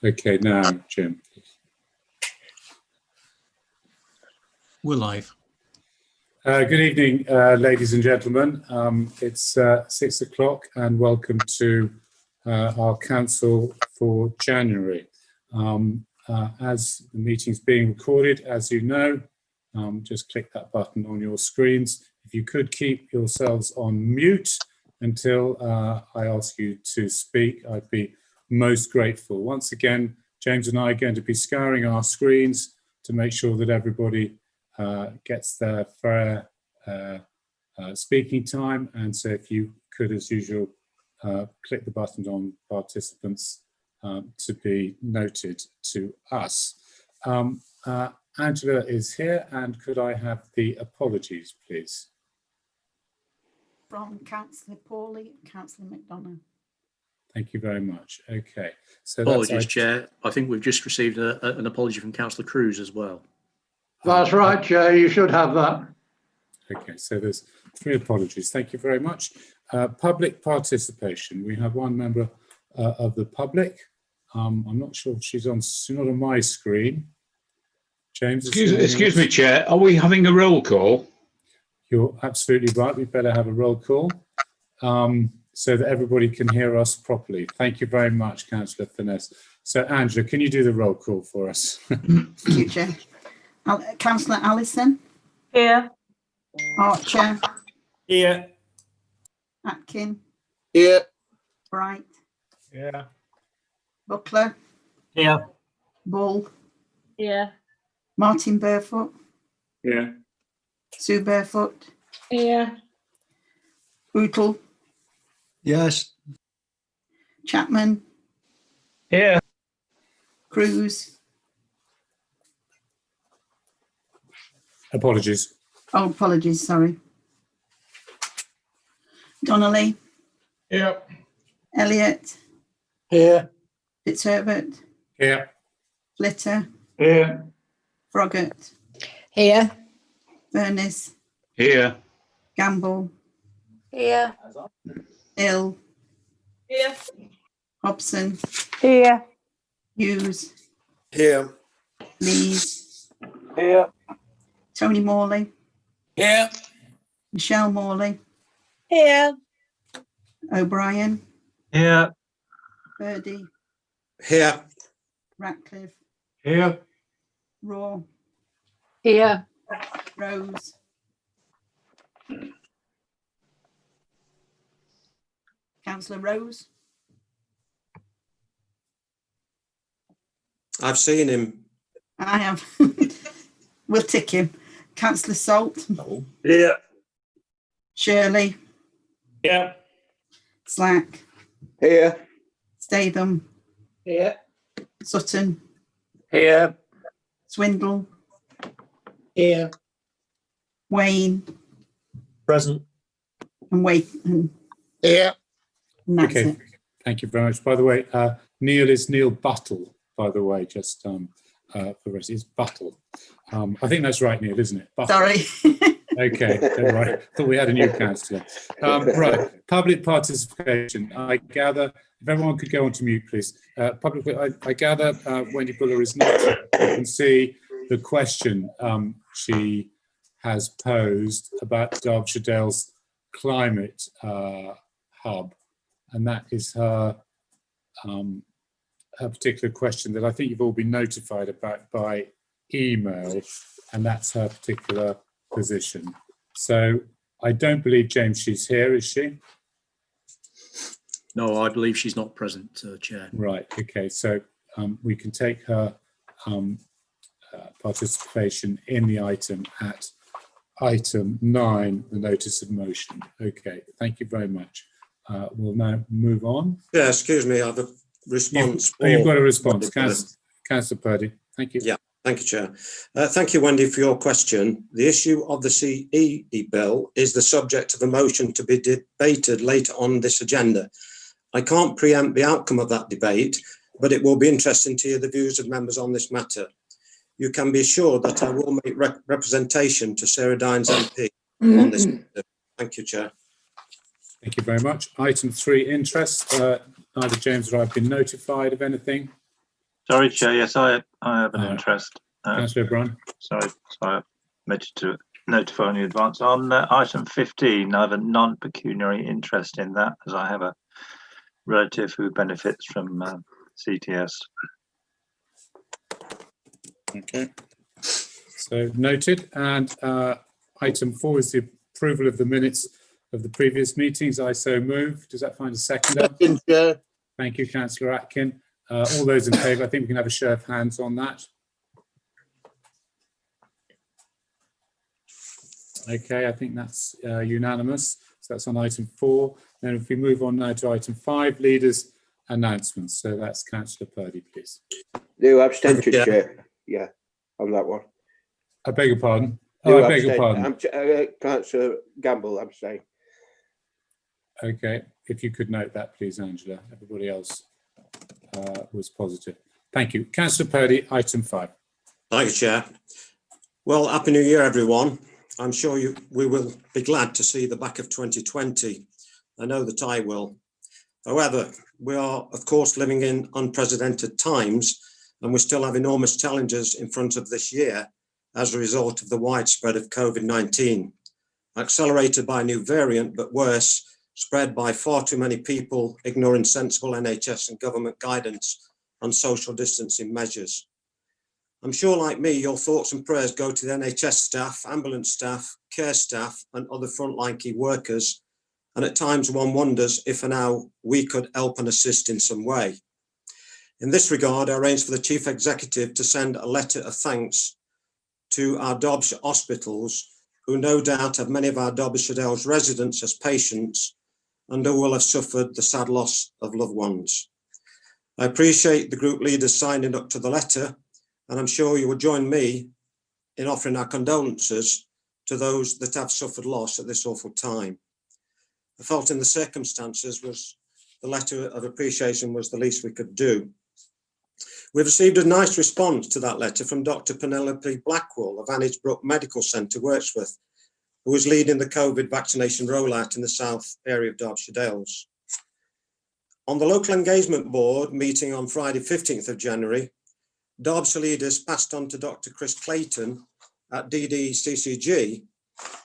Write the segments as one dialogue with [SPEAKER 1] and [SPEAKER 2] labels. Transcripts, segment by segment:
[SPEAKER 1] Okay, now, Jim.
[SPEAKER 2] We're live.
[SPEAKER 1] Good evening, ladies and gentlemen. It's 6 o'clock and welcome to our council for January. As the meeting's being recorded, as you know, just click that button on your screens. If you could keep yourselves on mute until I ask you to speak, I'd be most grateful. Once again, James and I are going to be scouring our screens to make sure that everybody gets their fair speaking time. And so if you could, as usual, click the button on participants to be noted to us. Angela is here, and could I have the apologies, please?
[SPEAKER 3] From Councillor Pawley, Councillor McDonough.
[SPEAKER 1] Thank you very much. Okay. So
[SPEAKER 4] apologies, Chair. I think we've just received an apology from Councillor Cruz as well.
[SPEAKER 5] That's right, Chair. You should have that.
[SPEAKER 1] Okay, so there's 3 apologies. Thank you very much. Public participation. We have one member of the public. I'm not sure if she's not on my screen. James.
[SPEAKER 5] Excuse me, Chair. Are we having a roll call?
[SPEAKER 1] You're absolutely right. We better have a roll call so that everybody can hear us properly. Thank you very much, Councillor Finesse. So, Angela, can you do the roll call for us?
[SPEAKER 3] Thank you, Chair. Councillor Allison.
[SPEAKER 6] Here.
[SPEAKER 3] Archer.
[SPEAKER 6] Here.
[SPEAKER 3] Atkin.
[SPEAKER 6] Here.
[SPEAKER 3] Bright.
[SPEAKER 6] Yeah.
[SPEAKER 3] Buckler.
[SPEAKER 6] Here.
[SPEAKER 3] Bull.
[SPEAKER 6] Here.
[SPEAKER 3] Martin Barefoot.
[SPEAKER 1] Yeah.
[SPEAKER 3] Sue Barefoot.
[SPEAKER 6] Here.
[SPEAKER 3] Bootle.
[SPEAKER 2] Yes.
[SPEAKER 3] Chapman.
[SPEAKER 6] Here.
[SPEAKER 3] Cruz.
[SPEAKER 1] Apologies.
[SPEAKER 3] Oh, apologies, sorry. Donnelly.
[SPEAKER 6] Here.
[SPEAKER 3] Elliott.
[SPEAKER 6] Here.
[SPEAKER 3] Fitzherbert.
[SPEAKER 1] Yeah.
[SPEAKER 3] Flitter.
[SPEAKER 6] Here.
[SPEAKER 3] Froggatt.
[SPEAKER 7] Here.
[SPEAKER 3] Furness.
[SPEAKER 5] Here.
[SPEAKER 3] Gamble.
[SPEAKER 7] Here.
[SPEAKER 3] Hill.
[SPEAKER 6] Here.
[SPEAKER 3] Hobson.
[SPEAKER 7] Here.
[SPEAKER 3] Hughes.
[SPEAKER 6] Here.
[SPEAKER 3] Lees.
[SPEAKER 6] Here.
[SPEAKER 3] Tony Morley.
[SPEAKER 6] Here.
[SPEAKER 3] Michelle Morley.
[SPEAKER 7] Here.
[SPEAKER 3] O'Brien.
[SPEAKER 6] Here.
[SPEAKER 3] Birdie.
[SPEAKER 6] Here.
[SPEAKER 3] Ratcliffe.
[SPEAKER 6] Here.
[SPEAKER 3] Raw.
[SPEAKER 7] Here.
[SPEAKER 3] Rose. Councillor Rose.
[SPEAKER 8] I've seen him.
[SPEAKER 3] I have. We'll tick him. Councillor Salt.
[SPEAKER 6] Here.
[SPEAKER 3] Shirley.
[SPEAKER 6] Here.
[SPEAKER 3] Slack.
[SPEAKER 6] Here.
[SPEAKER 3] Statham.
[SPEAKER 6] Here.
[SPEAKER 3] Sutton.
[SPEAKER 6] Here.
[SPEAKER 3] Swindle.
[SPEAKER 6] Here.
[SPEAKER 3] Wayne.
[SPEAKER 6] Present.
[SPEAKER 3] And Wakeman.
[SPEAKER 6] Here.
[SPEAKER 3] And that's
[SPEAKER 1] Okay.
[SPEAKER 3] it.
[SPEAKER 1] Thank you very much. By the way, Neil is Neil Buttle, by the way, just for the rest. It's Buttle. I think that's right, Neil, isn't it? Buttle.
[SPEAKER 3] Sorry.
[SPEAKER 1] Okay, don't worry. Thought we had a new councillor. Right, public participation. I gather, if everyone could go on to mute, please. I gather Wendy Buller is not. You can see the question she has posed about Derbyshire Dale's climate hub, and that is her particular question that I think you've all been notified about by email, and that's her particular position. So I don't believe, James, she's here, is she?
[SPEAKER 4] No, I believe she's not present, Chair.
[SPEAKER 1] Right, okay, so we can take her participation in the item at item 9, the notice of motion. Okay, thank you very much. We'll now move on.
[SPEAKER 8] Yeah, excuse me, I have a response.
[SPEAKER 1] You've got a response, Councillor Purdy. Thank you.
[SPEAKER 8] Yeah, thank you, Chair. Thank you, Wendy, for your question. The issue of the CE bill is the subject of a motion to be debated later on this agenda. I can't preempt the outcome of that debate, but it will be interesting to hear the views of members on this matter. You can be assured that I will make representation to Sarah Dines MP on this matter. Thank you, Chair.
[SPEAKER 1] Thank you very much. Item 3, interest. Neither James or I have been notified of anything.
[SPEAKER 9] Sorry, Chair. Yes, I have an
[SPEAKER 1] All right.
[SPEAKER 9] interest.
[SPEAKER 1] Councillor O'Brien.
[SPEAKER 9] Sorry, I meant to notify in advance. On item 15, I have a non-pecuniary interest in that, as I have a relative who benefits from CTS.
[SPEAKER 1] Okay. So noted. And item 4 is the approval of the minutes of the previous meetings. I so move. Does that find a seconder?
[SPEAKER 6] Second, Chair.
[SPEAKER 1] Thank you, Councillor Atkin. All those in favour, I think we can have a show of hands on that. Okay, I think that's unanimous. So that's on item 4. Then if we move on now to item 5, leaders' announcements. So that's Councillor Purdy, please.
[SPEAKER 6] No abstention,
[SPEAKER 8] Yeah.
[SPEAKER 6] Chair. Yeah, on that one.
[SPEAKER 1] I beg your pardon.
[SPEAKER 6] No
[SPEAKER 1] Oh, I beg your pardon.
[SPEAKER 6] Councillor Gamble, I'm saying.
[SPEAKER 1] Okay, if you could note that, please, Angela. Everybody else was positive. Thank you. Councillor Purdy, item 5.
[SPEAKER 8] Thank you, Chair. Well, Happy New Year, everyone. I'm sure we will be glad to see the back of 2020. I know that I will. However, we are, of course, living in unprecedented times, and we still have enormous challenges in front of this year as a result of the widespread of COVID-19, accelerated by a new variant, but worse, spread by far too many people ignoring sensible NHS and government guidance on social distancing measures. I'm sure, like me, your thoughts and prayers go to the NHS staff, ambulance staff, care staff, and other frontline key workers. And at times one wonders if and how we could help and assist in some way. In this regard, I arranged for the Chief Executive to send a letter of thanks to our Derbyshire hospitals, who no doubt have many of our Derbyshire Dales residents as patients and who will have suffered the sad loss of loved ones. I appreciate the group leaders signing up to the letter, and I'm sure you will join me in offering our condolences to those that have suffered loss at this awful time. I felt in the circumstances was the letter of appreciation was the least we could do. We've received a nice response to that letter from Dr. Penelope Blackwell of Annesbrook Medical Centre, Wirksworth, who is leading the COVID vaccination rollout in the south area of Derbyshire Dales. On the local engagement board meeting on Friday, 15th of January, Derbyshire leaders passed on to Dr. Chris Clayton at DDCCG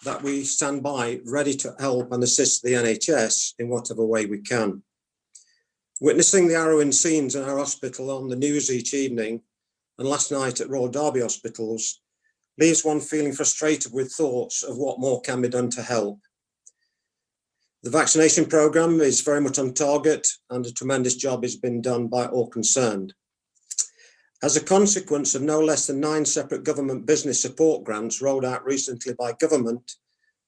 [SPEAKER 8] that we stand by ready to help and assist the NHS in whatever way we can. Witnessing the harrowing scenes in our hospital on the news each evening and last night at Royal Derby hospitals leaves one feeling frustrated with thoughts of what more can be done to help. The vaccination programme is very much on target and a tremendous job has been done by all concerned. As a consequence of no less than 9 separate government business support grants rolled out recently by government,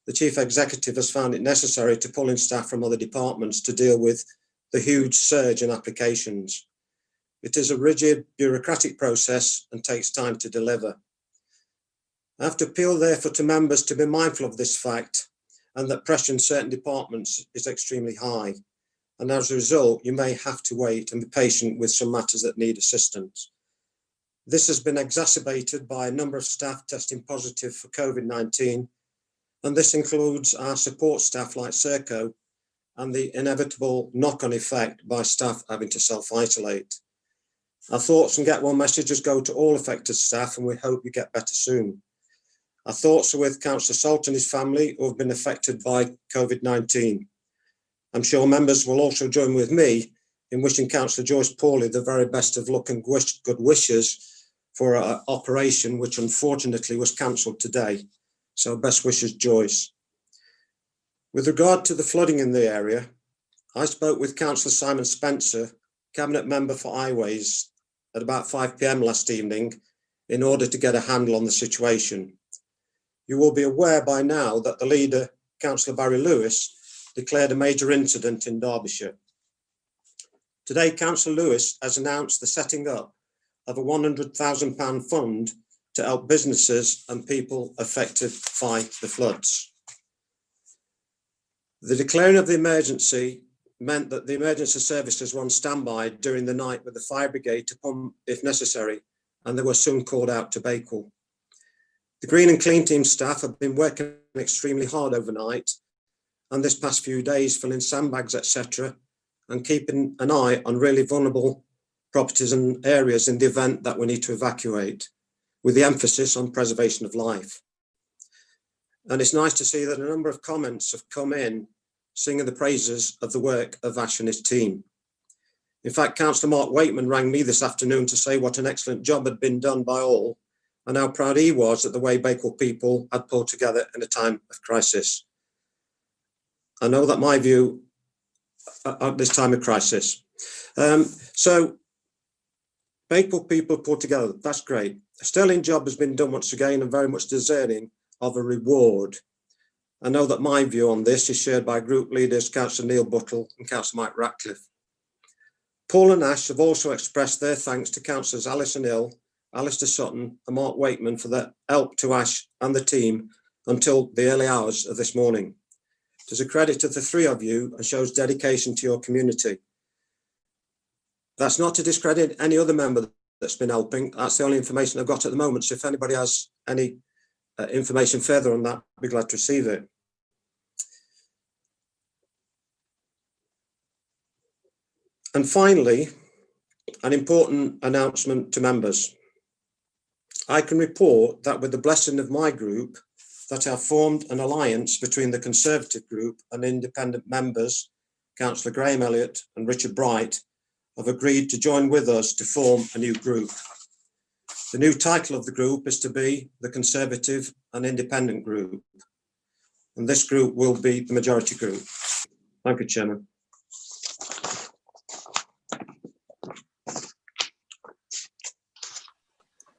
[SPEAKER 8] the Chief Executive has found it necessary to pull in staff from other departments to deal with the huge surge in applications. It is a rigid bureaucratic process and takes time to deliver. I have to appeal therefore to members to be mindful of this fact and that pressure in certain departments is extremely high. And as a result, you may have to wait and be patient with some matters that need assistance. This has been exacerbated by a number of staff testing positive for COVID-19, and this includes our support staff like Serco and the inevitable knock-on effect by staff having to self-isolate. Our thoughts and get well messages go to all affected staff, and we hope you get better soon. Our thoughts are with Councillor Salt and his family who have been affected by COVID-19. I'm sure members will also join with me in wishing Councillor Joyce Pawley the very best of luck and good wishes for our operation, which unfortunately was cancelled today. So best wishes, Joyce. With regard to the flooding in the area, I spoke with Councillor Simon Spencer, Cabinet Member for Highways, at about 5 p.m. last evening in order to get a handle on the situation. You will be aware by now that the leader, Councillor Barry Lewis, declared a major incident in Derbyshire. Today, Councillor Lewis has announced the setting up of a £100,000 fund to help businesses and people affected by the floods. The declaring of the emergency meant that the emergency services were on standby during the night with the fire brigade to pump if necessary, and they were soon called out to Bakewell. The Green and Clean Team staff have been working extremely hard overnight and this past few days filling sandbags, etc., and keeping an eye on really vulnerable properties and areas in the event that we need to evacuate, with the emphasis on preservation of life. And it's nice to see that a number of comments have come in singing the praises of the work of Ash and his team. In fact, Councillor Mark Wakeman rang me this afternoon to say what an excellent job had been done by all and how proud he was at the way Bakewell people had pulled together in a time of crisis. I know that my view at this time of crisis. So Bakewell people pulled together, that's great. A sterling job has been done once again and very much deserving of a reward. I know that my view on this is shared by group leaders, Councillor Neil Buttle and Councillor Mike Ratcliffe. Paul and Ash have also expressed their thanks to Councillors Alison Hill, Alistair Sutton and Mark Wakeman for their help to Ash and the team until the early hours of this morning. It is a credit to the three of you and shows dedication to your community. That's not to discredit any other member that's been helping. That's the only information I've got at the moment. So if anybody has any information further on that, I'd be glad to receive it. And finally, an important announcement to members. I can report that with the blessing of my group, that I have formed an alliance between the Conservative group and independent members, Councillor Graham Elliott and Richard Bright, have agreed to join with us to form a new group. The new title of the group is to be the Conservative and Independent Group. And this group will be the majority group. Thank you, Chairman.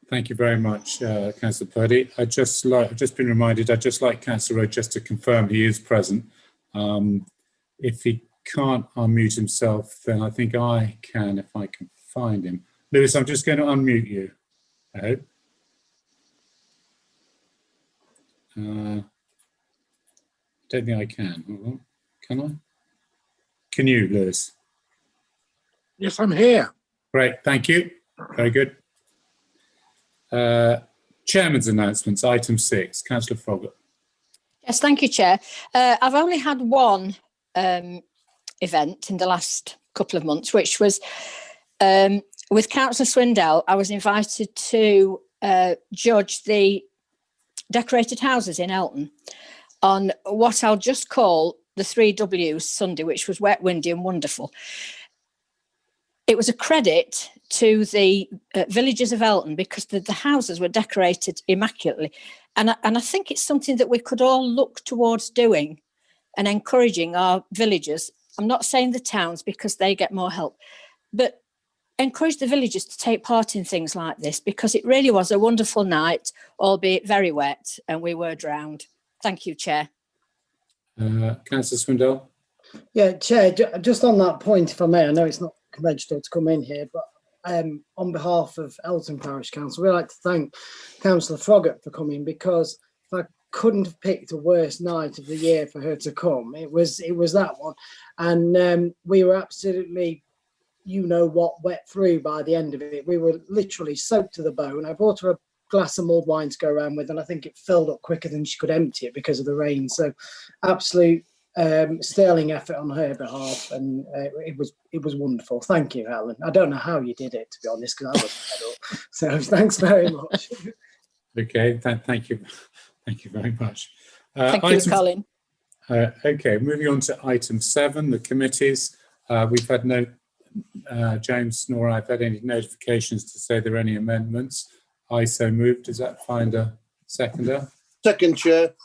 [SPEAKER 1] Thank you very much, Councillor Purdy. I've just been reminded, I'd just like Councillor Rowe just to confirm he is present. If he can't unmute himself, then I think I can if I can find him. Lewis, I'm just going to unmute you. I hope. Don't think I can. Hold on. Can I? Can you, Lewis?
[SPEAKER 10] Yes, I'm here.
[SPEAKER 1] Great, thank you. Very good. Chairman's announcements, item 6, Councillor Froggatt.
[SPEAKER 7] Yes, thank you, Chair. I've only had one event in the last couple of months, which was with Councillor Swindell. I was invited to judge the decorated houses in Elton on what I'll just call the 3 Ws Sunday, which was wet, windy and wonderful. It was a credit to the villagers of Elton because the houses were decorated immaculately. And I think it's something that we could all look towards doing and encouraging our villagers. I'm not saying the towns because they get more help, but encourage the villagers to take part in things like this because it really was a wonderful night, albeit very wet, and we were drowned. Thank you, Chair.
[SPEAKER 1] Councillor Swindell.
[SPEAKER 10] Yeah, Chair, just on that point, if I may, I know it's not conventional to come in here, but on behalf of Elton Parish Council, we'd like to thank Councillor Froggatt for coming because if I couldn't have picked a worse night of the year for her to come, it was that one. And we were absolutely, you know what, wet through by the end of it. We were literally soaked to the bone. I bought her a glass of mulled wine to go around with, and I think it filled up quicker than she could empty it because of the rain. So absolute sterling effort on her behalf, and it was wonderful. Thank you, Helen. I don't know how you did it, to be honest, because I was fed up. So thanks very much.
[SPEAKER 1] Okay, thank you very much.
[SPEAKER 7] Thank you, Colin.
[SPEAKER 1] Okay, moving on to item 7, the committees. We've had no, James nor I have had any notifications to say there are any amendments. I so moved. Does that find a seconder?
[SPEAKER 11] Second, Chair.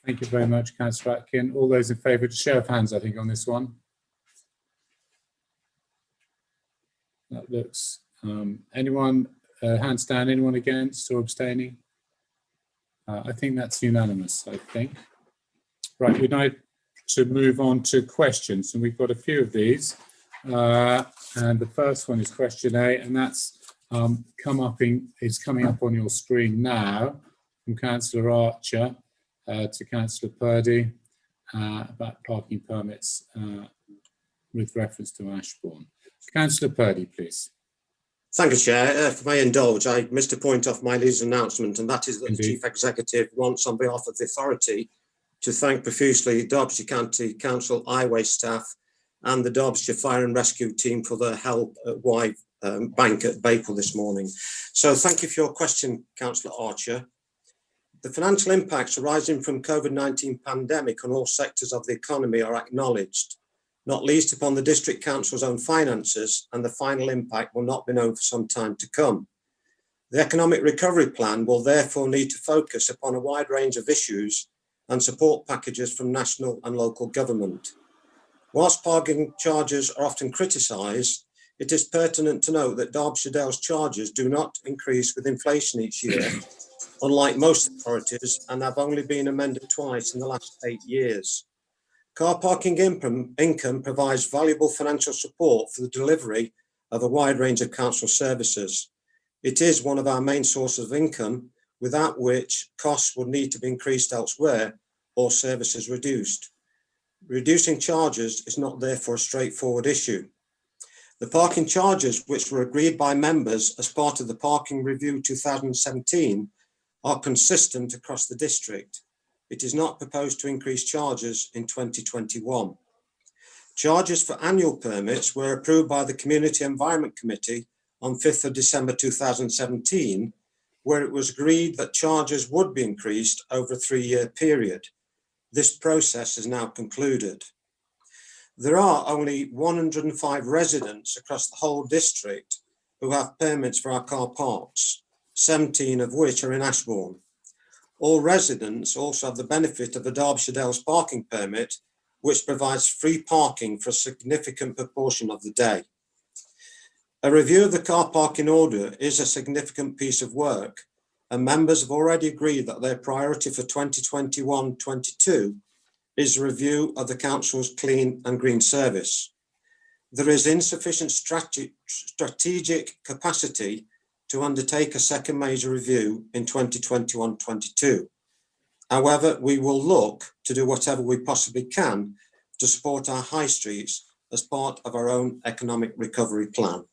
[SPEAKER 1] Thank you very much, Councillor Atkin. All those in favour, to show of hands, I think, on this one. That looks, anyone, hands down, anyone against or abstaining? I think that's unanimous, I think. Right, we'd like to move on to questions, and we've got a few of these. And the first one is question A, and that's it's coming up on your screen now from Councillor Archer to Councillor Purdy about parking permits with reference to Ashbourne. Councillor Purdy, please.
[SPEAKER 8] Thank you, Chair. If I may indulge, I missed a point off my leader's announcement, and that is that the Chief Executive wants, on behalf of the authority, to thank profusely Derbyshire County Council highway staff and the Derbyshire Fire and Rescue team for their help at Wye Bank at Bakewell this morning. So thank you for your question, Councillor Archer. The financial impacts arising from COVID-19 pandemic on all sectors of the economy are acknowledged, not least upon the District Council's own finances, and the final impact will not be known for some time to come. The Economic Recovery Plan will therefore need to focus upon a wide range of issues and support packages from national and local government. Whilst parking charges are often criticised, it is pertinent to note that Derbyshire Dale's charges do not increase with inflation each year, unlike most authorities, and have only been amended twice in the last 8 years. Car parking income provides valuable financial support for the delivery of a wide range of council services. It is one of our main sources of income, without which costs would need to be increased elsewhere or services reduced. Reducing charges is not therefore a straightforward issue. The parking charges, which were agreed by members as part of the Parking Review 2017, are consistent across the district. It is not proposed to increase charges in 2021. Charges for annual permits were approved by the Community Environment Committee on 5th of December 2017, where it was agreed that charges would be increased over a 3-year period. This process is now concluded. There are only 105 residents across the whole district who have permits for our car parks, 17 of which are in Ashbourne. All residents also have the benefit of a Derbyshire Dales parking permit, which provides free parking for a significant proportion of the day. A review of the car parking order is a significant piece of work, and members have already agreed that their priority for 2021-22 is a review of the council's clean and green service. There is insufficient strategic capacity to undertake a second major review in 2021-22. However, we will look to do whatever we possibly can to support our high streets as part of our own economic recovery plan.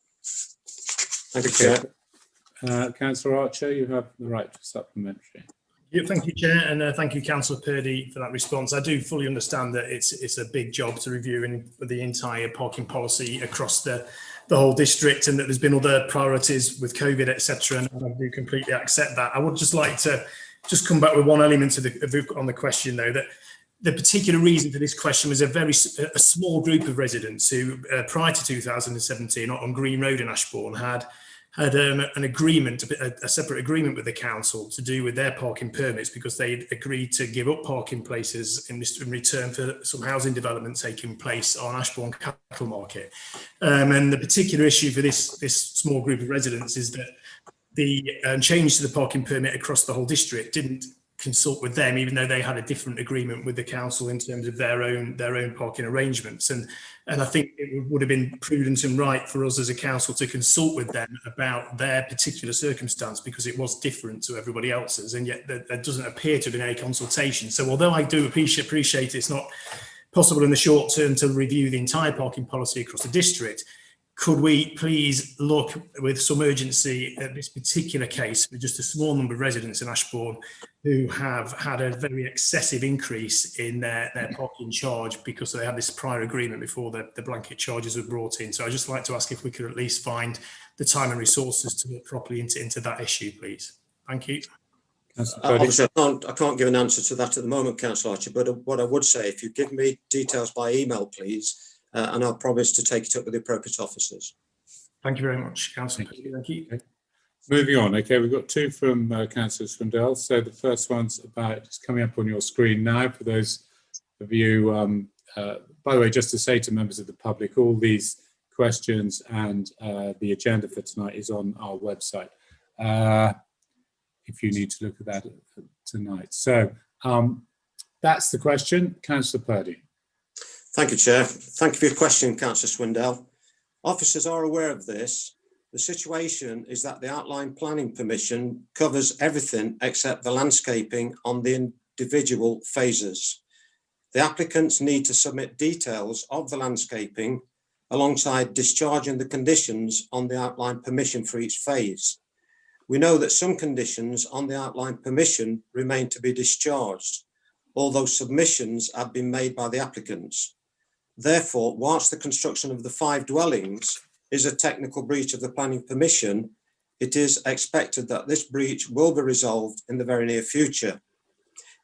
[SPEAKER 8] Thank you, Chair.
[SPEAKER 1] Councillor Archer, you have the right to supplementary.
[SPEAKER 11] Yeah, thank you, Chair, and thank you, Councillor Purdy, for that response. I do fully understand that it's a big job to review the entire parking policy across the whole district, and that there's been other priorities with COVID, etc. And I do completely accept that. I would just like to come back with one element on the question, though, that the particular reason for this question was a small group of residents who, prior to 2017, on Green Road in Ashbourne, had an agreement, a separate agreement with the council to do with their parking permits, because they agreed to give up parking places in return for some housing development taking place on Ashbourne Capital Market. And the particular issue for this small group of residents is that the change to the parking permit across the whole district didn't consult with them, even though they had a different agreement with the council in terms of their own parking arrangements. And I think it would have been prudent and right for us as a council to consult with them about their particular circumstance, because it was different to everybody else's, and yet there doesn't appear to have been any consultation. So although I do appreciate it's not possible in the short term to review the entire parking policy across the district, could we please look with some urgency at this particular case with just a small number of residents in Ashbourne who have had a very excessive increase in their parking charge because they had this prior agreement before the blanket charges were brought in. So I'd just like to ask if we could at least find the time and resources to look properly into that issue, please. Thank you.
[SPEAKER 8] Obviously, I can't give an answer to that at the moment, Councillor Archer, but what I would say, if you give me details by email, please, and I'll promise to take it up with the appropriate officers.
[SPEAKER 11] Thank you very much, Councillor. Thank you.
[SPEAKER 1] Okay. Moving on. Okay, we've got two from Councillor Swindell. So the first one's about, it's coming up on your screen now for those of you. By the way, just to say to members of the public, all these questions and the agenda for tonight is on our website, if you need to look at that tonight. So that's the question. Councillor Purdy.
[SPEAKER 8] Thank you, Chair. Thank you for your question, Councillor Swindell. Officers are aware of this. The situation is that the outline planning permission covers everything except the landscaping on the individual phases. The applicants need to submit details of the landscaping alongside discharging the conditions on the outline permission for each phase. We know that some conditions on the outline permission remain to be discharged, although submissions have been made by the applicants. therefore, whilst the construction of the 5 dwellings is a technical breach of the planning permission, it is expected that this breach will be resolved in the very near future.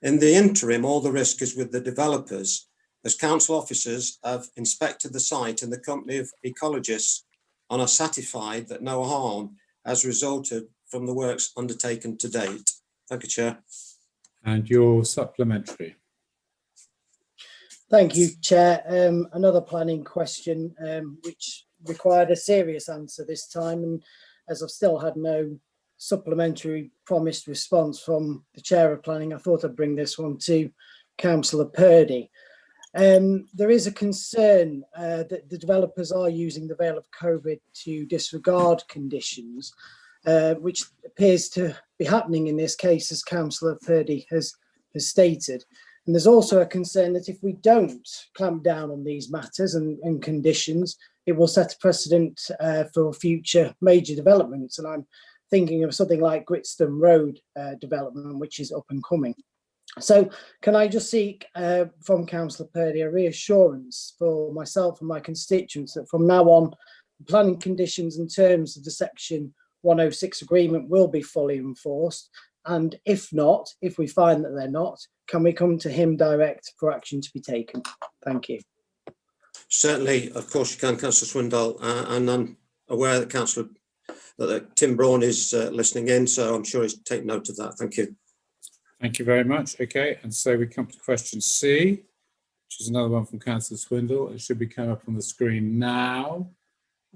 [SPEAKER 8] In the interim, all the risk is with the developers, as council officers have inspected the site in the company of ecologists and are satisfied that no harm has resulted from the works undertaken to date. Thank you, Chair.
[SPEAKER 1] And your supplementary.
[SPEAKER 10] Thank you, Chair. Another planning question, which required a serious answer this time, and as I've still had no supplementary promised response from the Chair of Planning, I thought I'd bring this one to Councillor Purdy. There is a concern that the developers are using the veil of COVID to disregard conditions, which appears to be happening in this case, as Councillor Purdy has stated. And there's also a concern that if we don't clamp down on these matters and conditions, it will set a precedent for future major developments. And I'm thinking of something like Gritstone Road development, which is up and coming. So can I just seek from Councillor Purdy a reassurance for myself and my constituents that from now on, the planning conditions and terms of the Section 106 agreement will be fully enforced? And if not, if we find that they're not, can we come to him direct for action to be taken? Thank you.
[SPEAKER 8] Certainly, of course you can, Councillor Swindell, and I'm aware that Tim Braun is listening in, so I'm sure he's taken note of that. Thank you.
[SPEAKER 1] Thank you very much. Okay, and so we come to question C, which is another one from Councillor Swindell. It should be coming up on the screen now,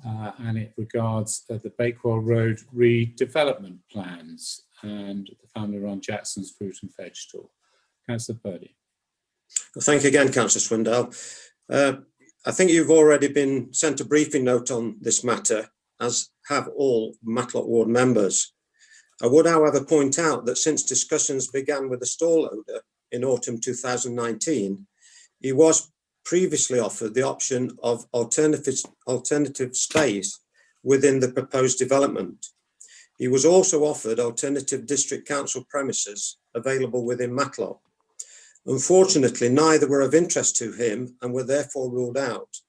[SPEAKER 1] and it regards the Bakewell Road redevelopment plans and the family-run Jackson's Fruit and Veg Stall. Councillor Purdy.
[SPEAKER 8] Well, thank you again, Councillor Swindell. I think you've already been sent a briefing note on this matter, as have all Matlock Ward members. I would, however, point out that since discussions began with the stall owner in autumn 2019, he was previously offered the option of alternative space within the proposed development. He was also offered alternative district council premises available within Matlock. Unfortunately, neither were of interest to him and were therefore ruled out.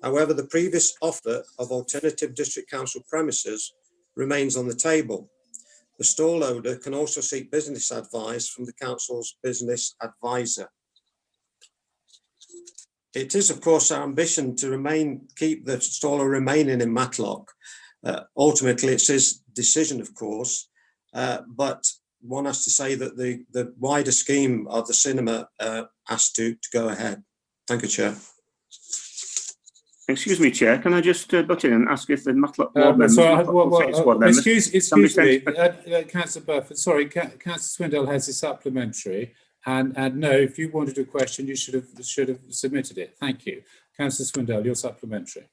[SPEAKER 8] However, the previous offer of alternative district council premises remains on the table. The stall owner can also seek business advice from the council's business advisor. It is, of course, our ambition to keep the staller remaining in Matlock. Ultimately, it's his decision, of course, but one has to say that the wider scheme of the cinema has to go ahead. Thank you, Chair.
[SPEAKER 12] Excuse me, Chair. Can I just butt in and ask if the Matlock Ward members...
[SPEAKER 1] Excuse me, Councillor Burford. Sorry, Councillor Swindell has a supplementary, and no, if you wanted a question, you should have submitted it. Thank you, Councillor Swindell. Your supplementary.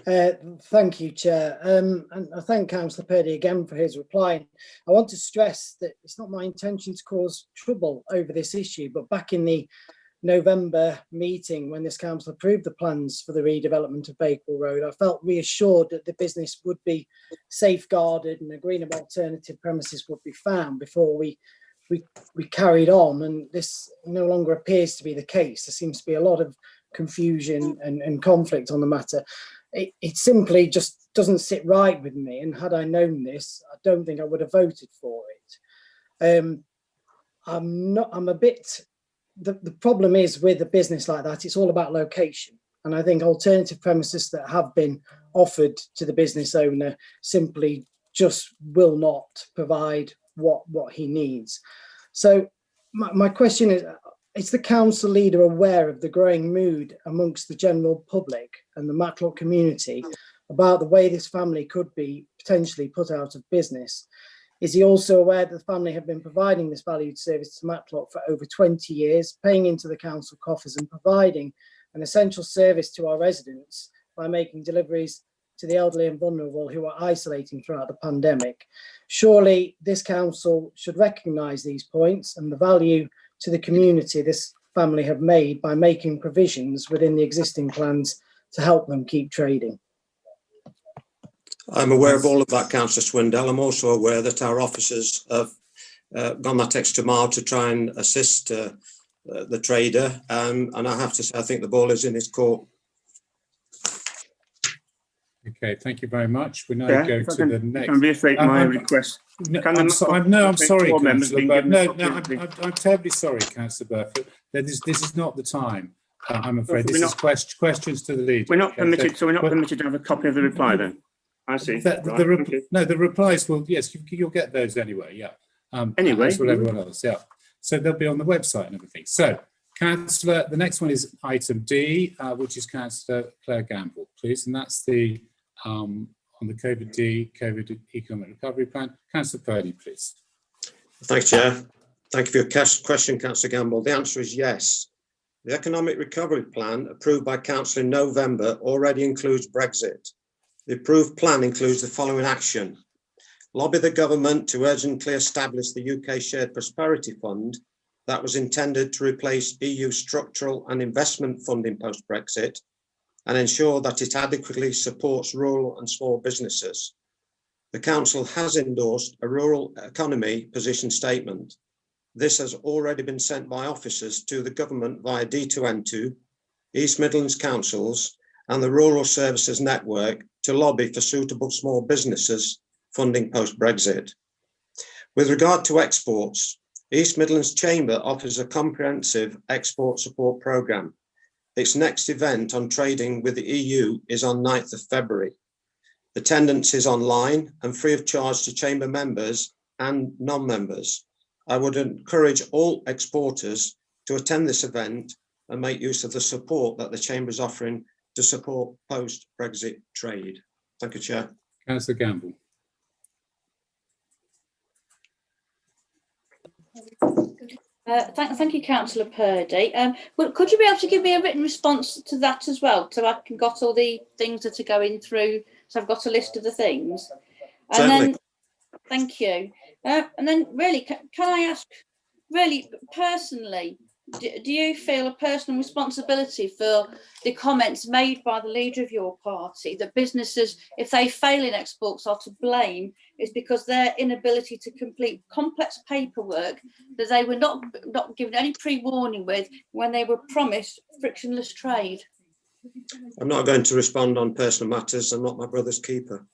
[SPEAKER 10] Thank you, Chair, and I thank Councillor Purdy again for his reply. I want to stress that it's not my intention to cause trouble over this issue, but back in the November meeting, when this council approved the plans for the redevelopment of Bakewell Road, I felt reassured that the business would be safeguarded and a greener alternative premises would be found before we carried on, and this no longer appears to be the case. There seems to be a lot of confusion and conflict on the matter. It simply just doesn't sit right with me, and had I known this, I don't think I would have voted for it. The problem is with a business like that, it's all about location. And I think alternative premises that have been offered to the business owner simply just will not provide what he needs. So my question is the council leader aware of the growing mood amongst the general public and the Matlock community about the way this family could be potentially put out of business? Is he also aware that the family have been providing this valued service to Matlock for over 20 years, paying into the council coffers and providing an essential service to our residents by making deliveries to the elderly and vulnerable who are isolating throughout the pandemic? Surely this council should recognise these points and the value to the community this family have made by making provisions within the existing plans to help them keep trading.
[SPEAKER 8] I'm aware of all of that, Councillor Swindell. I'm also aware that our officers have gone that extra mile to try and assist the trader, and I have to say I think the ball is in his court.
[SPEAKER 1] Okay, thank you very much. We now go to the next.
[SPEAKER 12] I can reiterate my request.
[SPEAKER 1] I'm sorry, Councillor Burford. No, I'm terribly sorry, Councillor Burford. This is not the time. I'm afraid this is questions to the leader.
[SPEAKER 12] We're not permitted, so we're not permitted to have a copy of the reply then. I see.
[SPEAKER 1] No, the replies will, yes, you'll get those anyway. Yeah.
[SPEAKER 12] Anyway,
[SPEAKER 1] as will everyone else. Yeah. So they'll be on the website and everything. So, Councillor, the next one is item D, which is Councillor Claire Gamble, please, and that's the on the COVID Economic Recovery Plan. Councillor Purdy, please.
[SPEAKER 8] Thanks, Chair. Thank you for your question, Councillor Gamble. The answer is yes. The Economic Recovery Plan, approved by Council in November, already includes Brexit. The approved plan includes the following action: lobby the government to urgently establish the UK Shared Prosperity Fund that was intended to replace EU structural and investment funding post-Brexit, and ensure that it adequately supports rural and small businesses. The Council has endorsed a rural economy position statement. This has already been sent by officers to the government via D2N2, East Midlands Councils and the Rural Services Network to lobby for suitable small businesses funding post-Brexit. With regard to exports, East Midlands Chamber offers a comprehensive export support programme. Its next event on trading with the EU is on 9th of February. Attendance is online and free of charge to Chamber members and non-members. I would encourage all exporters to attend this event and make use of the support that the Chamber is offering to support post-Brexit trade. Thank you, Chair.
[SPEAKER 1] Councillor Gamble.
[SPEAKER 13] Thank you, Councillor Purdy. Well, could you be able to give me a written response to that as well, so I can got all the things that are going through, so I've got a list of the things. And
[SPEAKER 8] Certainly.
[SPEAKER 13] then, thank you. And then, really, can I ask, really personally, do you feel a personal responsibility for the comments made by the leader of your party that businesses, if they fail in exports, are to blame? Is because their inability to complete complex paperwork that they were not given any pre-warning with when they were promised frictionless trade?
[SPEAKER 8] I'm not going to respond on personal matters. I'm not my brother's keeper.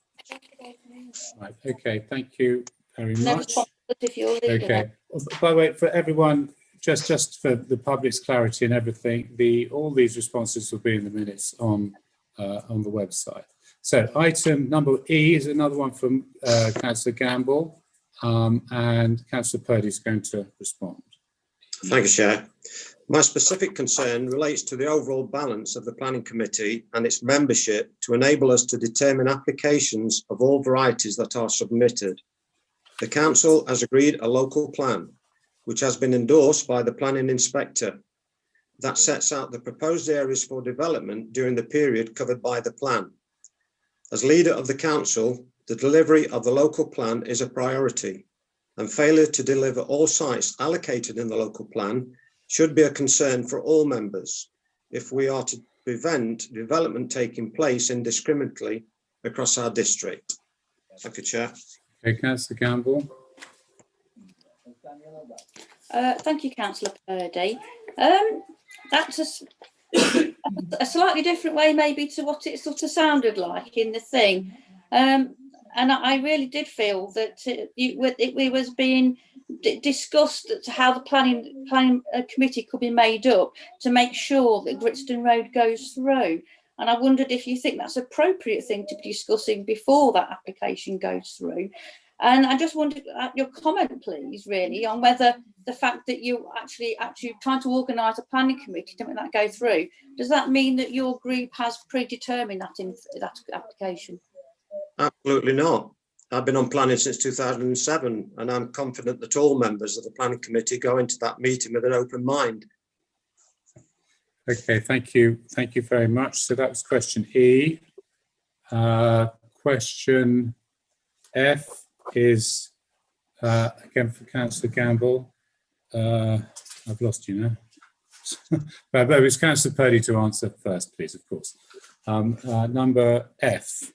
[SPEAKER 1] Right. Okay. Thank you very
[SPEAKER 13] No
[SPEAKER 1] much.
[SPEAKER 13] responsibility for your leader.
[SPEAKER 1] Okay. By the way, for everyone, just for the public's clarity and everything, all these responses will be in the minutes on the website. So item number E is another one from Councillor Gamble, and Councillor Purdy is going to respond.
[SPEAKER 8] Thank you, Chair. My specific concern relates to the overall balance of the Planning Committee and its membership to enable us to determine applications of all varieties that are submitted. The Council has agreed a local plan, which has been endorsed by the Planning Inspector, that sets out the proposed areas for development during the period covered by the plan. As leader of the Council, the delivery of the local plan is a priority, and failure to deliver all sites allocated in the local plan should be a concern for all members if we are to prevent development taking place indiscriminately across our district. Thank you, Chair.
[SPEAKER 1] Okay, Councillor Gamble.
[SPEAKER 13] Thank you, Councillor Purdy. That's a slightly different way maybe to what it sort of sounded like in the thing. And I really did feel that it was being discussed how the planning committee could be made up to make sure that Gritston Road goes through. And I wondered if you think that's an appropriate thing to be discussing before that application goes through. And I just wanted your comment, please, really, on whether the fact that you actually trying to organise a planning committee to make that go through, does that mean that your group has predetermined that in that application?
[SPEAKER 8] Absolutely not. I've been on planning since 2007, and I'm confident that all members of the planning committee go into that meeting with an open mind.
[SPEAKER 1] Okay, thank you. Thank you very much. So that was question E. Question F is again for Councillor Gamble. I've lost you now. But it was Councillor Purdy to answer first, please, of course. Number F.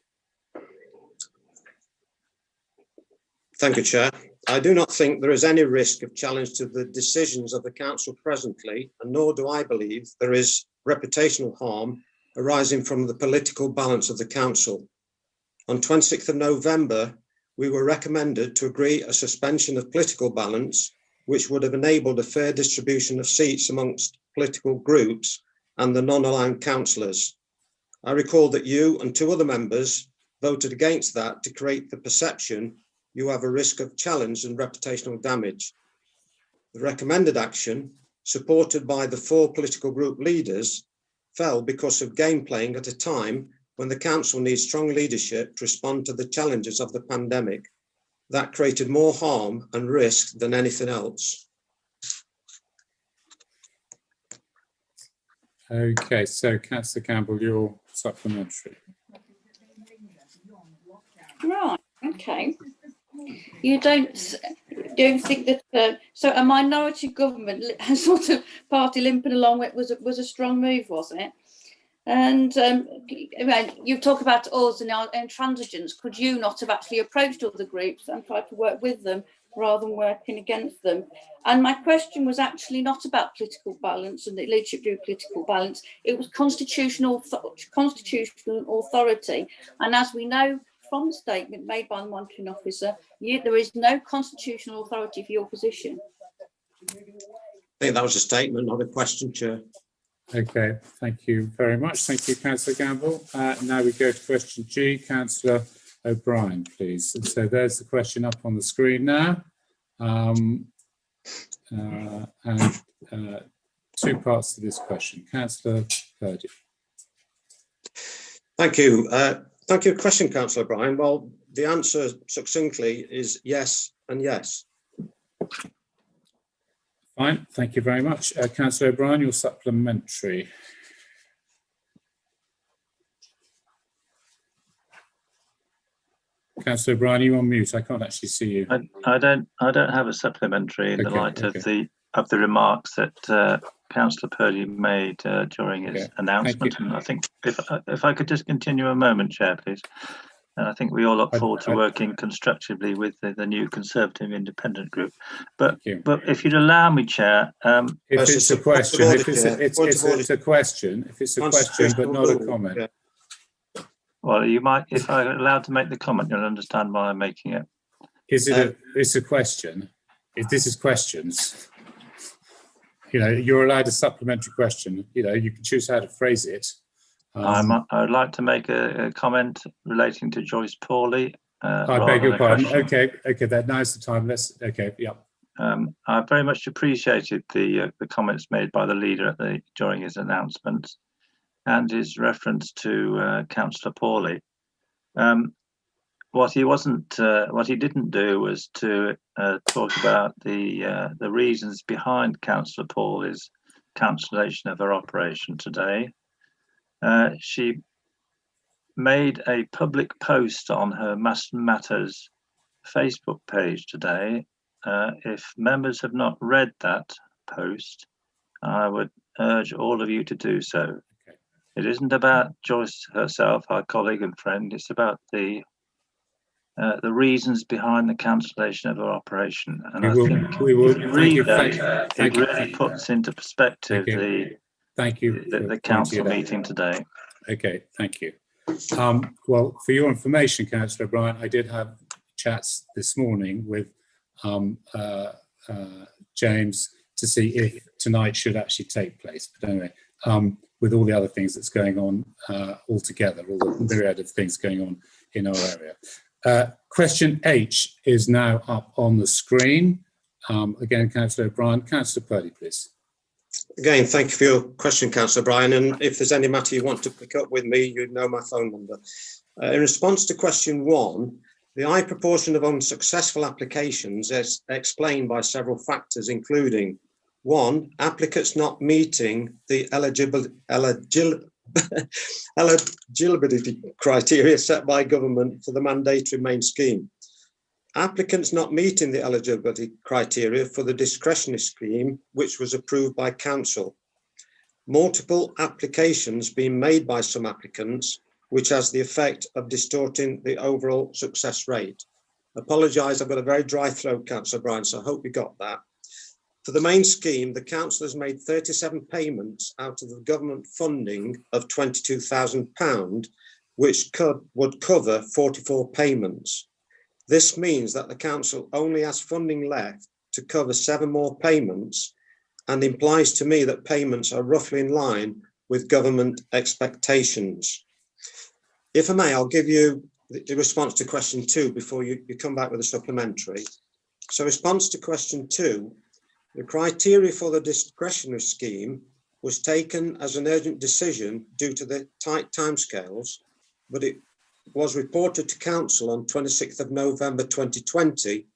[SPEAKER 8] Thank you, Chair. I do not think there is any risk of challenge to the decisions of the council presently, and nor do I believe there is reputational harm arising from the political balance of the council. On 26th of November, we were recommended to agree a suspension of political balance, which would have enabled a fair distribution of seats amongst political groups and the non-aligned councillors. I recall that you and 2 other members voted against that to create the perception you have a risk of challenge and reputational damage. The recommended action, supported by the 4 political group leaders, fell because of game playing at a time when the council needs strong leadership to respond to the challenges of the pandemic. That created more harm and risk than anything else.
[SPEAKER 1] Okay, so Councillor Campbell, your supplementary.
[SPEAKER 13] Right, okay. You don't think that, so a minority government sort of party limping along it was a strong move, was it? And you talk about us and our intransigence. Could you not have actually approached other groups and tried to work with them rather than working against them? And my question was actually not about political balance and the leadership do political balance. It was constitutional authority. And as we know from the statement made by the monitoring officer, there is no constitutional authority for your position.
[SPEAKER 8] I think that was a statement, not a question, Chair.
[SPEAKER 1] Okay, thank you very much. Thank you, Councillor Gamble. Now we go to question G. Councillor O'Brien, please. And so there's the question up on the screen now. And 2 parts to this question. Councillor Purdy.
[SPEAKER 8] Thank you. Thank you for the question, Councillor O'Brien. Well, the answer succinctly is yes and yes.
[SPEAKER 1] Fine, thank you very much. Councillor O'Brien, your supplementary. Councillor O'Brien, are you on mute? I can't actually see you.
[SPEAKER 9] I don't have a supplementary in the light of the remarks that Councillor Purdy made during his announcement. And I think if I could just continue a moment, Chair, please. And I think we all look forward to working constructively with the new Conservative Independent Group. But if you'd allow me, Chair,
[SPEAKER 1] if it's a question, if it's a question, but not a comment.
[SPEAKER 8] Yeah.
[SPEAKER 9] Well, you might, if I'm allowed to make the comment, you'll understand why I'm making it.
[SPEAKER 1] It's a question. If this is questions, you're allowed a supplementary question. You can choose how to phrase it.
[SPEAKER 9] I would like to make a comment relating to Joyce Pawley.
[SPEAKER 1] I beg your pardon. Okay, now's the time.
[SPEAKER 9] I very much appreciated the comments made by the leader during his announcement and his reference to Councillor Pawley. What he didn't do was to talk about the reasons behind Councillor Pawley's cancellation of her operation today. She made a public post on her Matters Facebook page today. If members have not read that post, I would urge all of you to do so.
[SPEAKER 1] Okay.
[SPEAKER 9] It isn't about Joyce herself, our colleague and friend. It's about the reasons behind the cancellation of her operation. And I think if you read that, it really puts into perspective the council meeting today.
[SPEAKER 1] Okay, thank you. Well, for your information, Councillor O'Brien, I did have chats this morning with James to see if tonight should actually take place. But anyway, with all the other things that's going on altogether, all the myriad of things going on in our area. Question H is now up on the screen. Again, Councillor O'Brien. Councillor Purdy, please.
[SPEAKER 8] Again, thank you for your question, Councillor O'Brien. And if there's any matter you want to pick up with me, you know my phone number. In response to question 1, the high proportion of unsuccessful applications is explained by several factors, including 1, applicants not meeting the eligibility criteria set by government for the mandatory main scheme. Applicants not meeting the eligibility criteria for the discretionary scheme, which was approved by council. Multiple applications being made by some applicants, which has the effect of distorting the overall success rate. Apologise, I've got a very dry throat, Councillor Bryan, so I hope you got that. For the main scheme, the council has made 37 payments out of the government funding of £22,000, which would cover 44 payments. This means that the council only has funding left to cover 7 more payments, and implies to me that payments are roughly in line with government expectations. If I may, I'll give you the response to question 2 before you come back with a supplementary. So response to question 2, the criteria for the discretionary scheme was taken as an urgent decision due to the tight timescales, but it was reported to council on 26th of November 2020,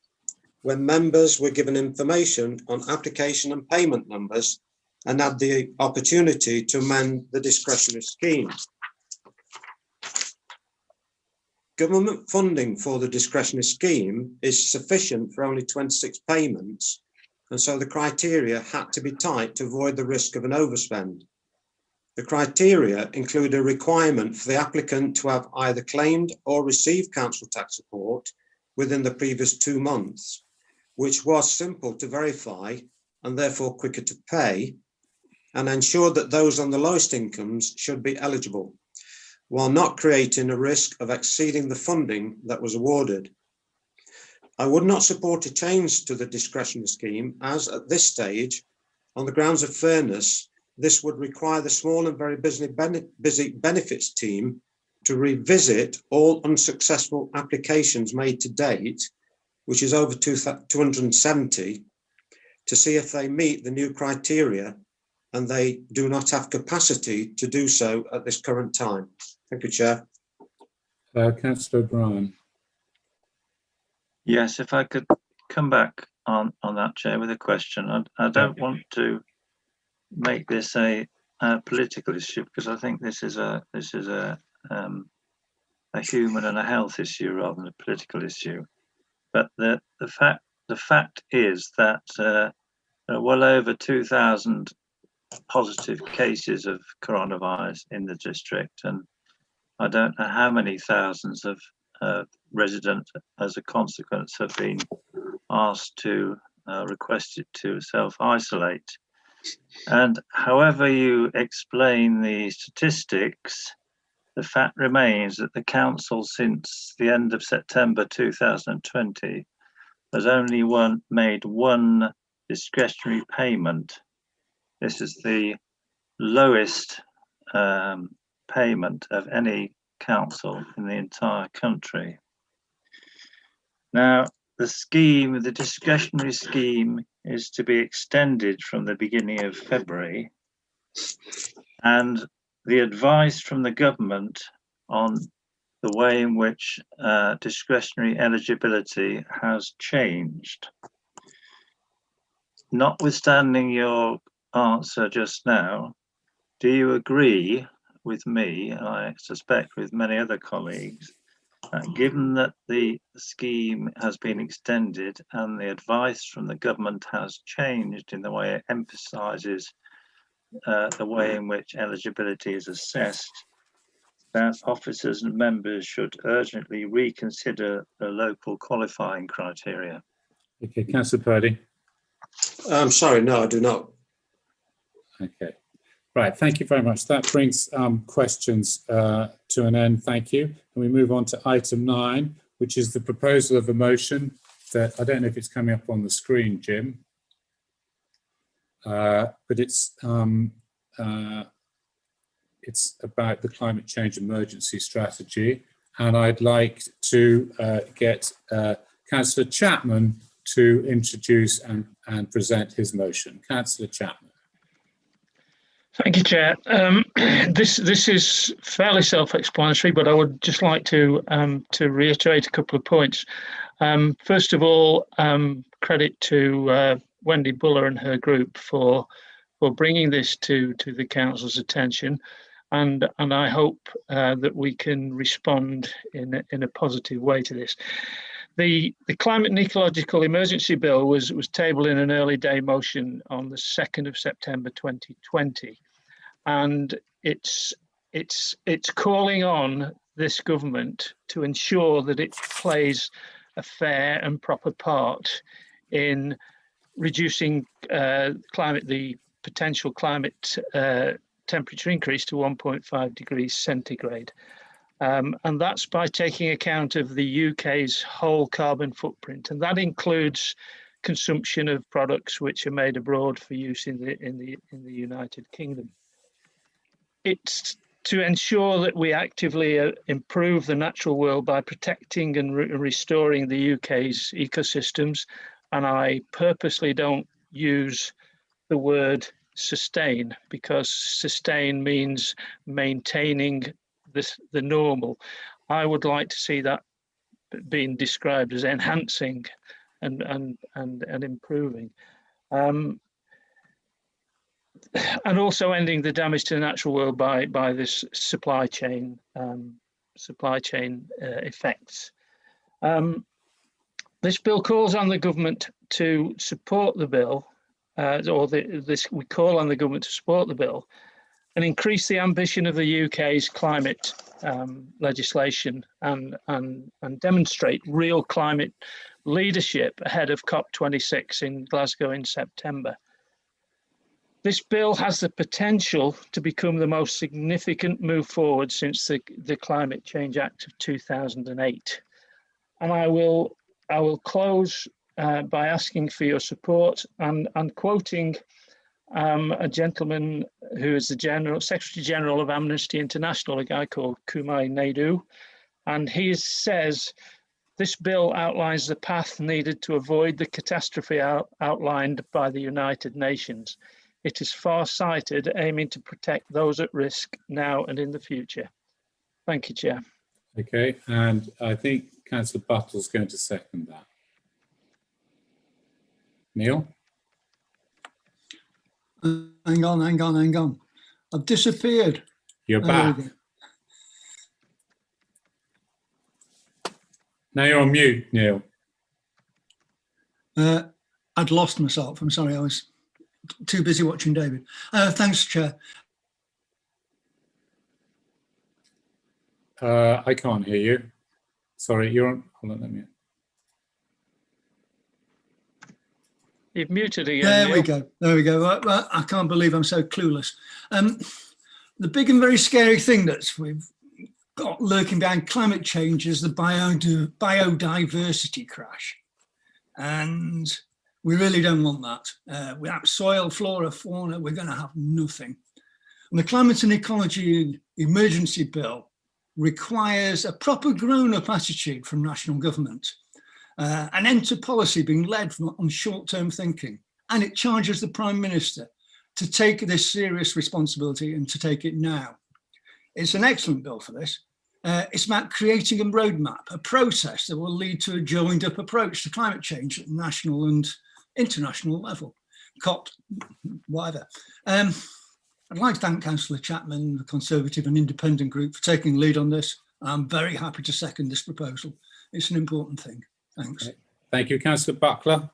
[SPEAKER 8] when members were given information on application and payment numbers and had the opportunity to amend the discretionary scheme. Government funding for the discretionary scheme is sufficient for only 26 payments, and so the criteria had to be tight to avoid the risk of an overspend. The criteria include a requirement for the applicant to have either claimed or received council tax support within the previous 2 months, which was simple to verify and therefore quicker to pay, and ensured that those on the lowest incomes should be eligible, while not creating a risk of exceeding the funding that was awarded. I would not support a change to the discretionary scheme, as at this stage, on the grounds of fairness, this would require the small and very busy benefits team to revisit all unsuccessful applications made to date, which is over 270, to see if they meet the new criteria, and they do not have capacity to do so at this current time. Thank you, Chair.
[SPEAKER 1] Councillor O'Brien.
[SPEAKER 9] Yes, if I could come back on that, Chair, with a question. I don't want to make this a political issue, because I think this is a human and a health issue rather than a political issue. But the fact is that there are well over 2,000 positive cases of coronavirus in the district, and I don't know how many thousands of residents as a consequence have been asked to requested to self-isolate. And however you explain the statistics, the fact remains that the council since the end of September 2020 has only made 1 discretionary payment. This is the lowest payment of any council in the entire country. Now, the discretionary scheme is to be extended from the beginning of February, and the advice from the government on the way in which discretionary eligibility has changed. Notwithstanding your answer just now, do you agree with me, and I suspect with many other colleagues, that given that the scheme has been extended and the advice from the government has changed in the way it emphasises the way in which eligibility is assessed, that officers and members should urgently reconsider the local qualifying criteria?
[SPEAKER 1] Okay, Councillor Purdy.
[SPEAKER 8] I'm sorry, no, I do not.
[SPEAKER 1] Okay, right, thank you very much. That brings questions to an end, thank you. And we move on to item 9, which is the proposal of a motion that, I don't know if it's coming up on the screen, Jim, but it's about the climate change emergency strategy. And I'd like to get Councillor Chapman to introduce and present his motion. Councillor Chapman.
[SPEAKER 14] Thank you, Chair. This is fairly self-explanatory, but I would just like to reiterate a couple of points. First of all, credit to Wendy Buller and her group for bringing this to the council's attention, and I hope that we can respond in a positive way to this. The Climate and Ecological Emergency Bill was tabled in an early day motion on the 2nd of September 2020, and it's calling on this government to ensure that it plays a fair and proper part in reducing the potential climate temperature increase to 1.5 degrees centigrade. And that's by taking account of the UK's whole carbon footprint, and that includes consumption of products which are made abroad for use in the United Kingdom. It's to ensure that we actively improve the natural world by protecting and restoring the UK's ecosystems, and I purposely don't use the word sustain, because sustain means maintaining the normal. I would like to see that being described as enhancing and improving, and also ending the damage to the natural world by this supply chain effects. This bill calls on the government to support the bill, we call on the government to support the bill and increase the ambition of the UK's climate legislation and demonstrate real climate leadership ahead of COP26 in Glasgow in September. This bill has the potential to become the most significant move forward since the Climate Change Act of 2008. And I will close by asking for your support and quoting a gentleman who is the Secretary General of Amnesty International, a guy called Kumai Naidu, and he says, "This bill outlines the path needed to avoid the catastrophe outlined by the United Nations. It is far-sighted, aiming to protect those at risk now and in the future." Thank you, Chair.
[SPEAKER 1] Okay, and I think Councillor Buttle's going to second that. Neil?
[SPEAKER 2] Hang on. I've disappeared.
[SPEAKER 1] You're back. Now you're on mute, Neil.
[SPEAKER 2] I'd lost myself. I'm sorry, I was too busy watching David. Thanks, Chair.
[SPEAKER 1] I can't hear you. Sorry, you're on. Hold on, let me.
[SPEAKER 14] You've muted again.
[SPEAKER 2] There we go. I can't believe I'm so clueless. The big and very scary thing that we've got lurking behind climate change is the biodiversity crash. And we really don't want that. Without soil, flora, fauna, we're going to have nothing. And the Climate and Ecology Emergency Bill requires a proper grown-up attitude from national government. An end to policy being led on short-term thinking, and it charges the Prime Minister to take this serious responsibility and to take it now. It's an excellent bill for this. It's about creating a roadmap, a process that will lead to a joined-up approach to climate change at national and international level, COP, whatever. I'd like to thank Councillor Chapman, the Conservative and Independent Group, for taking lead on this. I'm very happy to second this proposal. It's an important thing. Thanks.
[SPEAKER 1] Okay. Thank you, Councillor Buckler.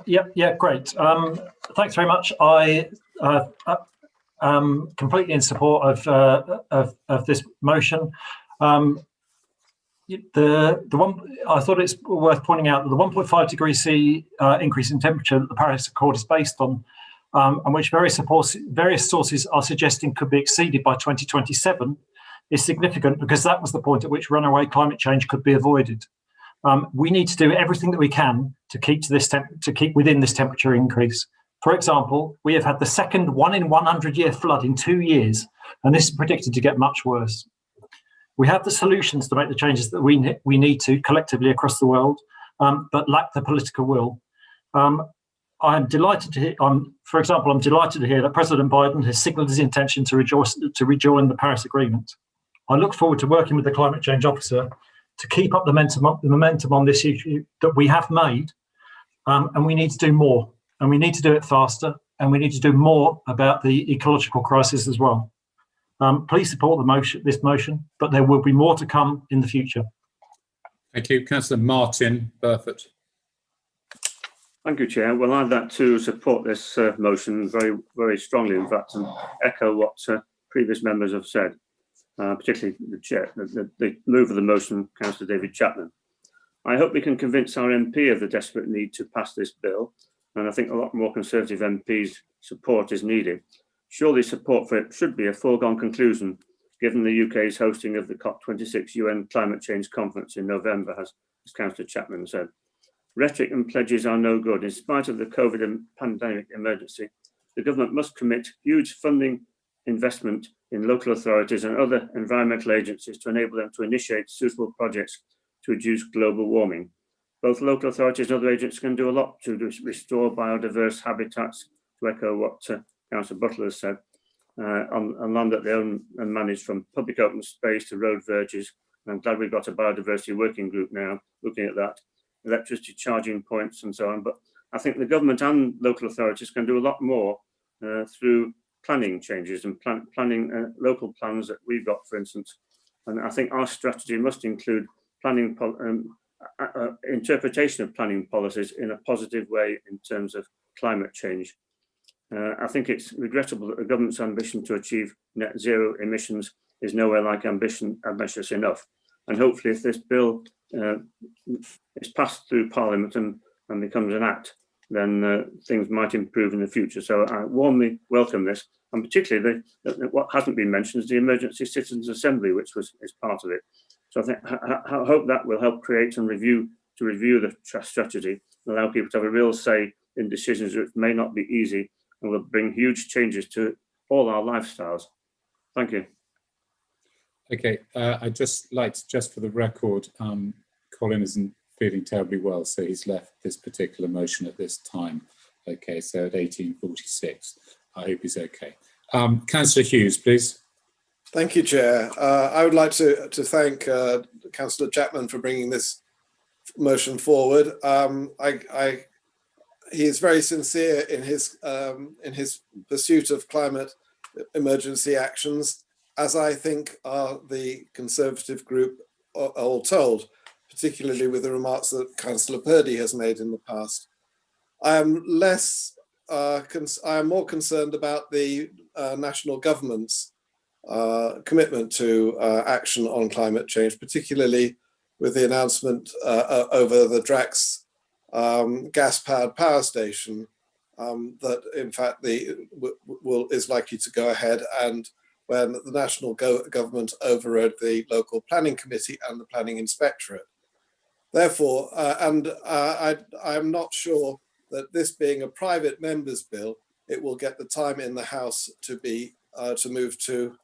[SPEAKER 15] Yeah, great. Thanks very much. I am completely in support of this motion. The one I thought it's worth pointing out that the 1.5 degrees C increase in temperature that the Paris Accord is based on, and which various sources are suggesting could be exceeded by 2027, is significant because that was the point at which runaway climate change could be avoided. We need to do everything that we can to keep within this temperature increase. For example, we have had the second 1 in 100 year flood in 2 years, and this is predicted to get much worse. We have the solutions to make the changes that we need to collectively across the world, but lack the political will. I'm delighted to hear, for example, I'm delighted to hear that President Biden has signalled his intention to rejoin the Paris Agreement. I look forward to working with the Climate Change Officer to keep up the momentum on this issue that we have made, and we need to do more, and we need to do it faster, and we need to do more about the ecological crisis as well. Please support this motion, but there will be more to come in the future.
[SPEAKER 1] Thank you. Councillor Martin Burford.
[SPEAKER 12] Thank you, Chair. Well, I'd like to support this motion very, very strongly, in fact, and echo what previous members have said. particularly the move of the motion, Councillor David Chapman. I hope we can convince our MP of the desperate need to pass this bill, and I think a lot more Conservative MPs' support is needed. Surely support for it should be a foregone conclusion, given the UK's hosting of the COP26 UN Climate Change Conference in November, as Councillor Chapman said. Rhetoric and pledges are no good. In spite of the COVID and pandemic emergency, the government must commit huge funding investment in local authorities and other environmental agencies to enable them to initiate suitable projects to reduce global warming. Both local authorities and other agencies can do a lot to restore biodiverse habitats, to echo what Councillor Butler has said, on land that they own and manage, from public open space to road verges. And I'm glad we've got a biodiversity working group now looking at that, electricity charging points and so on. But I think the government and local authorities can do a lot more through planning changes and planning local plans that we've got, for instance. And I think our strategy must include planning interpretation of planning policies in a positive way in terms of climate change. I think it's regrettable that the government's ambition to achieve net zero emissions is nowhere like ambitious enough. And hopefully, if this bill is passed through Parliament and becomes an act, then things might improve in the future. So I warmly welcome this, and particularly what hasn't been mentioned is the Emergency Citizens Assembly, which is part of it. So I hope that will help create and review the strategy, and allow people to have a real say in decisions which may not be easy and will bring huge changes to all our lifestyles. Thank you.
[SPEAKER 1] Okay, I'd just like to, just for the record, Colin isn't feeling terribly well, so he's left this particular motion at this time. Okay, so at 18:46, I hope he's okay. Councillor Hughes, please.
[SPEAKER 16] Thank you, Chair. I would like to thank Councillor Chapman for bringing this motion forward. He is very sincere in his pursuit of climate emergency actions, as I think are the Conservative group all told, particularly with the remarks that Councillor Purdy has made in the past. I am more concerned about the national government's commitment to action on climate change, particularly with the announcement over the Drax gas-powered power station that, in fact, is likely to go ahead, and when the national government overrode the local planning committee and the planning inspectorate. Therefore, I am not sure that this being a private member's bill, it will get the time in the House to move to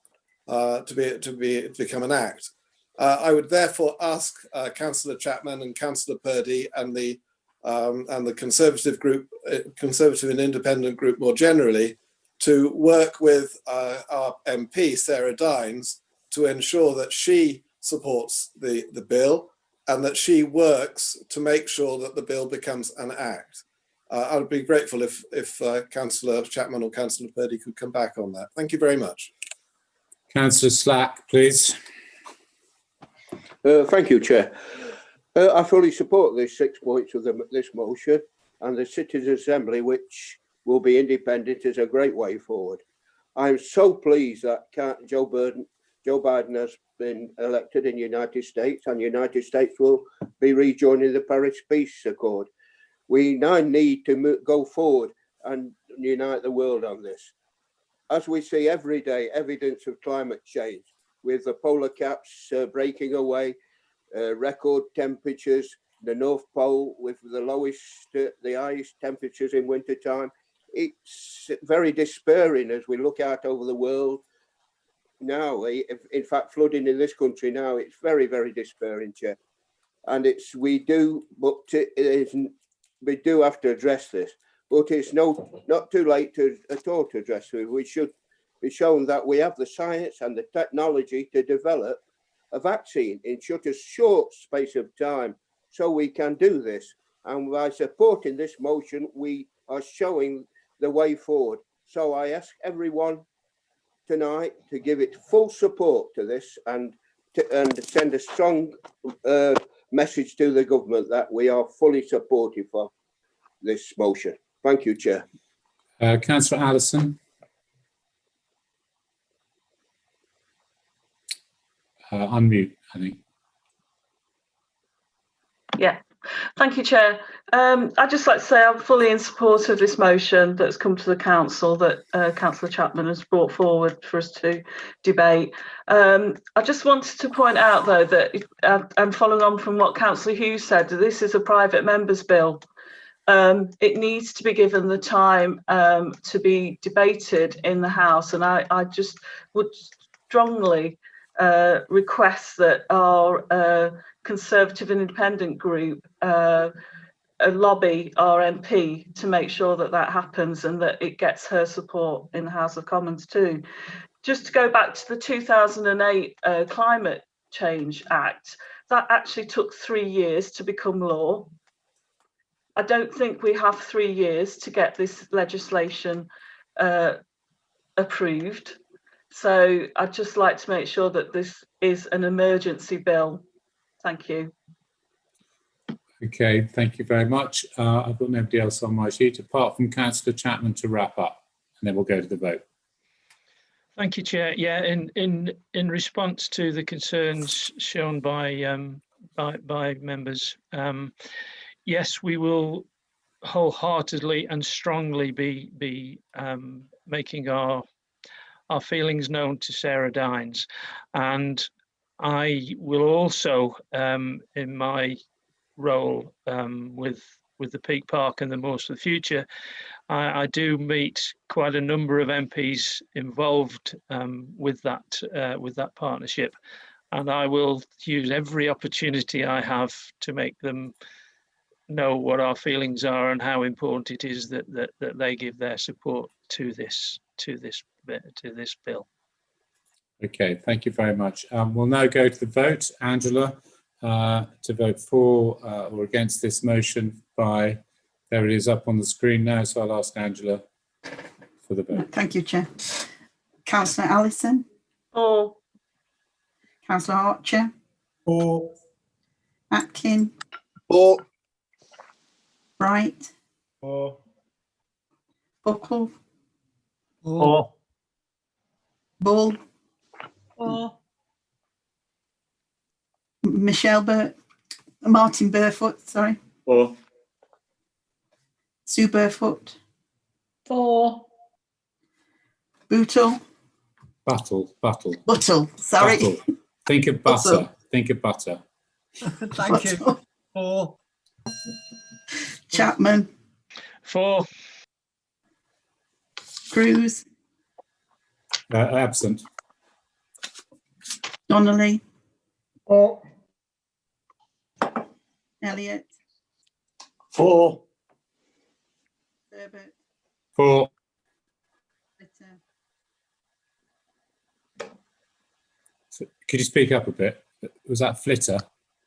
[SPEAKER 16] become an act. I would therefore ask Councillor Chapman and Councillor Purdy and the Conservative group, Conservative and Independent group more generally, to work with our MP Sarah Dines to ensure that she supports the bill and that she works to make sure that the bill becomes an act. I would be grateful if Councillor Chapman or Councillor Purdy could come back on that. Thank you very much.
[SPEAKER 1] Councillor Slack, please.
[SPEAKER 6] Thank you, Chair. I fully support the 6 points of this motion, and the Citizens' Assembly, which will be independent, is a great way forward. I'm so pleased that Joe Biden has been elected in the United States, and the United States will be rejoining the Paris Peace Accord. We now need to go forward and unite the world on this. As we see every day evidence of climate change, with the polar caps breaking away, record temperatures, the North Pole with the highest temperatures in wintertime. It's very despairing as we look out over the world now. In fact, flooding in this country now, it's very, very despairing, Chair. And we do have to address this, but it's not too late at all to address it. We should be shown that we have the science and the technology to develop a vaccine in such a short space of time, so we can do this. And by supporting this motion, we are showing the way forward. So I ask everyone tonight to give it full support to this and send a strong message to the government that we are fully supportive of this motion. Thank you, Chair.
[SPEAKER 1] Councillor Allison. unmute, I think.
[SPEAKER 17] Yeah, thank you, Chair. I'd just like to say I'm fully in support of this motion that's come to the Council that Councillor Chapman has brought forward for us to debate. I just wanted to point out, though, that and following on from what Councillor Hughes said, this is a private member's bill. It needs to be given the time to be debated in the House, and I just would strongly request that our Conservative and Independent group lobby our MP to make sure that that happens and that it gets her support in the House of Commons too. Just to go back to the 2008 Climate Change Act, that actually took 3 years to become law. I don't think we have 3 years to get this legislation approved. So I'd just like to make sure that this is an emergency bill. Thank you.
[SPEAKER 1] Okay, thank you very much. I've got nobody else on my sheet apart from Councillor Chapman to wrap up, and then we'll go to the vote.
[SPEAKER 14] Thank you, Chair. Yeah, in response to the concerns shown by members, yes, we will wholeheartedly and strongly be making our feelings known to Sarah Dines, and I will also, in my role with the Peak Park and the Moors for the Future, I do meet quite a number of MPs involved with that partnership, and I will use every opportunity I have to make them know what our feelings are and how important it is that they give their support to this bill.
[SPEAKER 1] Okay, thank you very much. We'll now go to the vote. Angela, to vote for or against this motion by, there it is up on the screen now, so I'll ask Angela for the vote.
[SPEAKER 3] Thank you, Chair. Councillor Allison?
[SPEAKER 17] For.
[SPEAKER 3] Councillor Archer?
[SPEAKER 2] For.
[SPEAKER 3] Atkin?
[SPEAKER 16] For.
[SPEAKER 3] Bright?
[SPEAKER 2] For.
[SPEAKER 3] Buckle?
[SPEAKER 15] For.
[SPEAKER 3] Bull?
[SPEAKER 13] For.
[SPEAKER 3] Martin Burfoot, sorry.
[SPEAKER 12] For.
[SPEAKER 3] Sue Burfoot?
[SPEAKER 13] For.
[SPEAKER 3] Bootle?
[SPEAKER 1] Buttle,
[SPEAKER 3] sorry.
[SPEAKER 1] Buttle. Think of butter,
[SPEAKER 3] Buttle.
[SPEAKER 1] think of butter.
[SPEAKER 2] Thank you. For.
[SPEAKER 3] Chapman?
[SPEAKER 14] For.
[SPEAKER 3] Cruz?
[SPEAKER 1] Absent.
[SPEAKER 3] Donnelly?
[SPEAKER 2] For.
[SPEAKER 3] Elliott?
[SPEAKER 15] For.
[SPEAKER 3] Herbert?
[SPEAKER 1] For.
[SPEAKER 3] Litter?
[SPEAKER 1] So, could you speak up a bit? Was that Flitter?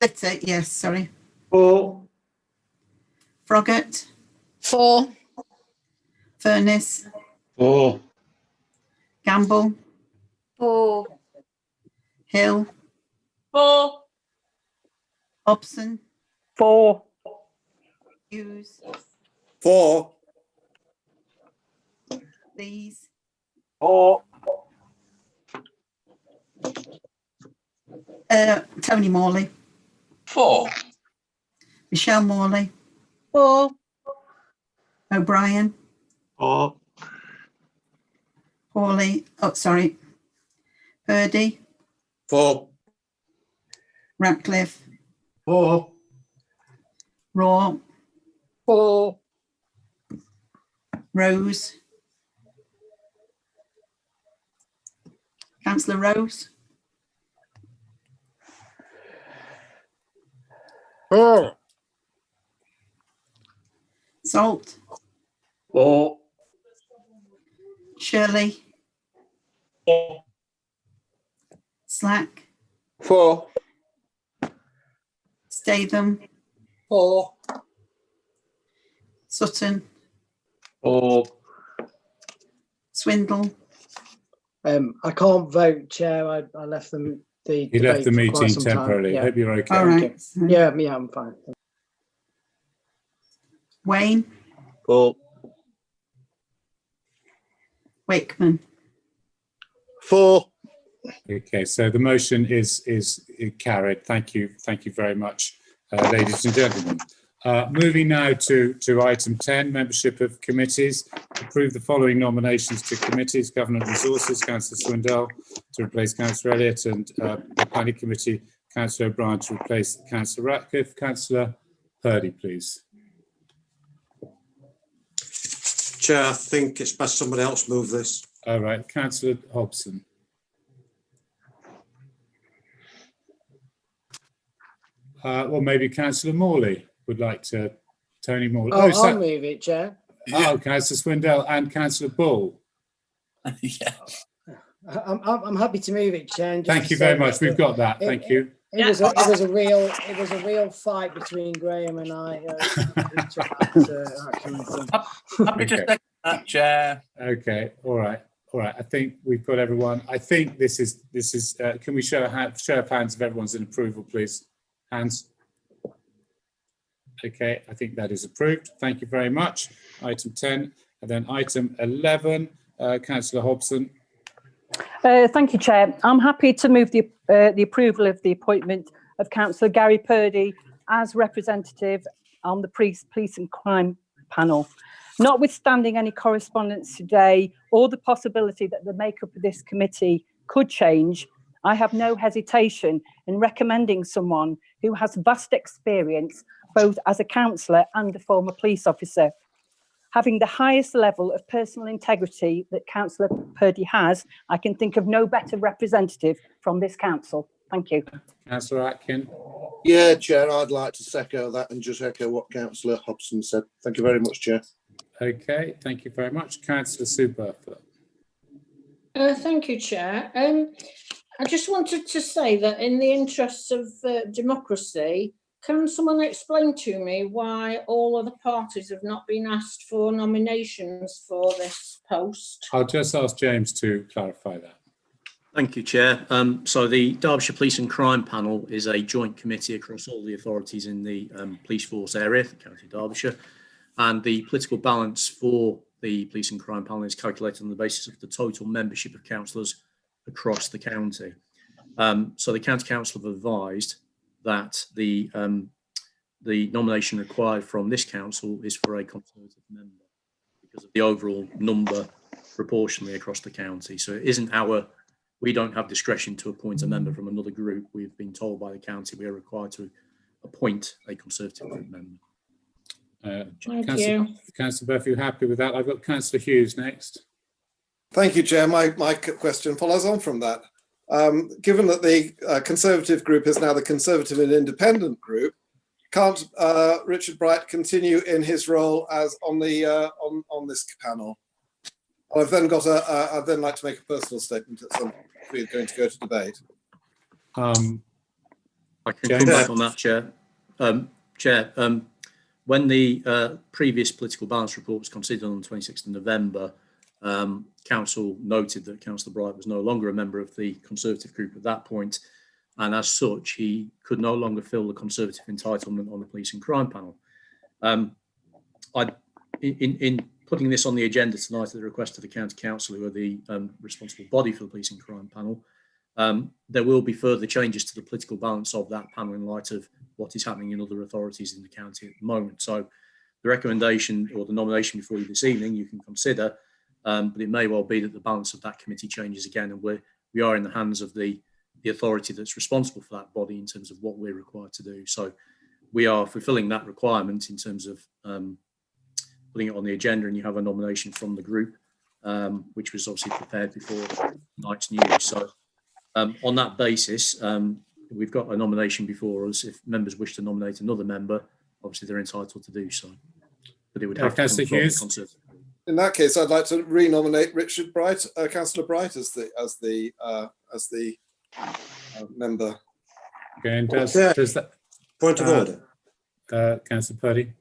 [SPEAKER 3] Litter, yes, sorry.
[SPEAKER 12] For.
[SPEAKER 3] Froggatt?
[SPEAKER 7] For.
[SPEAKER 3] Furness?
[SPEAKER 5] For.
[SPEAKER 3] Gamble?
[SPEAKER 13] For.
[SPEAKER 3] Hill?
[SPEAKER 13] For.
[SPEAKER 3] Hobson?
[SPEAKER 15] For.
[SPEAKER 3] Hughes?
[SPEAKER 16] For.
[SPEAKER 3] Lees?
[SPEAKER 15] For.
[SPEAKER 3] Tony Morley?
[SPEAKER 18] For.
[SPEAKER 3] Michelle Morley?
[SPEAKER 13] For.
[SPEAKER 3] O'Brien?
[SPEAKER 15] For.
[SPEAKER 3] Hawley? Oh, sorry. Purdy?
[SPEAKER 16] For.
[SPEAKER 3] Ratcliffe?
[SPEAKER 2] For.
[SPEAKER 3] Raw?
[SPEAKER 13] For.
[SPEAKER 3] Rose? Councillor Rose?
[SPEAKER 2] For.
[SPEAKER 3] Salt?
[SPEAKER 12] For.
[SPEAKER 3] Shirley?
[SPEAKER 12] For.
[SPEAKER 3] Slack?
[SPEAKER 6] For.
[SPEAKER 3] Statham?
[SPEAKER 2] For.
[SPEAKER 3] Sutton?
[SPEAKER 12] For.
[SPEAKER 3] Swindle?
[SPEAKER 10] I can't vote, Chair. I left them the.
[SPEAKER 1] You left the
[SPEAKER 10] debate for quite
[SPEAKER 1] meeting
[SPEAKER 10] some time.
[SPEAKER 1] temporarily.
[SPEAKER 10] Yeah.
[SPEAKER 1] Hope you're okay.
[SPEAKER 3] All right.
[SPEAKER 10] Yeah, I'm fine.
[SPEAKER 3] Wayne?
[SPEAKER 12] For.
[SPEAKER 3] Wakeman?
[SPEAKER 16] For.
[SPEAKER 1] Okay, so the motion is carried. Thank you very much, ladies and gentlemen. Moving now to item 10, membership of committees. Approve the following nominations to committees: Government Resources, Councillor Swindell to replace Councillor Elliott, and the Planning Committee, Councillor O'Brien to replace Councillor Ratcliffe. Councillor Purdy, please.
[SPEAKER 8] Chair, I think it's best somebody else move this.
[SPEAKER 1] All right, Councillor Hobson. Well, maybe Councillor Morley would like to. Tony Morley.
[SPEAKER 10] I'll move it, Chair.
[SPEAKER 1] Oh, Councillor Swindell and Councillor Bull.
[SPEAKER 10] Yeah. I'm happy to move it, Chair.
[SPEAKER 1] Thank you very much. We've got that. Thank you.
[SPEAKER 10] It was a real fight between Graham and I.
[SPEAKER 18] Happy to second that, Chair.
[SPEAKER 1] Okay. All right. I think we've got everyone. I think this is. Can we show of hands if everyone's in approval, please? Hands. Okay. I think that is approved. Thank you very much. Item 10, and then item 11. Councillor Hobson.
[SPEAKER 19] Thank you, Chair. I'm happy to move the approval of the appointment of Councillor Gary Purdy as representative on the Police and Crime panel. Notwithstanding any correspondence today or the possibility that the makeup of this committee could change, I have no hesitation in recommending someone who has vast experience both as a councillor and a former police officer. Having the highest level of personal integrity that Councillor Purdy has, I can think of no better representative from this council. Thank you.
[SPEAKER 1] Councillor Atkin.
[SPEAKER 16] Yeah, Chair, I'd like to second that and just echo what Councillor Hobson said. Thank you very much, Chair.
[SPEAKER 1] Okay, thank you very much. Councillor Superfluous.
[SPEAKER 20] Thank you, Chair. I just wanted to say that in the interests of democracy, can someone explain to me why all other parties have not been asked for nominations for this post?
[SPEAKER 1] I'll just ask James to clarify that.
[SPEAKER 4] Thank you, Chair. So the Derbyshire Police and Crime Panel is a joint committee across all the authorities in the police force area, the County of Derbyshire, and the political balance for the Police and Crime Panel is calculated on the basis of the total membership of councillors across the county. So the County Council have advised that the nomination required from this council is for a Conservative member because of the overall number proportionally across the county. So it isn't we don't have discretion to appoint a member from another group. We've been told by the county we are required to appoint a Conservative group member.
[SPEAKER 20] Thank you.
[SPEAKER 1] Councillor Buff, you happy with that? I've got Councillor Hughes next.
[SPEAKER 16] Thank you, Chair. My question follows on from that. Given that the Conservative group is now the Conservative and Independent group, can't Richard Bright continue in his role as on the on this panel? I'd then like to make a personal statement at some point if we're going to go to debate.
[SPEAKER 4] I can come back on that, Chair. Chair, when the previous political balance report was considered on the 26th of November, Council noted that Councillor Bright was no longer a member of the Conservative group at that point, and as such, he could no longer fill the Conservative entitlement on the Police and Crime Panel. In putting this on the agenda tonight at the request of the County Council, who are the responsible body for the Police and Crime Panel, there will be further changes to the political balance of that panel in light of what is happening in other authorities in the county at the moment. So the recommendation or the nomination before you this evening, you can consider, but it may well be that the balance of that committee changes again, and we are in the hands of the authority that's responsible for that body in terms of what we're required to do. So we are fulfilling that requirement in terms of putting it on the agenda, and you have a nomination from the group, which was obviously prepared before tonight's news. So on that basis, we've got a nomination before us. If members wish to nominate another member, obviously they're entitled to do so. But it would have to come from the Conservative.
[SPEAKER 16] In that case, I'd like to re-nominate Richard Bright, Councillor Bright, as the member.
[SPEAKER 1] Okay, and does that
[SPEAKER 8] point of order?
[SPEAKER 1] Councillor Purdy.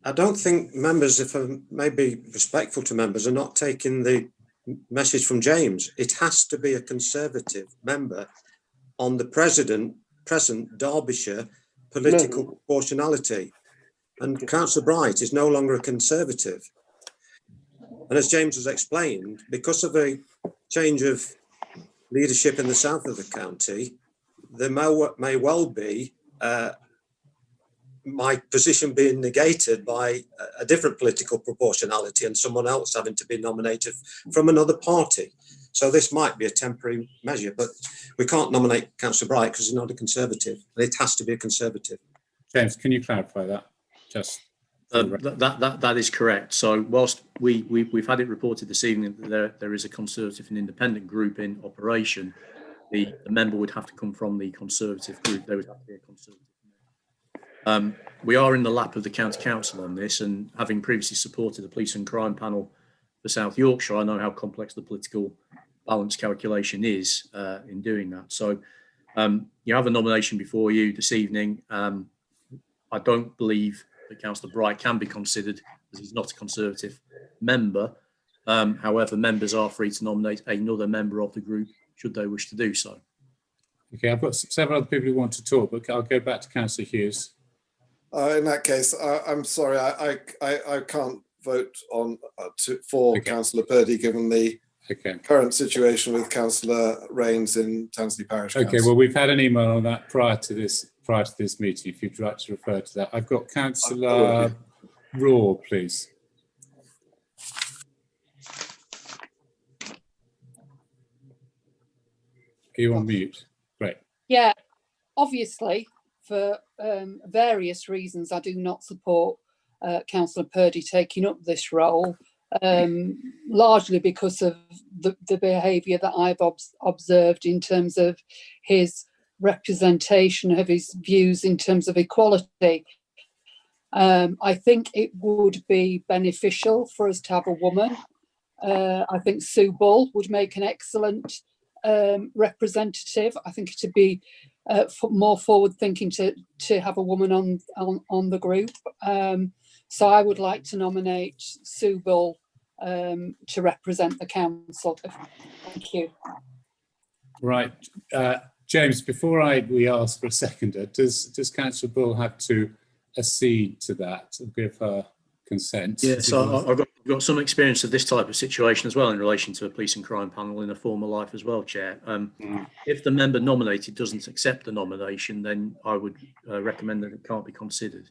[SPEAKER 8] I don't think members, if I may be respectful to members, are not taking the message from James. It has to be a Conservative member on the present Derbyshire political proportionality. And Councillor Bright is no longer a Conservative. And as James has explained, because of a change of leadership in the south of the county, there may well be my position being negated by a different political proportionality and someone else having to be nominated from another party. So this might be a temporary measure, but we can't nominate Councillor Bright because he's not a Conservative. It has to be a Conservative.
[SPEAKER 1] James, can you clarify that? Just
[SPEAKER 4] that is correct. So whilst we've had it reported this evening that there is a Conservative and Independent group in operation, the member would have to come from the Conservative group. They would have to be a Conservative. We are in the lap of the County Council on this, and having previously supported the Police and Crime Panel for South Yorkshire, I know how complex the political balance calculation is in doing that. So you have a nomination before you this evening. I don't believe that Councillor Bright can be considered as he's not a Conservative member. However, members are free to nominate another member of the group should they wish to do so.
[SPEAKER 1] Okay, I've got several other people who want to talk, but I'll go back to Councillor Hughes.
[SPEAKER 16] In that case, I'm sorry, I can't vote on for Councillor Purdy given the current situation with Councillor Rains in Tansley Parish Council.
[SPEAKER 1] Okay, well, we've had an email on that prior to this meeting. If you'd like to refer to that, I've got Councillor Raw, please. Are you on mute? Great.
[SPEAKER 21] Yeah, obviously, for various reasons, I do not support Councillor Purdy taking up this role, largely because of the behaviour that I've observed in terms of his representation of his views in terms of equality. I think it would be beneficial for us to have a woman. I think Sue Bull would make an excellent representative. I think it would be more forward thinking to have a woman on the group. So I would like to nominate Sue Bull to represent the council. Thank you.
[SPEAKER 1] Right, James. Before we ask for a seconder, does Councillor Bull have to accede to that and give her consent?
[SPEAKER 4] Yeah, so I've got some experience of this type of situation as well in relation to a police and crime panel in a former life as well, Chair. If the member nominated doesn't accept the nomination, then I would recommend that it can't be considered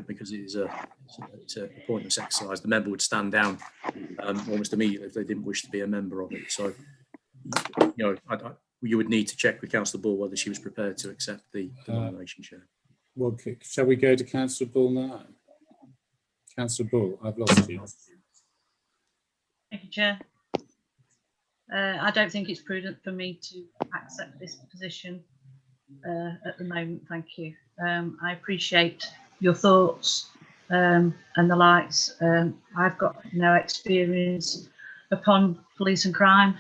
[SPEAKER 4] because it's a pointless exercise. The member would stand down almost immediately if they didn't wish to be a member of it. So, you know, you would need to check with Councillor Bull whether she was prepared to accept the nomination, Chair.
[SPEAKER 1] Well, shall we go to Councillor Bull now? Councillor Bull, I've lost you.
[SPEAKER 22] Thank you, Chair. I don't think it's prudent for me to accept this position at the moment. Thank you. I appreciate your thoughts and the likes. I've got no experience upon police and crime,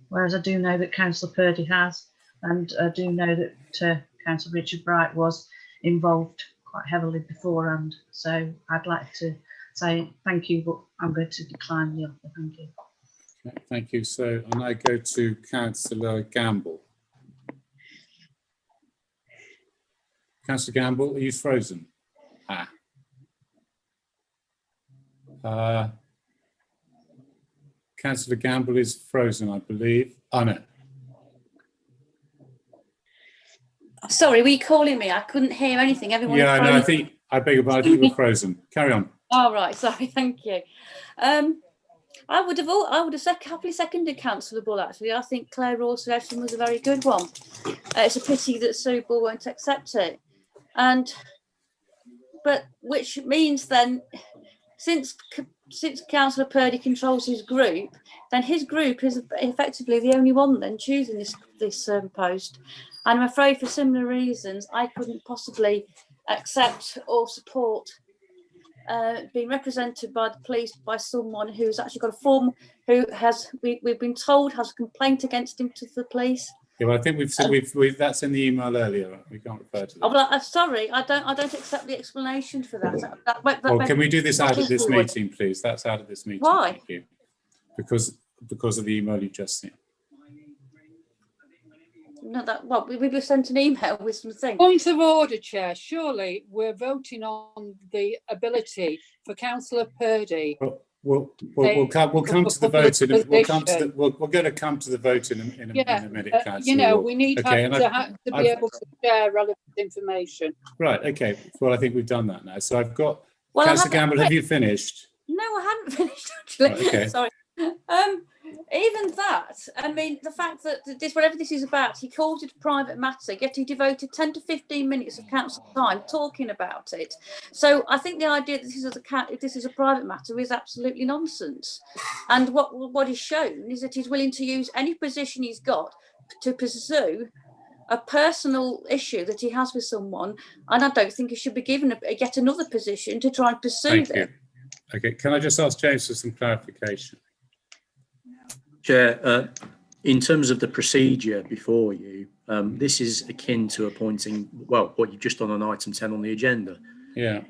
[SPEAKER 22] whereas I do know that Councillor Purdy has, and I do know that Councillor Richard Bright was involved quite heavily beforehand. So I'd like to say thank you, but I'm going to decline the offer. Thank you.
[SPEAKER 1] Okay, thank you. So I now go to Councillor Gamble. Councillor Gamble, are you frozen? Councillor Gamble is frozen, I believe. Oh, no.
[SPEAKER 13] Sorry, were you calling me? I couldn't hear anything. Everyone.
[SPEAKER 1] Yeah, no, I beg your pardon, you were frozen. Carry on.
[SPEAKER 13] Oh, right, sorry, thank you. I would have happily seconded Councillor Bull, actually. I think Claire Raw's suggestion was a very good one. It's a pity that Sue Bull won't accept it. But which means then, since Councillor Purdy controls his group, then his group is effectively the only one then choosing this post. And I'm afraid for similar reasons, I couldn't possibly accept or support being represented by the police by someone who's actually got a form, who has, we've been told, has a complaint against him to the police.
[SPEAKER 1] Yeah, well, I think we've that's in the email earlier. We can't refer to that.
[SPEAKER 13] Oh, well, I'm sorry, I don't accept the explanation for that.
[SPEAKER 1] Well, can we do this out of this meeting, please? That's out of this meeting.
[SPEAKER 13] Why?
[SPEAKER 1] Thank you. Because of the email you just sent.
[SPEAKER 13] No, well, we were sent an email with some things.
[SPEAKER 21] Point of order, Chair. Surely we're voting on the ability for Councillor Purdy
[SPEAKER 1] We'll come to the vote. We're going to come to the vote in a minute, Councillor.
[SPEAKER 21] You know, we need to be able to share relevant information.
[SPEAKER 1] Right. Okay. Well, I think we've done that now. So I've got.
[SPEAKER 13] Well,
[SPEAKER 1] Councillor Gamble, have you finished?
[SPEAKER 13] No, I haven't finished actually.
[SPEAKER 1] Right, okay.
[SPEAKER 13] Sorry. Even that, I mean, the fact that this, whatever this is about, he calls it a private matter, yet he devoted 10 to 15 minutes of council time talking about it. So I think the idea that this is a private matter is absolutely nonsense. And what is shown is that he's willing to use any position he's got to pursue a personal issue that he has with someone, and I don't think he should be given yet another position to try and pursue
[SPEAKER 1] Thank you. Okay, can I just ask James for some clarification?
[SPEAKER 4] Chair, in terms of the procedure before you, this is akin to appointing, well, what you've just done on item 10 on the agenda.
[SPEAKER 1] Yeah.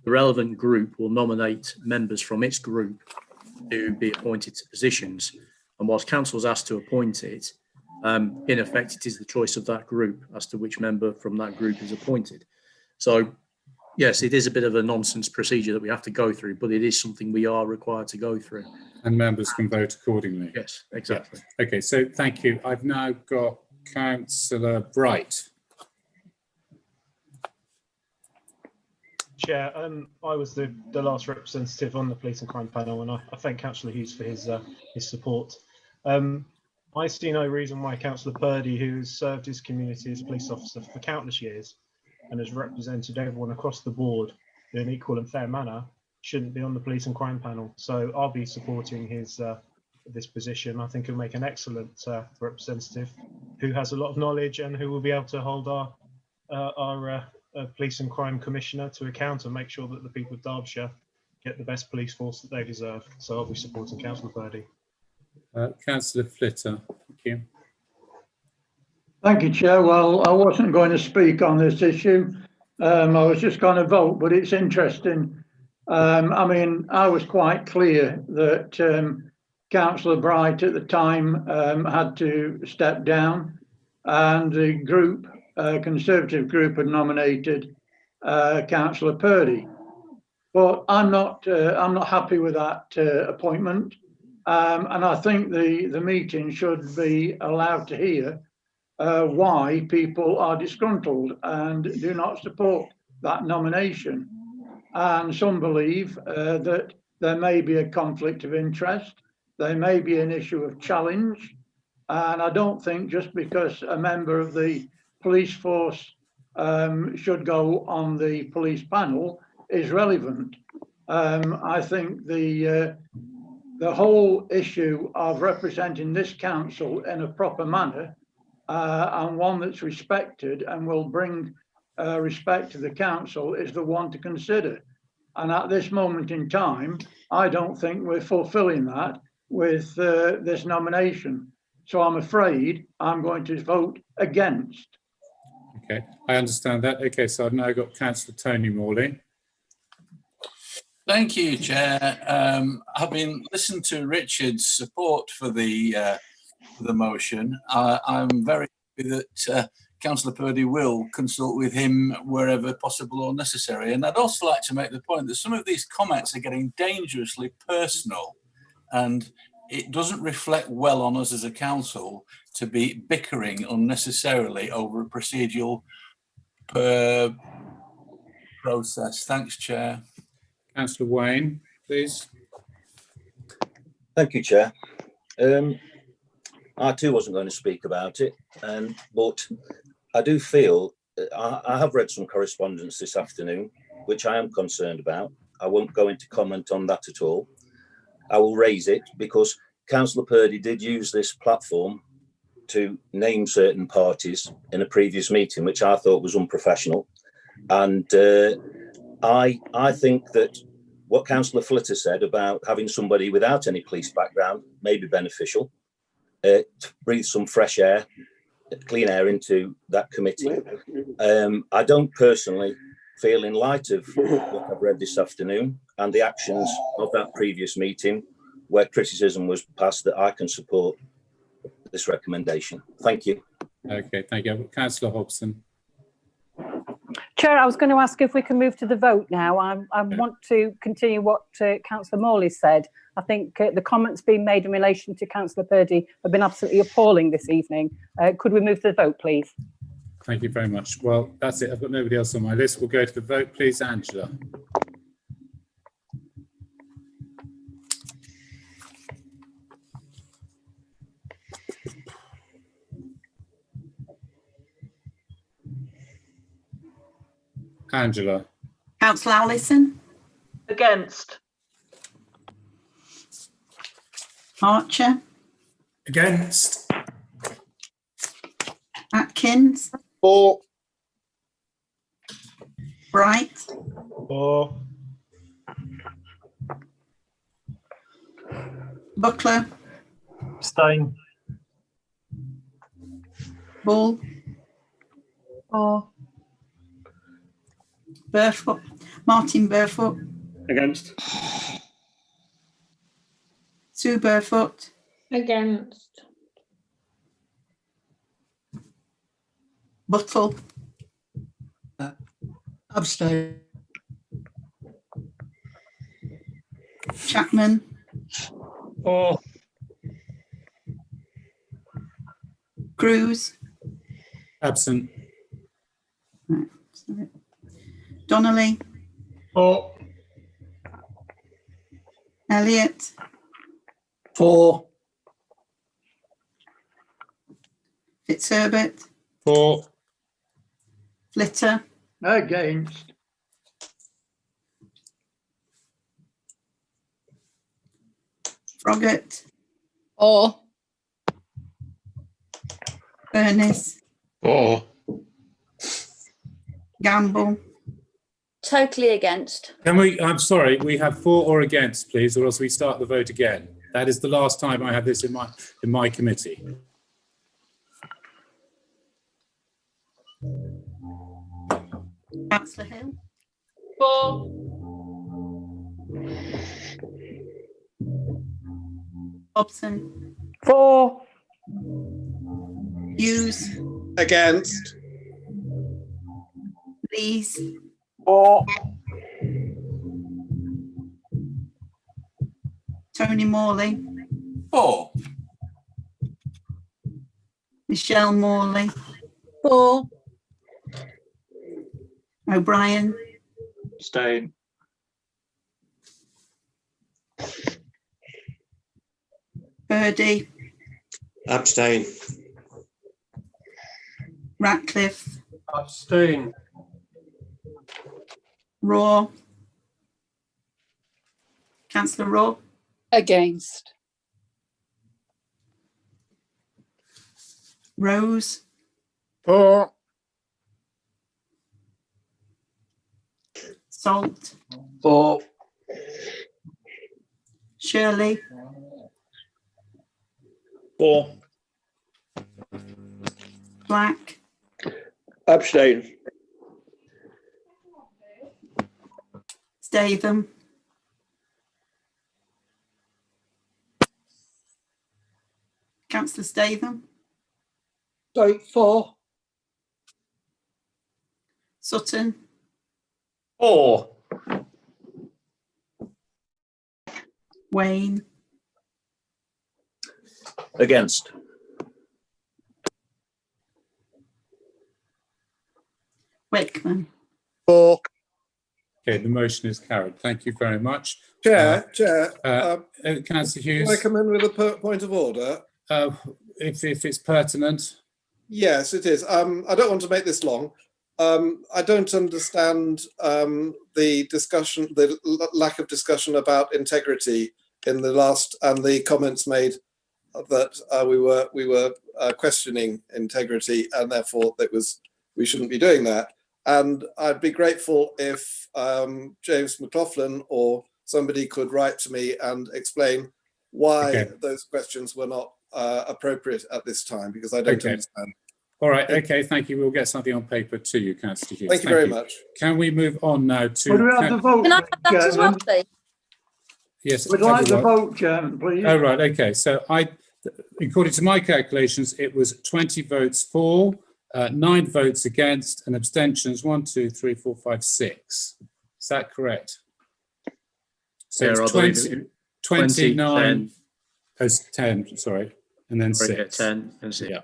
[SPEAKER 4] The relevant group will nominate members from its group to be appointed to positions, and whilst council is asked to appoint it, in effect, it is the choice of that group as to which member from that group is appointed. So, yes, it is a bit of a nonsense procedure that we have to go through, but it is something we are required to go through.
[SPEAKER 1] And members can vote accordingly.
[SPEAKER 4] Yes, exactly.
[SPEAKER 1] Yeah. Okay, so thank you. I've now got Councillor Bright.
[SPEAKER 9] Chair, I was the last representative on the police and crime panel, and I thank Councillor Hughes for his support. I see no reason why Councillor Purdy, who has served his community as a police officer for countless years and has represented everyone across the board in an equal and fair manner, shouldn't be on the police and crime panel. So I'll be supporting his this position. I think he'll make an excellent representative who has a lot of knowledge and who will be able to hold our police and crime commissioner to account and make sure that the people of Derbyshire get the best police force that they deserve. So I'll be supporting Councillor Purdy.
[SPEAKER 1] Councillor Flitter, thank you.
[SPEAKER 5] Thank you, Chair. Well, I wasn't going to speak on this issue. I was just going to vote, but it's interesting. I mean, I was quite clear that Councillor Bright at the time had to step down, and the group, Conservative group, had nominated Councillor Purdy. But I'm not happy with that appointment, and I think the meeting should be allowed to hear why people are disgruntled and do not support that nomination. And some believe that there may be a conflict of interest, there may be an issue of challenge, and I don't think just because a member of the police force should go on the police panel is relevant. I think the whole issue of representing this council in a proper manner and one that's respected and will bring respect to the council is the one to consider. And at this moment in time, I don't think we're fulfilling that with this nomination. So I'm afraid I'm going to vote against.
[SPEAKER 1] Okay, I understand that. Okay, so I've now got Councillor Tony Morley.
[SPEAKER 18] Thank you, Chair. Having listened to Richard's support for the motion, I'm very happy that Councillor Purdy will consult with him wherever possible or necessary. And I'd also like to make the point that some of these comments are getting dangerously personal, and it doesn't reflect well on us as a council to be bickering unnecessarily over a procedural process. Thanks, Chair.
[SPEAKER 1] Councillor Wayne, please.
[SPEAKER 11] Thank you, Chair. I too wasn't going to speak about it, but I do feel, I have read some correspondence this afternoon, which I am concerned about. I won't go into comment on that at all. I will raise it because Councillor Purdy did use this platform to name certain parties in a previous meeting, which I thought was unprofessional. And I think that what Councillor Flitter said about having somebody without any police background may be beneficial. To breathe some fresh air, clean air into that committee. I don't personally feel, in light of what I've read this afternoon and the actions of that previous meeting where criticism was passed, that I can support this recommendation. Thank you.
[SPEAKER 1] Okay, thank you. Councillor Hobson.
[SPEAKER 19] Chair, I was going to ask if we can move to the vote now. I want to continue what Councillor Morley said. I think the comments being made in relation to Councillor Purdy have been absolutely appalling this evening. Could we move to the vote, please?
[SPEAKER 1] Thank you very much. Well, that's it. I've got nobody else on my list. We'll go to the vote, please, Angela. Angela.
[SPEAKER 3] Councillor Allison.
[SPEAKER 14] Against.
[SPEAKER 3] Archer.
[SPEAKER 17] Against.
[SPEAKER 3] Atkins.
[SPEAKER 17] For.
[SPEAKER 3] Bright.
[SPEAKER 9] For.
[SPEAKER 3] Buckler.
[SPEAKER 15] Abstain.
[SPEAKER 3] Ball.
[SPEAKER 20] For.
[SPEAKER 3] Burfoot. Martin Burfoot.
[SPEAKER 12] Against.
[SPEAKER 3] Sue Burfoot.
[SPEAKER 20] Against.
[SPEAKER 3] Buttle.
[SPEAKER 2] Abstain.
[SPEAKER 3] Chapman.
[SPEAKER 9] For.
[SPEAKER 3] Cruz.
[SPEAKER 1] Absent.
[SPEAKER 3] Right, sorry. Donnelly.
[SPEAKER 9] For.
[SPEAKER 3] Elliott.
[SPEAKER 2] For.
[SPEAKER 3] Fitzherbert.
[SPEAKER 1] For.
[SPEAKER 3] Flitter.
[SPEAKER 5] Against.
[SPEAKER 3] Froggatt.
[SPEAKER 7] Or.
[SPEAKER 3] Furness.
[SPEAKER 17] For.
[SPEAKER 3] Gamble.
[SPEAKER 13] Totally against.
[SPEAKER 1] Can we, I'm sorry, we have for or against, please, or else we start the vote again. That is the last time I have this in my committee.
[SPEAKER 3] Councillor Hill.
[SPEAKER 20] For.
[SPEAKER 3] Hobson.
[SPEAKER 19] For.
[SPEAKER 3] Hughes.
[SPEAKER 17] Against.
[SPEAKER 3] Lees.
[SPEAKER 15] For.
[SPEAKER 3] Tony Morley.
[SPEAKER 18] For.
[SPEAKER 3] Michelle Morley.
[SPEAKER 20] For.
[SPEAKER 3] O'Brien.
[SPEAKER 9] Abstain.
[SPEAKER 3] Purdy.
[SPEAKER 8] Abstain.
[SPEAKER 3] Ratcliffe.
[SPEAKER 9] Abstain.
[SPEAKER 3] Raw. Councillor Raw.
[SPEAKER 21] Against.
[SPEAKER 3] Rose.
[SPEAKER 17] For.
[SPEAKER 3] Salt.
[SPEAKER 2] For.
[SPEAKER 3] Shirley.
[SPEAKER 17] For.
[SPEAKER 3] Black.
[SPEAKER 6] Abstain.
[SPEAKER 3] Statham. Councillor Statham.
[SPEAKER 2] Sorry, for.
[SPEAKER 3] Sutton.
[SPEAKER 17] For.
[SPEAKER 3] Wayne.
[SPEAKER 11] Against.
[SPEAKER 3] Wickman.
[SPEAKER 17] For.
[SPEAKER 1] Okay, the motion is carried. Thank you very much.
[SPEAKER 16] Chair,
[SPEAKER 1] Councillor
[SPEAKER 16] can
[SPEAKER 1] Hughes.
[SPEAKER 16] I come in with a point of order?
[SPEAKER 1] If it's pertinent.
[SPEAKER 16] Yes, it is. I don't want to make this long. I don't understand the discussion, the lack of discussion about integrity in the last, and the comments made that we were questioning integrity, and therefore we shouldn't be doing that. And I'd be grateful if James McLaughlin or somebody could write to me and explain why those questions were not appropriate at this time, because I don't understand.
[SPEAKER 1] All right, okay, thank you. We'll get something on paper to you, Councillor Hughes.
[SPEAKER 16] Thank you very much.
[SPEAKER 1] Can we move on now to...
[SPEAKER 5] Would we have the vote,
[SPEAKER 13] Can I have that as well,
[SPEAKER 5] Chairman?
[SPEAKER 13] please?
[SPEAKER 1] Yes.
[SPEAKER 5] We'd like the
[SPEAKER 1] everyone.
[SPEAKER 5] vote, Chairman, please.
[SPEAKER 1] Oh, right, okay. So according to my calculations, it was 20 votes for, 9 votes against, and abstentions 1, 2, 3, 4, 5, 6. Is that correct? So
[SPEAKER 4] Yeah,
[SPEAKER 1] it's
[SPEAKER 4] I believe
[SPEAKER 1] 29 as 10, sorry, and then
[SPEAKER 4] Sorry,
[SPEAKER 1] 6.
[SPEAKER 4] 10 and 6.
[SPEAKER 1] Yeah.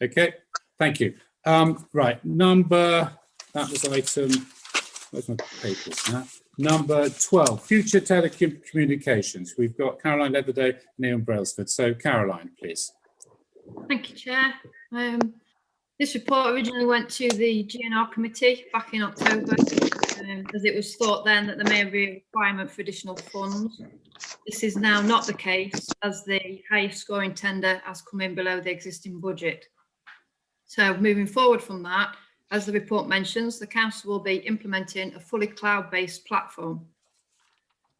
[SPEAKER 1] Okay, thank you. Right, that was item, where's my papers now? Number 12, future telecommunications. We've got Caroline Leatherday and Ian Brailsford. So Caroline, please.
[SPEAKER 10] Thank you, Chair. This report originally went to the GNR committee back in October, as it was thought then that there may be a requirement for additional funds. This is now not the case, as the highest scoring tender has come in below the existing budget. So moving forward from that, as the report mentions, the council will be implementing a fully cloud-based platform.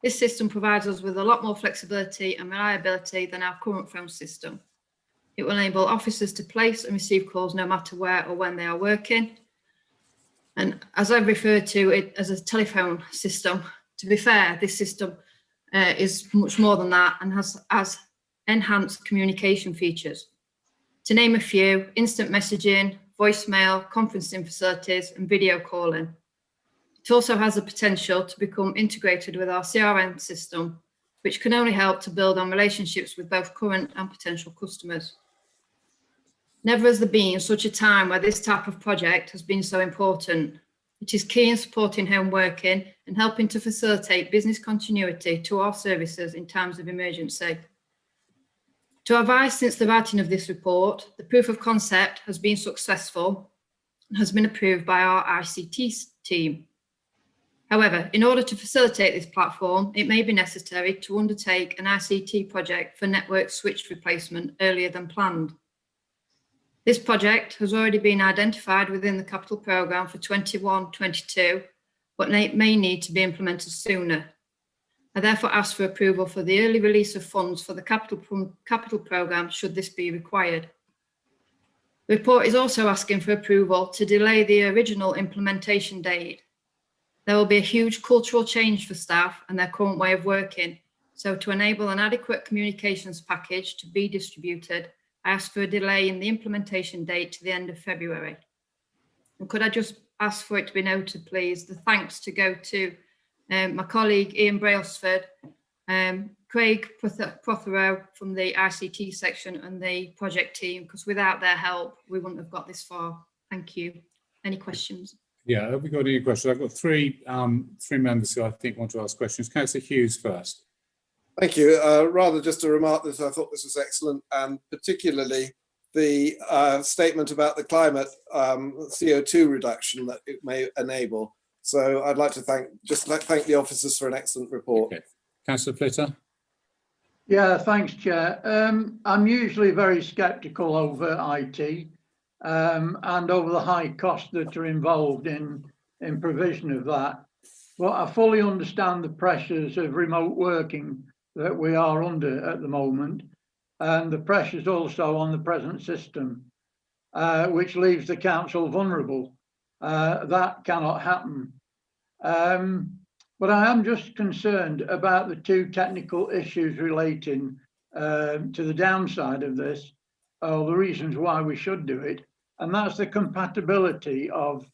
[SPEAKER 10] This system provides us with a lot more flexibility and reliability than our current phone system. It will enable officers to place and receive calls no matter where or when they are working. And as I referred to it as a telephone system, to be fair, this system is much more than that and has enhanced communication features. To name a few: instant messaging, voicemail, conferencing facilities, and video calling. It also has the potential to become integrated with our CRM system, which can only help to build on relationships with both current and potential customers. Never has there been such a time where this type of project has been so important. It is key in supporting home working and helping to facilitate business continuity to our services in times of emergency. To advise, since the writing of this report, the proof of concept has been successful and has been approved by our ICT team. However, in order to facilitate this platform, it may be necessary to undertake an ICT project for network switch replacement earlier than planned. This project has already been identified within the capital programme for 21-22, but may need to be implemented sooner. I therefore ask for approval for the early release of funds for the capital programme should this be required. The report is also asking for approval to delay the original implementation date. There will be a huge cultural change for staff and their current way of working, so to enable an adequate communications package to be distributed, I ask for a delay in the implementation date to the end of February. And could I just ask for it to be noted, please, the thanks to go to my colleague Ian Brailsford, Craig Prothero from the ICT section and the project team, because without their help, we wouldn't have got this far. Thank you. Any questions?
[SPEAKER 1] Yeah, have we got any questions? I've got three members who I think want to ask questions. Councillor Hughes first.
[SPEAKER 16] Thank you. Rather just a remark that I thought this was excellent, and particularly the statement about the climate CO2 reduction that it may enable. So I'd like to thank the officers for an excellent report.
[SPEAKER 1] Okay. Councillor Flitter.
[SPEAKER 5] Yeah, thanks, Chair. I'm usually very sceptical over IT and over the high costs that are involved in provision of that. But I fully understand the pressures of remote working that we are under at the moment, and the pressures also on the present system, which leaves the council vulnerable. That cannot happen. But I am just concerned about the two technical issues relating to the downside of this, or the reasons why we should do it, and that's the compatibility of,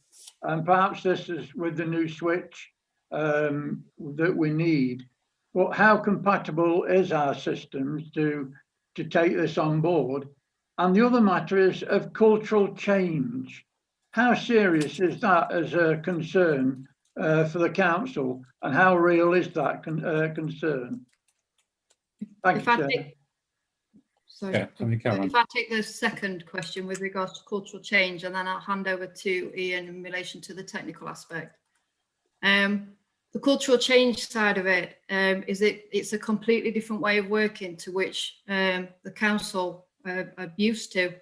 [SPEAKER 5] and perhaps this is with the new switch that we need, but how compatible is our systems to take this on board? And the other matter is of cultural change. How serious is that as a concern for the council, and how real is that concern? Thank you, Chair.
[SPEAKER 1] Yeah,
[SPEAKER 10] if I take the second question with regards to cultural change, and then I'll hand over to Ian in relation to the technical aspect. The cultural change side of it is it's a completely different way of working to which the council are used to.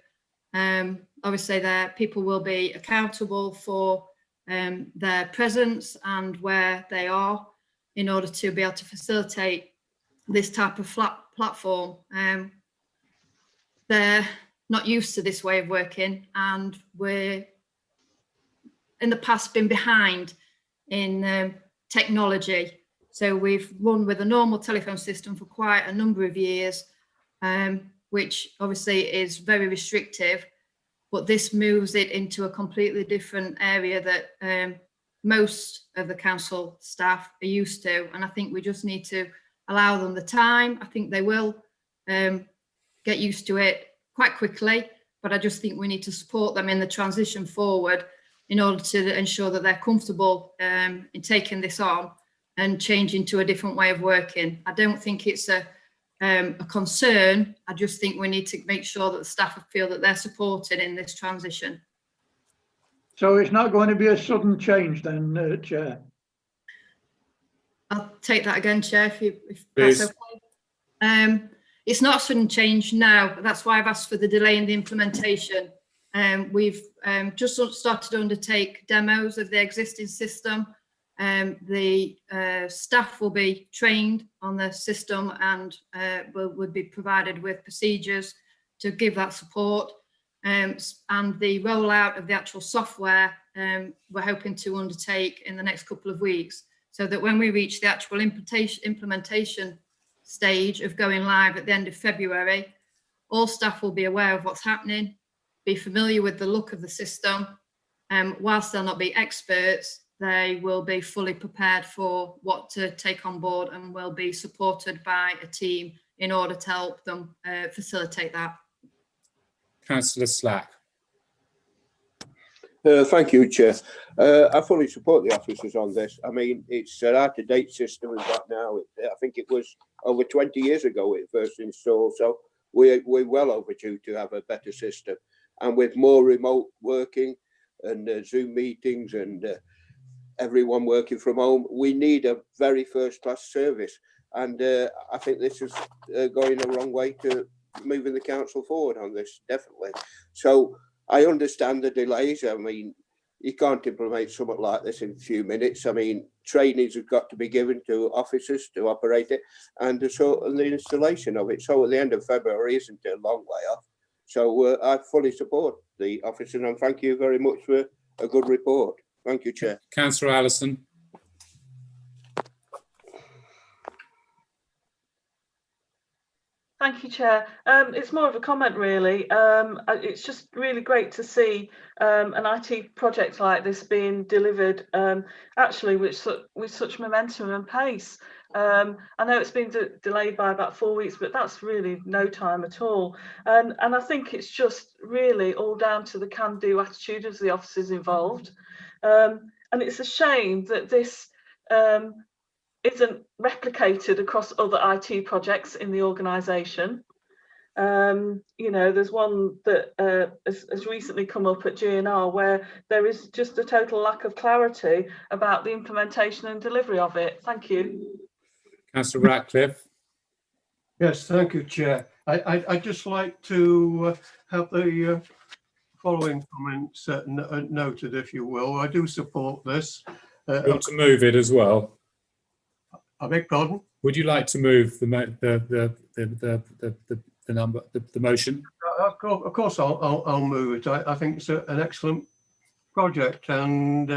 [SPEAKER 10] Obviously, people will be accountable for their presence and where they are in order to be able to facilitate this type of platform. They're not used to this way of working, and we're in the past been behind in technology. So we've run with a normal telephone system for quite a number of years, which obviously is very restrictive, but this moves it into a completely different area that most of the council staff are used to. And I think we just need to allow them the time. I think they will get used to it quite quickly, but I just think we need to support them in the transition forward in order to ensure that they're comfortable in taking this on and changing to a different way of working. I don't think it's a concern. I just think we need to make sure that the staff feel that they're supported in this transition.
[SPEAKER 5] So it's not going to be a sudden change then, Chair?
[SPEAKER 10] I'll take that again, Chair, if that's okay. It's not a sudden change now. That's why I've asked for the delay in the implementation. We've just started to undertake demos of the existing system. The staff will be trained on the system and will be provided with procedures to give that support. And the rollout of the actual software we're hoping to undertake in the next couple of weeks, so that when we reach the actual implementation stage of going live at the end of February, all staff will be aware of what's happening, be familiar with the look of the system, and whilst they'll not be experts, they will be fully prepared for what to take on board and will be supported by a team in order to help them facilitate that.
[SPEAKER 1] Councillor Slack.
[SPEAKER 6] Thank you, Chair. I fully support the officers on this. I mean, it's an out-of-date system we've got now. I think it was over 20 years ago it first installed, so we're well overdue to have a better system. And with more remote working and Zoom meetings and everyone working from home, we need a very first-class service. And I think this is going a wrong way to moving the council forward on this, definitely. So I understand the delays. I mean, you can't implement something like this in a few minutes. I mean, trainings have got to be given to officers to operate it, and the installation of it. So at the end of February isn't a long way off. So I fully support the officers, and thank you very much for a good report. Thank you, Chair.
[SPEAKER 1] Councillor Allison.
[SPEAKER 14] Thank you, Chair. It's more of a comment, really. It's just really great to see an IT project like this being delivered, actually with such momentum and pace. I know it's been delayed by about 4 weeks, but that's really no time at all. And I think it's just really all down to the can-do attitude of the officers involved. And it's a shame that this isn't replicated across other IT projects in the organisation. You know, there's one that has recently come up at GNR where there is just a total lack of clarity about the implementation and delivery of it. Thank you.
[SPEAKER 1] Councillor Ratcliffe.
[SPEAKER 22] Yes, thank you, Chair. I'd just like to have the following comments noted, if you will. I do support this.
[SPEAKER 1] You want to move it as well?
[SPEAKER 22] I beg pardon?
[SPEAKER 1] Would you like to move the motion?
[SPEAKER 22] Of course, I'll move it. I think it's an excellent project, and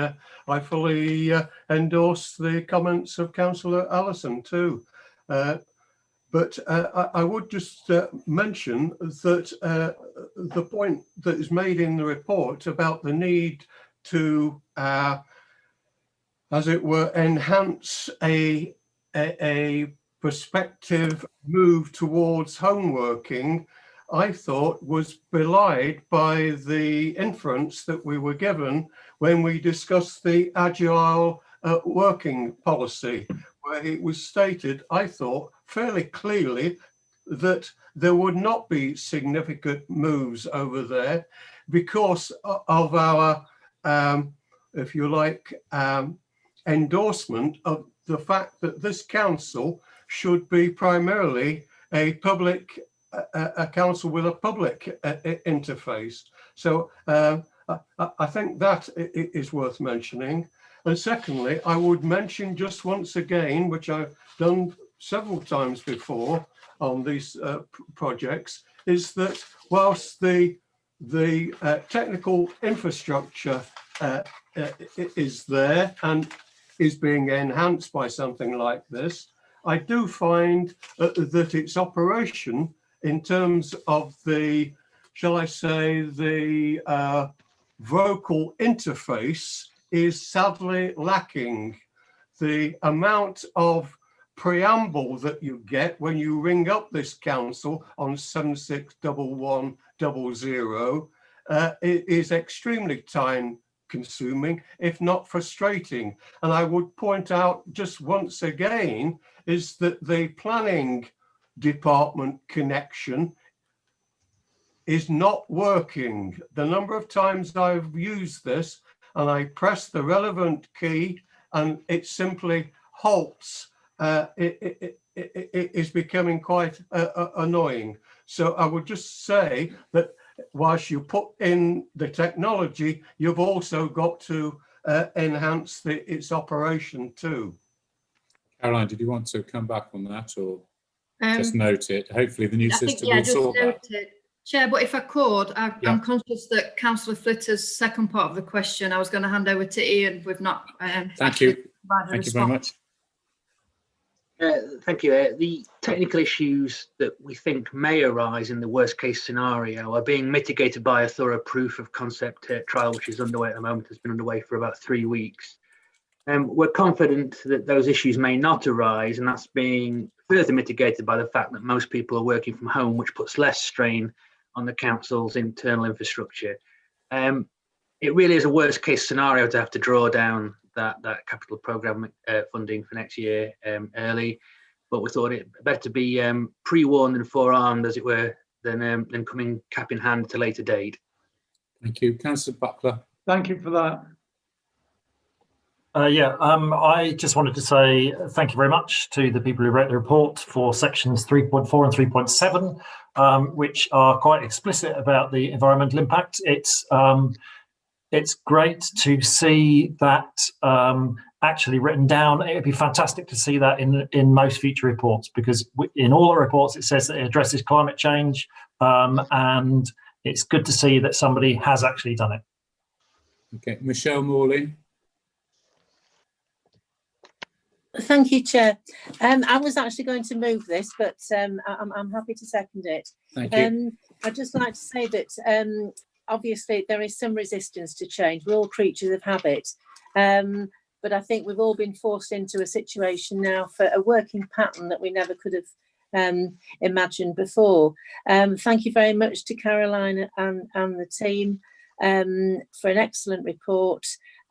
[SPEAKER 22] I fully endorse the comments of Councillor Allison too. But I would just mention that the point that is made in the report about the need to, as it were, enhance a prospective move towards home working, I thought was belied by the inference that we were given when we discussed the agile working policy, where it was stated, I thought, fairly clearly that there would not be significant moves over there because of our, if you like, endorsement of the fact that this council should be primarily a council with a public interface. So I think that is worth mentioning. And secondly, I would mention just once again, which I've done several times before on these projects, is that whilst the technical infrastructure is there and is being enhanced by something like this, I do find that its operation in terms of the, shall I say, the vocal interface is sadly lacking. The amount of preamble that you get when you ring up this council on 761100 is extremely time consuming, if not frustrating. And I would point out just once again is that the planning department connection is not working. The number of times I've used this and I press the relevant key and it simply halts, it is becoming quite annoying. So I would just say that whilst you put in the technology, you've also got to enhance its operation too.
[SPEAKER 1] Caroline, did you want to come back on that, or just note it? Hopefully the new system will
[SPEAKER 10] just
[SPEAKER 1] sort
[SPEAKER 10] note
[SPEAKER 1] that.
[SPEAKER 10] it. Chair, but if I could,
[SPEAKER 1] Yeah.
[SPEAKER 10] I'm conscious that Councillor Flitter's second part of the question, I was going to hand over to Ian. We've not.
[SPEAKER 1] Thank you.
[SPEAKER 10] provided a
[SPEAKER 1] Thank you very much.
[SPEAKER 7] Thank you. The technical issues that we think may arise in the worst case scenario are being mitigated by a thorough proof of concept trial, which is underway at the moment. It's been underway for about 3 weeks. We're confident that those issues may not arise, and that's being further mitigated by the fact that most people are working from home, which puts less strain on the council's internal infrastructure. It really is a worst case scenario to have to draw down that capital programme funding for next year early, but we thought it better to be pre-warned and forearmed, as it were, than coming cap in hand at a later date.
[SPEAKER 1] Thank you. Councillor Buckler.
[SPEAKER 5] Thank you for that.
[SPEAKER 15] I just wanted to say thank you very much to the people who wrote the report for sections 3.4 and 3.7, which are quite explicit about the environmental impact. It's great to see that actually written down. It would be fantastic to see that in most future reports, because in all the reports it says that it addresses climate change, and it's good to see that somebody has actually done it.
[SPEAKER 1] Okay, Michelle Morley.
[SPEAKER 12] Thank you, Chair. I was actually going to move this, but I'm happy to second it.
[SPEAKER 1] Thank you.
[SPEAKER 12] I'd just like to say that obviously there is some resistance to change. We're all creatures of habit, but I think we've all been forced into a situation now for a working pattern that we never could have imagined before. Thank you very much to Caroline and the team for an excellent report.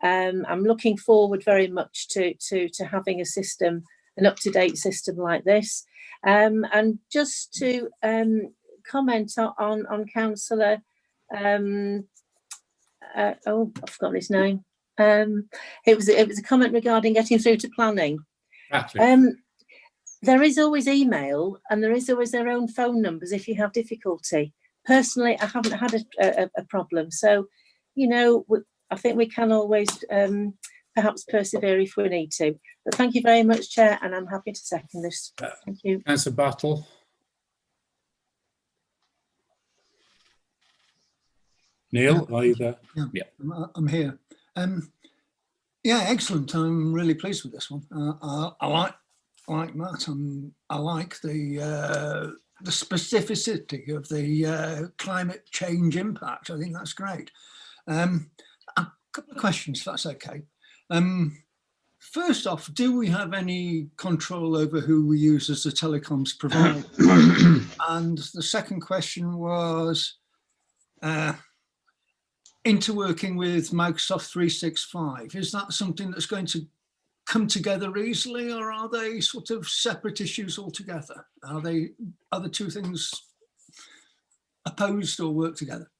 [SPEAKER 12] I'm looking forward very much to having a system, an up-to-date system like this. And just to comment on Councillor, oh, I've forgotten his name. It was a comment regarding getting through to planning. There is always email, and there is always their own phone numbers if you have difficulty. Personally, I haven't had a problem. So, you know, I think we can always perhaps persevere if we need to. But thank you very much, Chair, and I'm happy to second this. Thank you.
[SPEAKER 1] Councillor Battle. Neil, are you there?
[SPEAKER 2] Yeah. I'm here. Yeah, excellent. I'm really pleased with this one. I like Matt. I like the specificity of the climate change impact. I think that's great. A couple of questions, if that's okay. First off, do we have any control over who we use as a telecoms provider? And the second question was interworking with Microsoft 365. Is that something that's going to come together easily, or are they sort of separate issues altogether? Are the two things opposed or work together?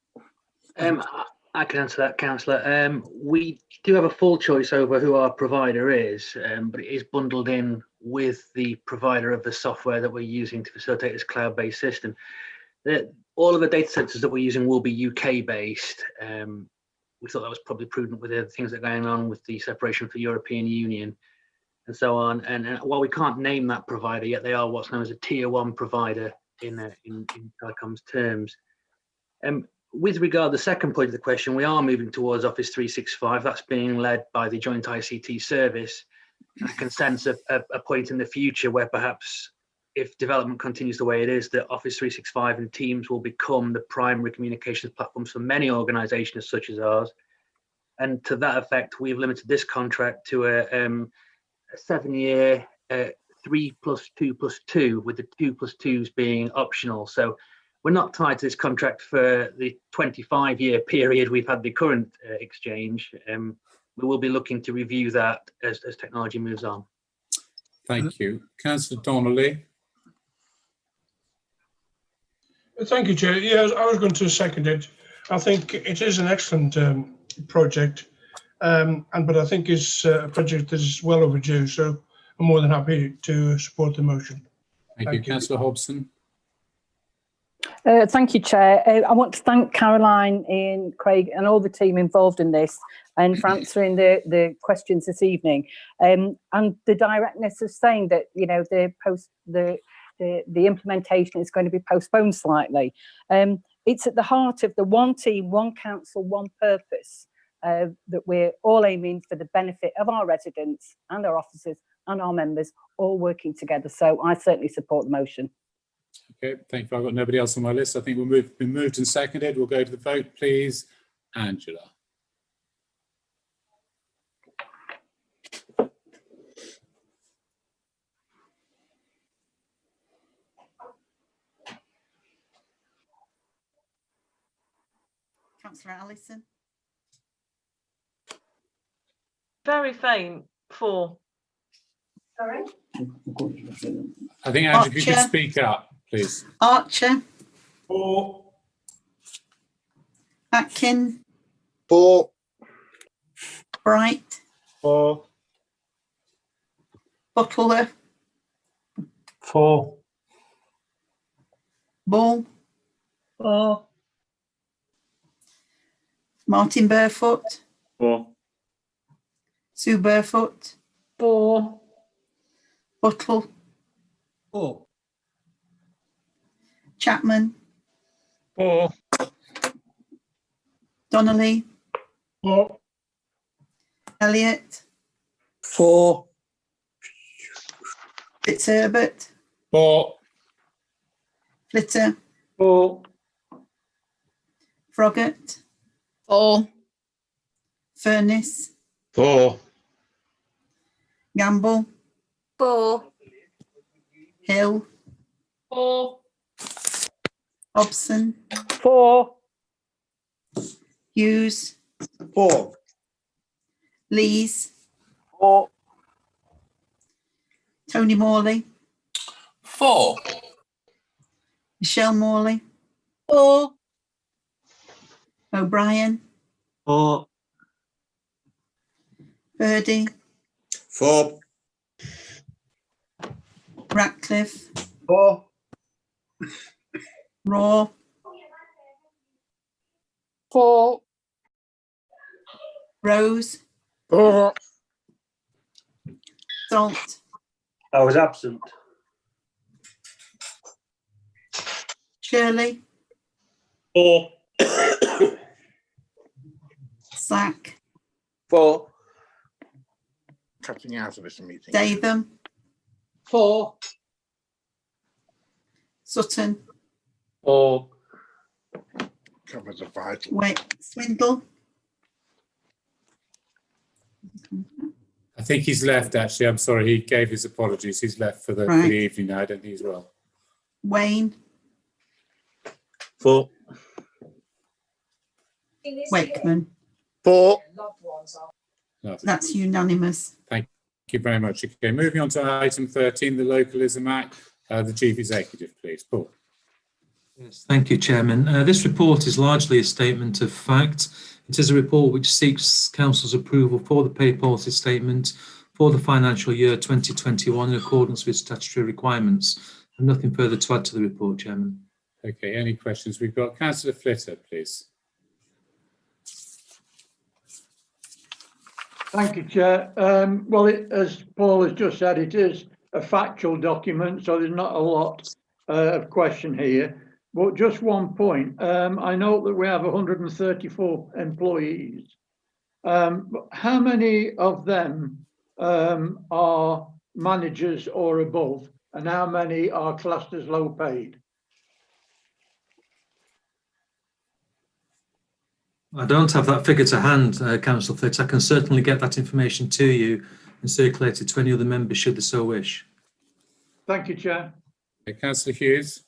[SPEAKER 7] I can answer that, Councillor. We do have a full choice over who our provider is, but it is bundled in with the provider of the software that we're using to facilitate this cloud-based system. All of the data centres that we're using will be UK-based. We thought that was probably prudent with the things that are going on with the separation for the European Union and so on. And while we can't name that provider yet, they are what's known as a tier 1 provider in telecoms terms. With regard to the second point of the question, we are moving towards Office 365. That's being led by the Joint ICT Service. And I can sense a point in the future where perhaps, if development continues the way it is, that Office 365 and Teams will become the primary communications platforms for many organisations such as ours. And to that effect, we've limited this contract to a 7-year 3+2+2, with the 2+2s being optional. So we're not tied to this contract for the 25-year period we've had the current exchange. We will be looking to review that as technology moves on.
[SPEAKER 1] Thank you. Councillor Donnelly.
[SPEAKER 18] Thank you, Chair. Yes, I was going to second it. I think it is an excellent project, but I think it's a project that is well overdue. So I'm more than happy to support the motion.
[SPEAKER 1] Thank you. Councillor Hobson.
[SPEAKER 19] Thank you, Chair. I want to thank Caroline, Ian, Craig and all the team involved in this and for answering the questions this evening. And the directness of saying that, you know, the implementation is going to be postponed slightly. It's at the heart of the one team, one council, one purpose that we're all aiming for the benefit of our residents and our officers and our members all working together. So I certainly support the motion.
[SPEAKER 1] Okay, thank you. I've got nobody else on my list. I think we'll been moved and seconded. We'll go to the vote, please. Angela.
[SPEAKER 3] Councillor Allison.
[SPEAKER 14] Very faint. 4.
[SPEAKER 3] Sorry.
[SPEAKER 1] I think, Angela, if you could speak up, please.
[SPEAKER 3] Archer.
[SPEAKER 18] 4.
[SPEAKER 3] Atkin.
[SPEAKER 17] 4.
[SPEAKER 3] Bright.
[SPEAKER 18] 4.
[SPEAKER 3] Butler.
[SPEAKER 15] 4.
[SPEAKER 3] Ball.
[SPEAKER 18] 4.
[SPEAKER 3] Martin Barefoot.
[SPEAKER 18] 4.
[SPEAKER 3] Sue Barefoot.
[SPEAKER 20] 4.
[SPEAKER 3] Buttle.
[SPEAKER 2] 4.
[SPEAKER 3] Chapman.
[SPEAKER 18] 4.
[SPEAKER 3] Donnelly.
[SPEAKER 18] 4.
[SPEAKER 3] Elliott.
[SPEAKER 17] 4.
[SPEAKER 3] Fitzherbert.
[SPEAKER 1] 4.
[SPEAKER 3] Flitter.
[SPEAKER 18] 4.
[SPEAKER 3] Froggatt.
[SPEAKER 21] 4.
[SPEAKER 3] Furness.
[SPEAKER 17] 4.
[SPEAKER 3] Gamble.
[SPEAKER 13] 4.
[SPEAKER 3] Hill.
[SPEAKER 20] 4.
[SPEAKER 3] Hobson.
[SPEAKER 19] 4.
[SPEAKER 3] Hughes.
[SPEAKER 17] 4.
[SPEAKER 3] Lees.
[SPEAKER 19] 4.
[SPEAKER 3] Tony Morley.
[SPEAKER 17] 4.
[SPEAKER 3] Michelle Morley.
[SPEAKER 13] 4.
[SPEAKER 3] O'Brien.
[SPEAKER 18] 4.
[SPEAKER 3] Birdie.
[SPEAKER 8] 4.
[SPEAKER 3] Ratcliffe.
[SPEAKER 18] 4.
[SPEAKER 3] Raw.
[SPEAKER 20] 4.
[SPEAKER 3] Rose.
[SPEAKER 17] 4.
[SPEAKER 3] Salt.
[SPEAKER 18] I was absent.
[SPEAKER 3] Shirley.
[SPEAKER 18] 4.
[SPEAKER 3] Slack.
[SPEAKER 17] 4. Cutting out of this meeting.
[SPEAKER 3] Datham.
[SPEAKER 20] 4.
[SPEAKER 3] Sutton.
[SPEAKER 18] 4.
[SPEAKER 17] Covers a vital.
[SPEAKER 3] Wait. Swindle.
[SPEAKER 1] I think he's left, actually. I'm sorry. He gave his apologies. He's left for the evening now. I don't think he's well.
[SPEAKER 3] Wayne.
[SPEAKER 18] 4.
[SPEAKER 3] Wakeman.
[SPEAKER 17] 4.
[SPEAKER 3] That's unanimous.
[SPEAKER 1] Thank you very much. Okay, moving on to item 13, the Localism Act. The Chief Executive, please. Paul.
[SPEAKER 23] Yes, thank you, Chairman. This report is largely a statement of fact. It is a report which seeks Council's approval for the pay policy statement for the financial year 2021 in accordance with statutory requirements. And nothing further to add to the report, Chairman.
[SPEAKER 1] Okay, any questions? We've got Councillor Flitter, please.
[SPEAKER 5] Thank you, Chair. Well, as Paul has just said, it is a factual document, so there's not a lot of question here. But just one point, I know that we have 134 employees. How many of them are managers or above, and how many are classed as low paid?
[SPEAKER 23] I don't have that figure to hand, Councillor Fitz. I can certainly get that information to you and circulate it to any other members should they so wish.
[SPEAKER 5] Thank you, Chair.
[SPEAKER 1] Okay, Councillor Hughes.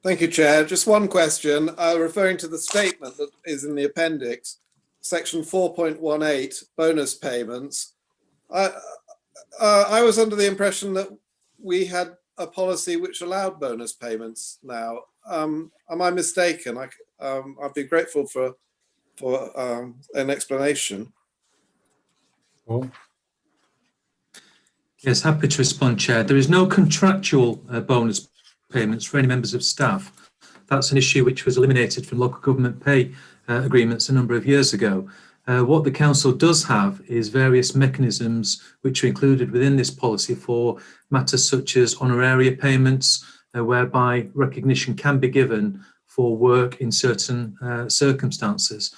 [SPEAKER 16] Thank you, Chair. Just one question, referring to the statement that is in the appendix, section 4.18, bonus payments. I was under the impression that we had a policy which allowed bonus payments now. Am I mistaken? I'd be grateful for an explanation.
[SPEAKER 1] Paul?
[SPEAKER 23] Yes, happy to respond, Chair. There is no contractual bonus payments for any members of staff. That's an issue which was eliminated from local government pay agreements a number of years ago. What the council does have is various mechanisms which are included within this policy for matters such as honoraria payments, whereby recognition can be given for work in certain circumstances.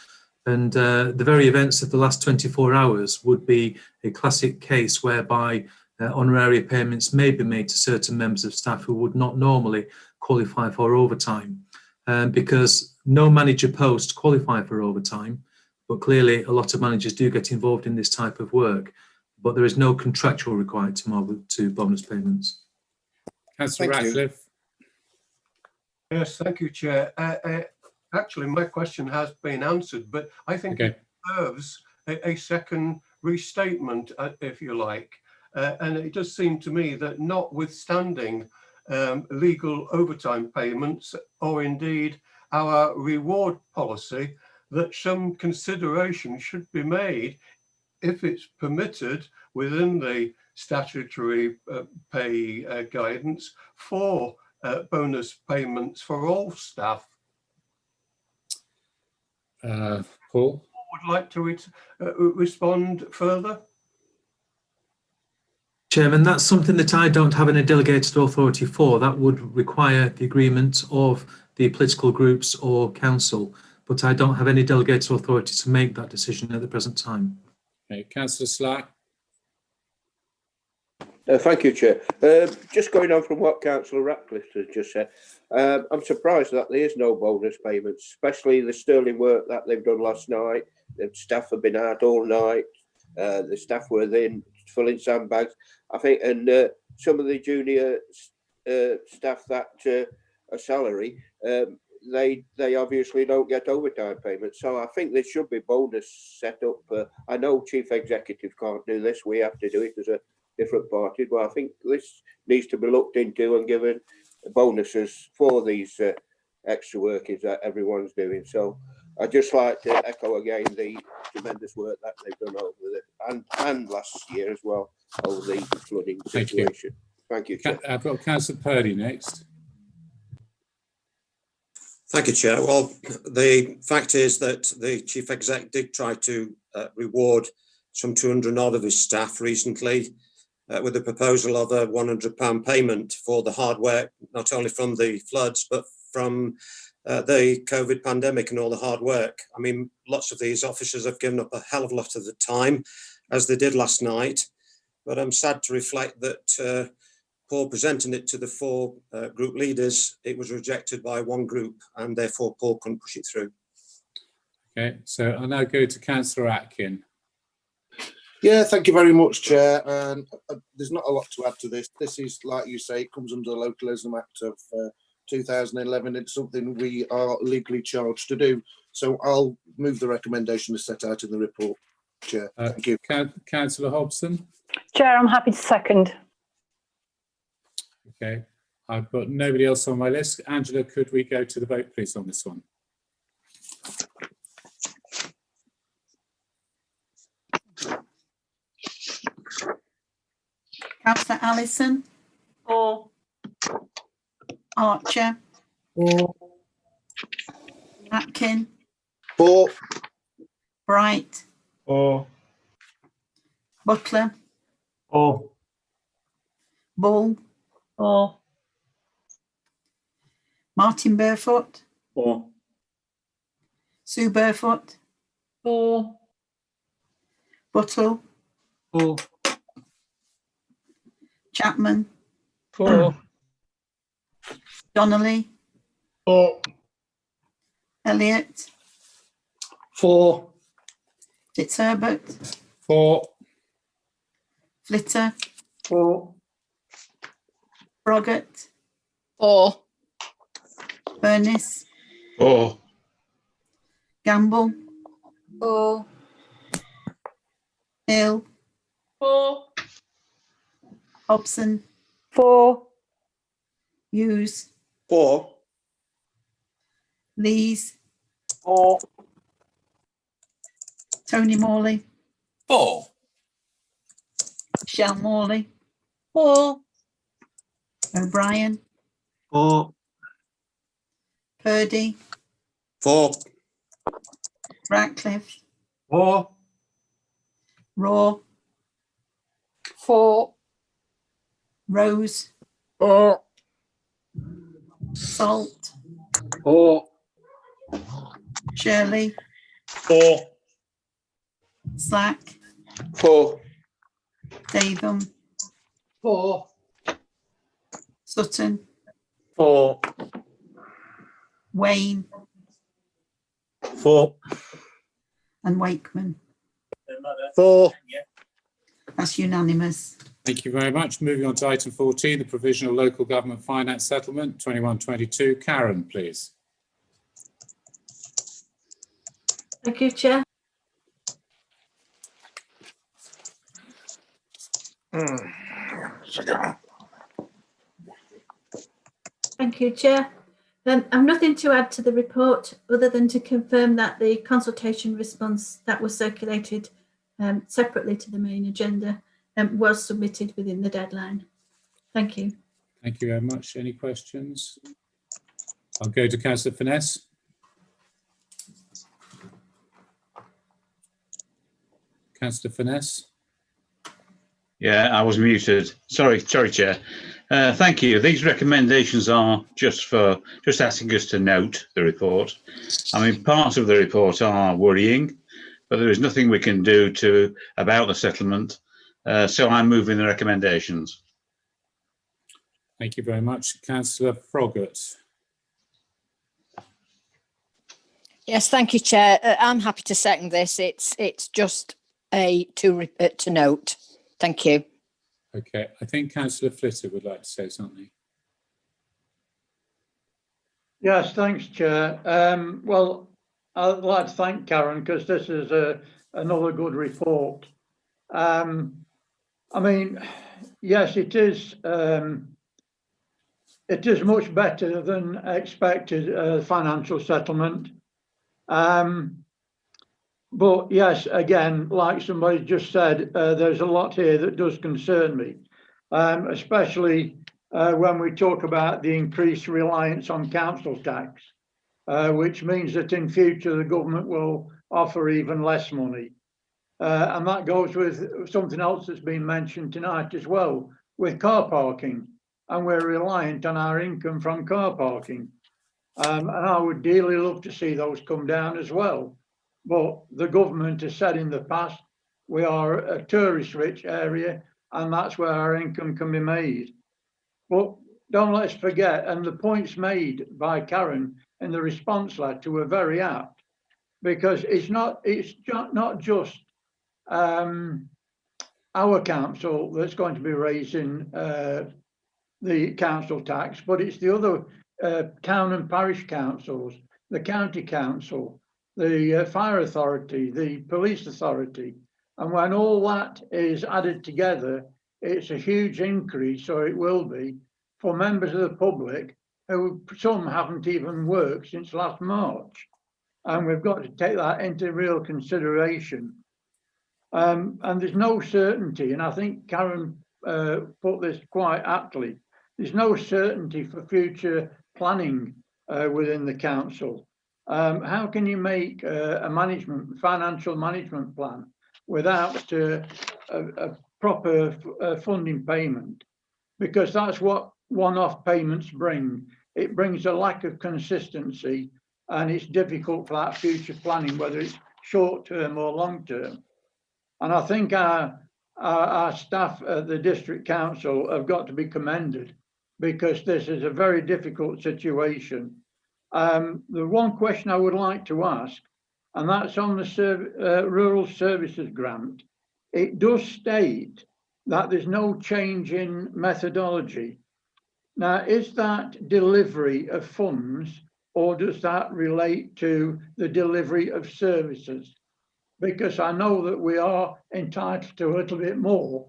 [SPEAKER 23] And the very events of the last 24 hours would be a classic case whereby honoraria payments may be made to certain members of staff who would not normally qualify for overtime, because no manager post qualify for overtime, but clearly a lot of managers do get involved in this type of work, but there is no contractual requirement to bonus payments.
[SPEAKER 1] Councillor Ratcliffe.
[SPEAKER 22] Yes, thank you, Chair. Actually, my question has been answered, but I think it deserves a second restatement, if you like. And it does seem to me that notwithstanding legal overtime payments, or indeed our reward policy, that some consideration should be made, if it's permitted within the statutory pay guidance, for bonus payments for all staff.
[SPEAKER 1] Paul?
[SPEAKER 22] Would like to respond further?
[SPEAKER 23] Chairman, that's something that I don't have any delegated authority for. That would require the agreement of the political groups or council, but I don't have any delegated authority to make that decision at the present time.
[SPEAKER 1] Okay, Councillor Slack.
[SPEAKER 6] Thank you, Chair. Just going on from what Councillor Ratcliffe has just said, I'm surprised that there is no bonus payments, especially the sterling work that they've done last night. The staff have been out all night. The staff were then filling sandbags, I think, and some of the junior staff that are salary, they obviously don't get overtime payments. So I think there should be bonus set up. I know Chief Executive can't do this. We have to do it as a different party, but I think this needs to be looked into and given bonuses for these extra workers that everyone's doing. So I'd just like to echo again the tremendous work that they've done over the and last year as well over the flooding situation. Thank you, Chair.
[SPEAKER 1] I've got Councillor Purdy next.
[SPEAKER 8] Thank you, Chair. Well, the fact is that the Chief Exec did try to reward some 200 odd of his staff recently with a proposal of a £100 payment for the hard work, not only from the floods, but from the COVID pandemic and all the hard work. I mean, lots of these officers have given up a hell of a lot of the time, as they did last night. But I'm sad to reflect that Paul presenting it to the four group leaders, it was rejected by one group, and therefore Paul couldn't push it through.
[SPEAKER 1] Okay, so I'll now go to Councillor Atkin.
[SPEAKER 17] Yeah, thank you very much, Chair. And there's not a lot to add to this. This is, like you say, it comes under the Localism Act of 2011. It's something we are legally charged to do. So I'll move the recommendation as set out in the report, Chair. Thank you.
[SPEAKER 1] Councillor Hobson.
[SPEAKER 19] Chair, I'm happy to second.
[SPEAKER 1] Okay, I've got nobody else on my list. Angela, could we go to the vote, please, on this one?
[SPEAKER 3] Councillor Allison.
[SPEAKER 14] For.
[SPEAKER 3] Archer.
[SPEAKER 22] For.
[SPEAKER 3] Atkin.
[SPEAKER 17] For.
[SPEAKER 3] Bright.
[SPEAKER 18] For.
[SPEAKER 3] Butler.
[SPEAKER 22] For.
[SPEAKER 3] Bull.
[SPEAKER 14] For.
[SPEAKER 3] Martin Burfoot.
[SPEAKER 22] For.
[SPEAKER 3] Sue Burfoot.
[SPEAKER 14] For.
[SPEAKER 3] Buttle.
[SPEAKER 22] For.
[SPEAKER 3] Chapman.
[SPEAKER 18] For.
[SPEAKER 3] Donnelly.
[SPEAKER 18] For.
[SPEAKER 3] Elliott.
[SPEAKER 22] For.
[SPEAKER 3] Fitzherbert.
[SPEAKER 1] For.
[SPEAKER 3] Flitter.
[SPEAKER 22] For.
[SPEAKER 3] Broggett,
[SPEAKER 21] 4.
[SPEAKER 3] Furness,
[SPEAKER 4] 4.
[SPEAKER 3] Gamble,
[SPEAKER 13] 4.
[SPEAKER 3] Hill,
[SPEAKER 14] 4.
[SPEAKER 3] Hobson,
[SPEAKER 19] 4.
[SPEAKER 3] Hughes,
[SPEAKER 4] 4.
[SPEAKER 3] Lees,
[SPEAKER 19] 4.
[SPEAKER 3] Tony Morley,
[SPEAKER 4] 4.
[SPEAKER 3] Michelle Morley,
[SPEAKER 12] 4.
[SPEAKER 3] O'Brien,
[SPEAKER 4] 4.
[SPEAKER 3] Purdy,
[SPEAKER 8] 4.
[SPEAKER 3] Ratcliffe,
[SPEAKER 22] 4.
[SPEAKER 3] Raw,
[SPEAKER 21] 4.
[SPEAKER 3] Rose,
[SPEAKER 21] 4.
[SPEAKER 3] Salt,
[SPEAKER 4] 4.
[SPEAKER 3] Shirley,
[SPEAKER 4] 4.
[SPEAKER 3] Slack,
[SPEAKER 6] 4.
[SPEAKER 3] Davum,
[SPEAKER 22] 4.
[SPEAKER 3] Sutton,
[SPEAKER 4] 4.
[SPEAKER 3] Wayne,
[SPEAKER 4] 4.
[SPEAKER 3] and Wakeman.
[SPEAKER 4] 4.
[SPEAKER 3] That's unanimous.
[SPEAKER 1] Thank you very much. Moving on to item 14, the Provisional Local Government Finance Settlement 21-22. Karen, please.
[SPEAKER 9] Thank you, Chair. Thank you, Chair. I've nothing to add to the report other than to confirm that the consultation response that was circulated separately to the main agenda was submitted within the deadline. Thank you.
[SPEAKER 1] Thank you very much. Any questions? I'll go to Councillor Finesse. Councillor Finesse.
[SPEAKER 4] Yeah, I was muted. Sorry, Chair. Thank you. These recommendations are just asking us to note the report. I mean, parts of the report are worrying, but there is nothing we can do about the settlement. So I'm moving the recommendations.
[SPEAKER 1] Thank you very much. Councillor Froggatt.
[SPEAKER 11] Yes, thank you, Chair. I'm happy to second this. It's just to note. Thank you.
[SPEAKER 1] Okay, I think Councillor Flitter would like to say something.
[SPEAKER 5] Yes, thanks, Chair. Well, I'd like to thank Karen because this is another good report. I mean, yes, it is much better than expected financial settlement. But yes, again, like somebody just said, there's a lot here that does concern me, especially when we talk about the increased reliance on council tax, which means that in future the government will offer even less money. And that goes with something else that's been mentioned tonight as well, with car parking. And we're reliant on our income from car parking. And I would dearly love to see those come down as well. But the government has said in the past, we are a tourist-rich area, and that's where our income can be made. But don't let's forget, and the points made by Karen in the response letter were very apt, because it's not just our council that's going to be raising the council tax, but it's the other town and parish councils, the county council, the fire authority, the police authority. And when all that is added together, it's a huge increase, or it will be, for members of the public who some haven't even worked since last March. And we've got to take that into real consideration. And there's no certainty, and I think Karen put this quite aptly, there's no certainty for future planning within the council. How can you make a financial management plan without a proper funding payment? Because that's what one-off payments bring. It brings a lack of consistency, and it's difficult for that future planning, whether it's short-term or long-term. And I think our staff at the district council have got to be commended, because this is a very difficult situation. The one question I would like to ask, and that's on the Rural Services Grant. It does state that there's no change in methodology. Now, is that delivery of funds, or does that relate to the delivery of services? Because I know that we are entitled to a little bit more,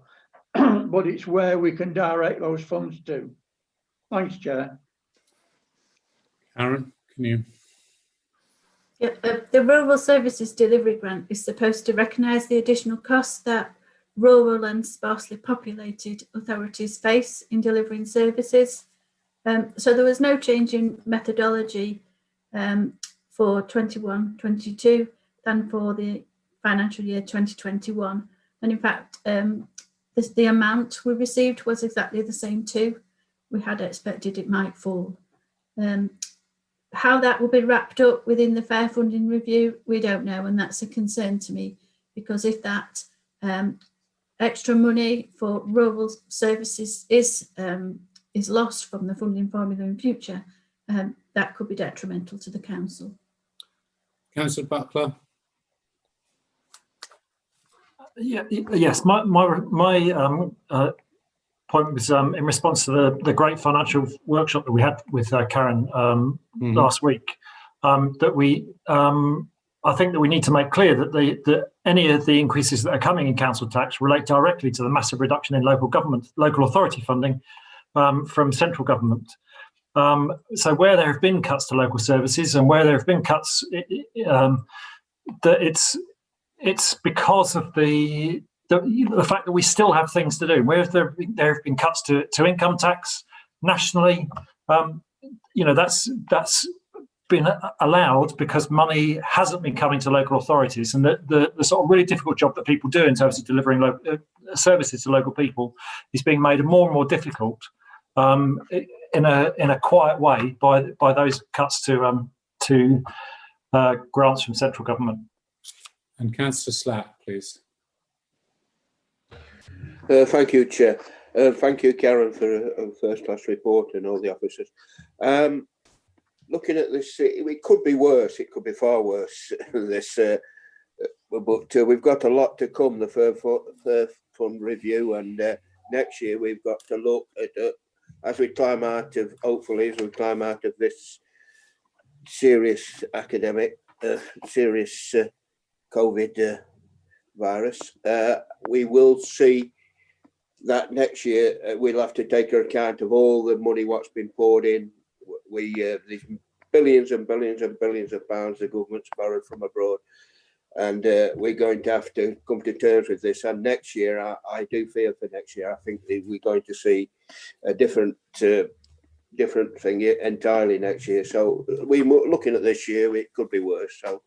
[SPEAKER 5] but it's where we can direct those funds to. Thanks, Chair.
[SPEAKER 1] Aaron, can you?
[SPEAKER 9] Yeah, the Rural Services Delivery Grant is supposed to recognise the additional costs that rural and sparsely populated authorities face in delivering services. So there was no change in methodology for 21-22 than for the financial year 2021. And in fact, the amount we received was exactly the same too. We had expected it might fall. How that will be wrapped up within the fair funding review, we don't know, and that's a concern to me, because if that extra money for rural services is lost from the funding formula in future, that could be detrimental to the council.
[SPEAKER 1] Councillor Butler.
[SPEAKER 7] Yes, my point was in response to the great financial workshop that we had with Karen last week. That we, I think that we need to make clear that any of the increases that are coming in council tax relate directly to the massive reduction in local authority funding from central government. So where there have been cuts to local services and where there have been cuts, that it's because of the fact that we still have things to do. Where there have been cuts to income tax nationally, that's been allowed because money hasn't been coming to local authorities, and the sort of really difficult job that people do in terms of delivering services to local people is being made more and more difficult in a quiet way by those cuts to grants from central government.
[SPEAKER 1] And Councillor Slack, please.
[SPEAKER 6] Thank you, Chair. Thank you, Karen, for a first-class report and all the officers. Looking at this, it could be worse. It could be far worse. But we've got a lot to come. The fair fund review, and next year we've got to look at as we climb out of, hopefully, as we climb out of this serious serious COVID virus, we will see that next year we'll have to take account of all the money what's been poured in. These billions and billions and billions of pounds the government's borrowed from abroad, and we're going to have to come to terms with this. And next year, I do fear for next year. I think we're going to see a different thing entirely next year. So we're looking at this year, it could be worse. So,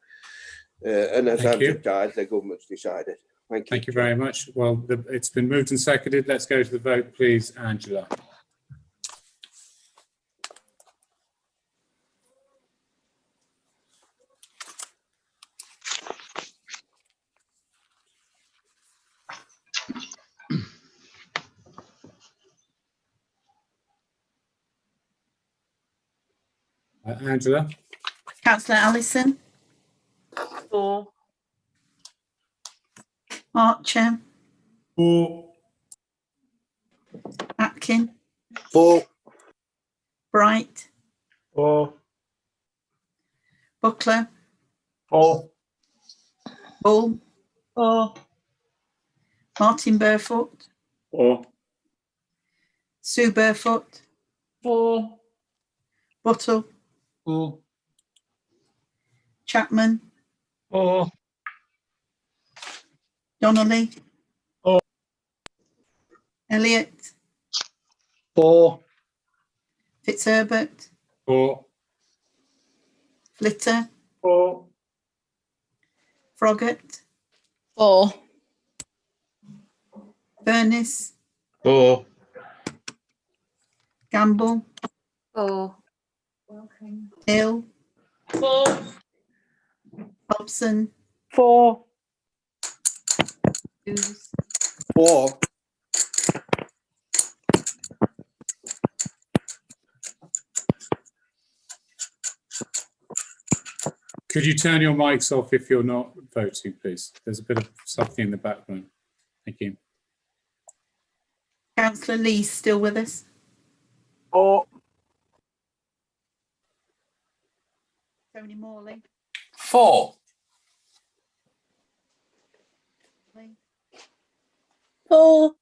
[SPEAKER 6] and as hands are tied, the government's decided. Thank you.
[SPEAKER 1] Thank you very much. Well, it's been moved and seconded. Let's go to the vote, please, Angela. Angela.
[SPEAKER 3] Councillor Allison.
[SPEAKER 14] 4.
[SPEAKER 3] Archer.
[SPEAKER 22] 4.
[SPEAKER 3] Atkin.
[SPEAKER 17] 4.
[SPEAKER 3] Bright.
[SPEAKER 22] 4.
[SPEAKER 3] Buckler.
[SPEAKER 22] 4.
[SPEAKER 3] Bull.
[SPEAKER 22] 4.
[SPEAKER 3] Martin Barefoot.
[SPEAKER 22] 4.
[SPEAKER 3] Sue Barefoot.
[SPEAKER 22] 4.
[SPEAKER 3] Buttle.
[SPEAKER 22] 4.
[SPEAKER 3] Chapman.
[SPEAKER 22] 4.
[SPEAKER 3] Donnelly.
[SPEAKER 22] 4.
[SPEAKER 3] Elliott.
[SPEAKER 22] 4.
[SPEAKER 3] Fitzherbert.
[SPEAKER 1] 4.
[SPEAKER 3] Flitter.
[SPEAKER 22] 4.
[SPEAKER 3] Froggatt.
[SPEAKER 11] 4.
[SPEAKER 3] Furness.
[SPEAKER 4] 4.
[SPEAKER 3] Gamble.
[SPEAKER 13] 4.
[SPEAKER 3] Hill.
[SPEAKER 14] 4.
[SPEAKER 3] Hobson.
[SPEAKER 22] 4.
[SPEAKER 3] Hughes.
[SPEAKER 16] 4.
[SPEAKER 1] Could you turn your mics off if you're not voting, please? There's a bit of something in the background. Thank you.
[SPEAKER 3] Councillor Lee still with us?
[SPEAKER 20] 4.
[SPEAKER 3] Tony Morley.
[SPEAKER 2] 4.
[SPEAKER 3] Lee.
[SPEAKER 12] 4.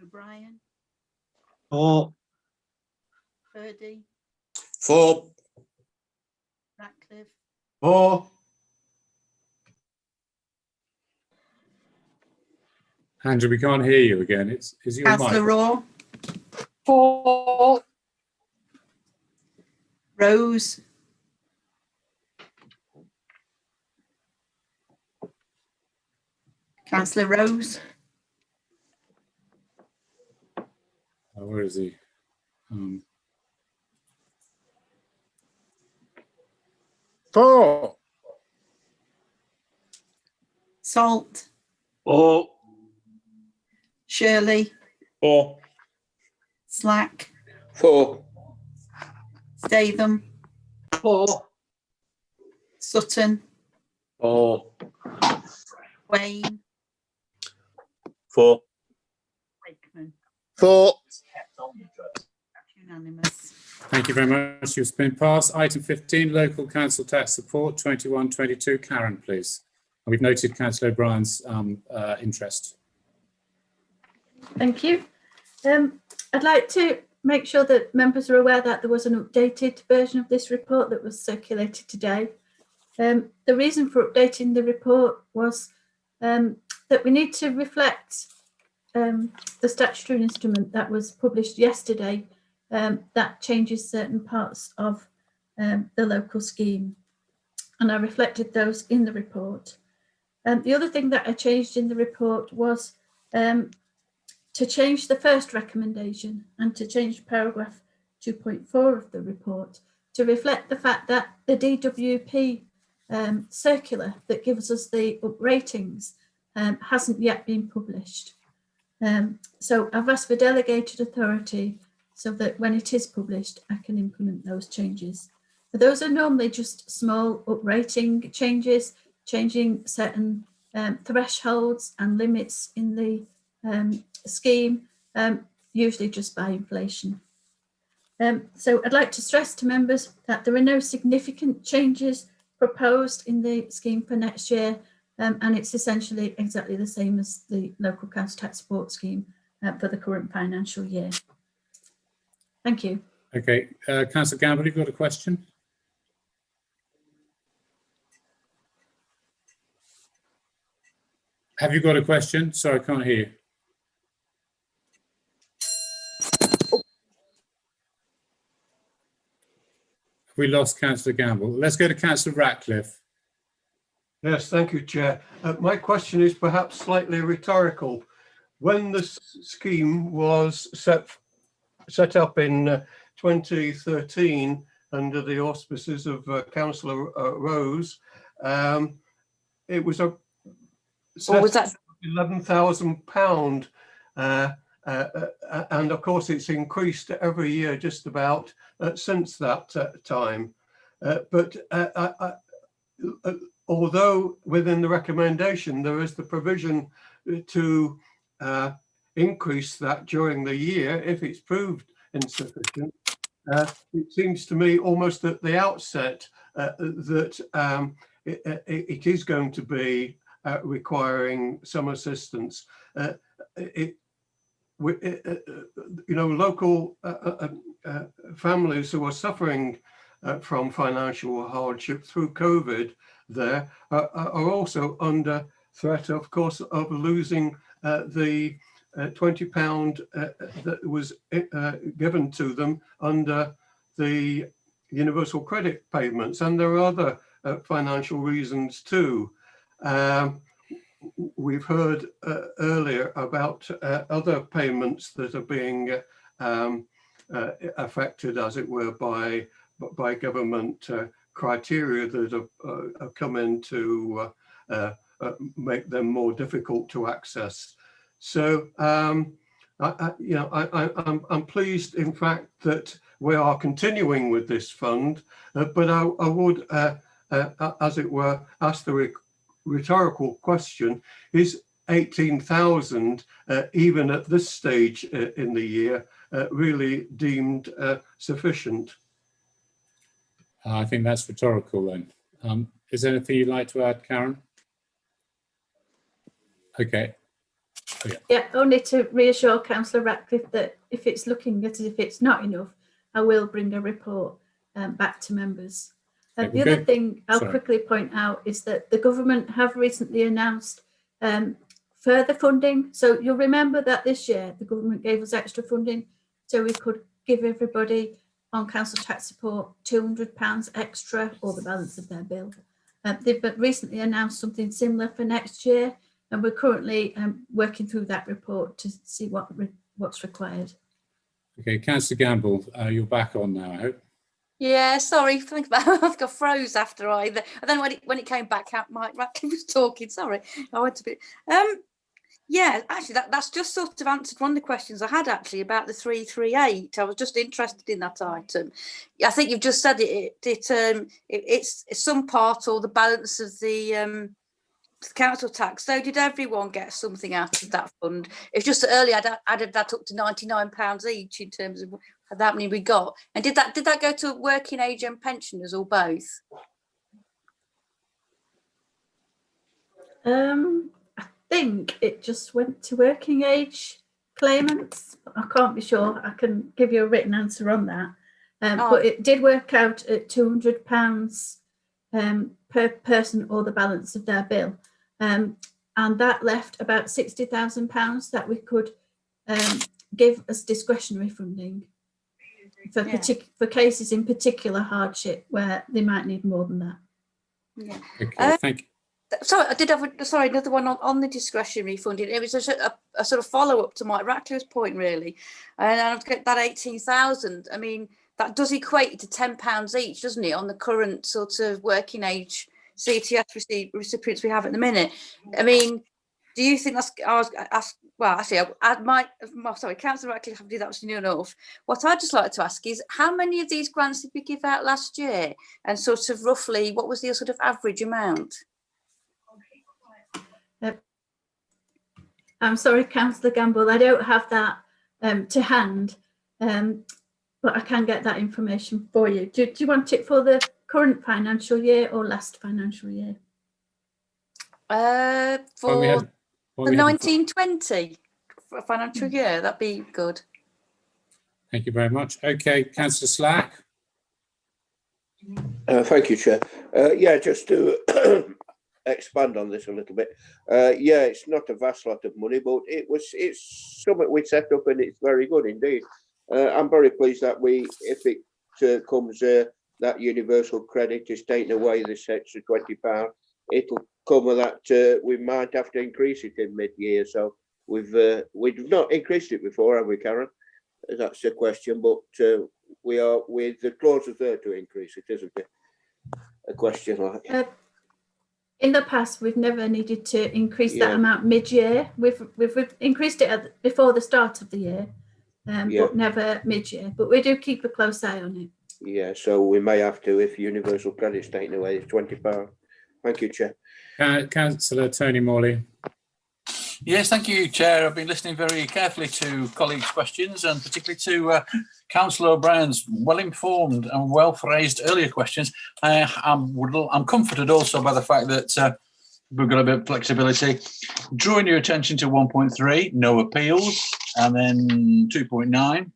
[SPEAKER 3] O'Brien.
[SPEAKER 8] 4.
[SPEAKER 3] Purdy.
[SPEAKER 8] 4.
[SPEAKER 3] Ratcliffe.
[SPEAKER 22] 4.
[SPEAKER 1] Andrew, we can't hear you again. Is your
[SPEAKER 3] Councillor
[SPEAKER 1] mic?
[SPEAKER 3] Raw.
[SPEAKER 21] 4.
[SPEAKER 3] Rose. Councillor Rose.
[SPEAKER 1] Where is he?
[SPEAKER 2] Four.
[SPEAKER 3] Salt.
[SPEAKER 22] 4.
[SPEAKER 3] Shirley.
[SPEAKER 2] 4.
[SPEAKER 3] Slack.
[SPEAKER 6] 4.
[SPEAKER 3] Statham.
[SPEAKER 22] 4.
[SPEAKER 3] Sutton.
[SPEAKER 2] 4.
[SPEAKER 3] Wayne.
[SPEAKER 2] 4.
[SPEAKER 3] Wakeman.
[SPEAKER 2] 4.
[SPEAKER 3] Unanimous.
[SPEAKER 1] Thank you very much. You've been passed. Item 15, local council tax support 21-22. Karen, please. And we've noted Councillor O'Brien's interest.
[SPEAKER 9] Thank you. I'd like to make sure that members are aware that there was an updated version of this report that was circulated today. The reason for updating the report was that we need to reflect the statutory instrument that was published yesterday that changes certain parts of the local scheme. And I reflected those in the report. The other thing that I changed in the report was to change the first recommendation and to change paragraph 2.4 of the report to reflect the fact that the DWP circular that gives us the up ratings hasn't yet been published. So I've asked for delegated authority so that when it is published, I can implement those changes. But those are normally just small uprating changes, changing certain thresholds and limits in the scheme, usually just by inflation. So I'd like to stress to members that there are no significant changes proposed in the scheme for next year, and it's essentially exactly the same as the local council tax support scheme for the current financial year. Thank you.
[SPEAKER 1] Okay, Councillor Gamble, you've got a question? Have you got a question? Sorry, I can't hear you. We lost Councillor Gamble. Let's go to Councillor Ratcliffe.
[SPEAKER 22] Yes, thank you, Chair. My question is perhaps slightly rhetorical. When the scheme was set up in 2013 under the auspices of Councillor Rose, it was a £11,000, and of course it's increased every year just about since that time. But although within the recommendation there is the provision to increase that during the year if it's proved insufficient, it seems to me almost at the outset that it is going to be requiring some assistance. Local families who are suffering from financial hardship through COVID there are also under threat, of course, of losing the £20 that was given to them under the universal credit payments, and there are other financial reasons too. We've heard earlier about other payments that are being affected, as it were, by government criteria that have come in to make them more difficult to access. So, I'm pleased, in fact, that we are continuing with this fund, but I would, as it were, ask the rhetorical question: is 18,000, even at this stage in the year, really deemed sufficient.
[SPEAKER 1] I think that's rhetorical then. Is there anything you'd like to add, Karen? Okay. Oh, yeah.
[SPEAKER 9] Yeah, only to reassure Councillor Ratcliffe that if it's looking as if it's not enough, I will bring a report back to members.
[SPEAKER 1] Okay,
[SPEAKER 9] The other thing I'll quickly point out is that the government have recently announced further funding. So you'll remember that this year the government gave us extra funding so we could give everybody on council tax support £200 extra or the balance of their bill. They've recently announced something similar for next year, and we're currently working through that report to see what's required.
[SPEAKER 1] Okay, Councillor Gamble, you're back on now, I hope.
[SPEAKER 10] Yeah, sorry, think about I got froze after and then when it came back out, Mike Ratcliffe was talking. Sorry, I went a bit. Yeah, actually, that's just sort of answered one of the questions I had actually about the 338. I was just interested in that item. I think you've just said it's some part or the balance of the council tax. So did everyone get something out of that fund? It's just that earlier I'd added that up to £99 each in terms of how many we got. And did that go to working age and pensioners or both?
[SPEAKER 9] I think it just went to working age claimants. I can't be sure. I can give you a written answer on that. But it did work out at £200 per person or the balance of their bill. And that left about £60,000 that we could give as discretionary funding for cases in particular hardship where they might need more than that.
[SPEAKER 10] Yeah.
[SPEAKER 1] Okay, thank you.
[SPEAKER 10] Sorry, I did have another one on the discretionary funding. It was a sort of follow-up to Mike Ratcliffe's point, really. And I've got that 18,000. I mean, that does equate to £10 each, doesn't it, on the current sort of working age CTS recipients we have at the minute? I mean, do you think that's? Councillor Ratcliffe have to do that, was new enough. What I'd just like to ask is, how many of these grants did we give out last year, and sort of roughly what was the sort of average amount?
[SPEAKER 9] I'm sorry, Councillor Gamble, I don't have that to hand, but I can get that information for you. Do you want it for the current financial year or last financial year?
[SPEAKER 10] For the 1920 financial year, that'd be good.
[SPEAKER 1] Thank you very much. Okay, Councillor Slack.
[SPEAKER 6] Thank you, Chair. Yeah, just to expand on this a little bit. Yeah, it's not a vast lot of money, but it's something we set up and it's very good indeed. I'm very pleased that if it comes that universal credit is taken away, this extra £20, it'll cover that we might have to increase it in mid-year. So we've not increased it before, have we, Karen? That's the question, but we are with the clauses there to increase it, isn't it? A question like
[SPEAKER 9] in the past, we've never needed to increase that amount mid-year. We've increased it before the start of the year, but never mid-year. But we do keep a close eye on it.
[SPEAKER 6] Yeah, so we may have to if universal credit's taken away. It's £20. Thank you, Chair.
[SPEAKER 1] Councillor Tony Morley.
[SPEAKER 15] Yes, thank you, Chair. I've been listening very carefully to colleagues' questions and particularly to Councillor O'Brien's well-informed and well-phrased earlier questions. I'm comforted also by the fact that we've got a bit of flexibility. Drawing your attention to 1.3, no appeals, and then 2.9,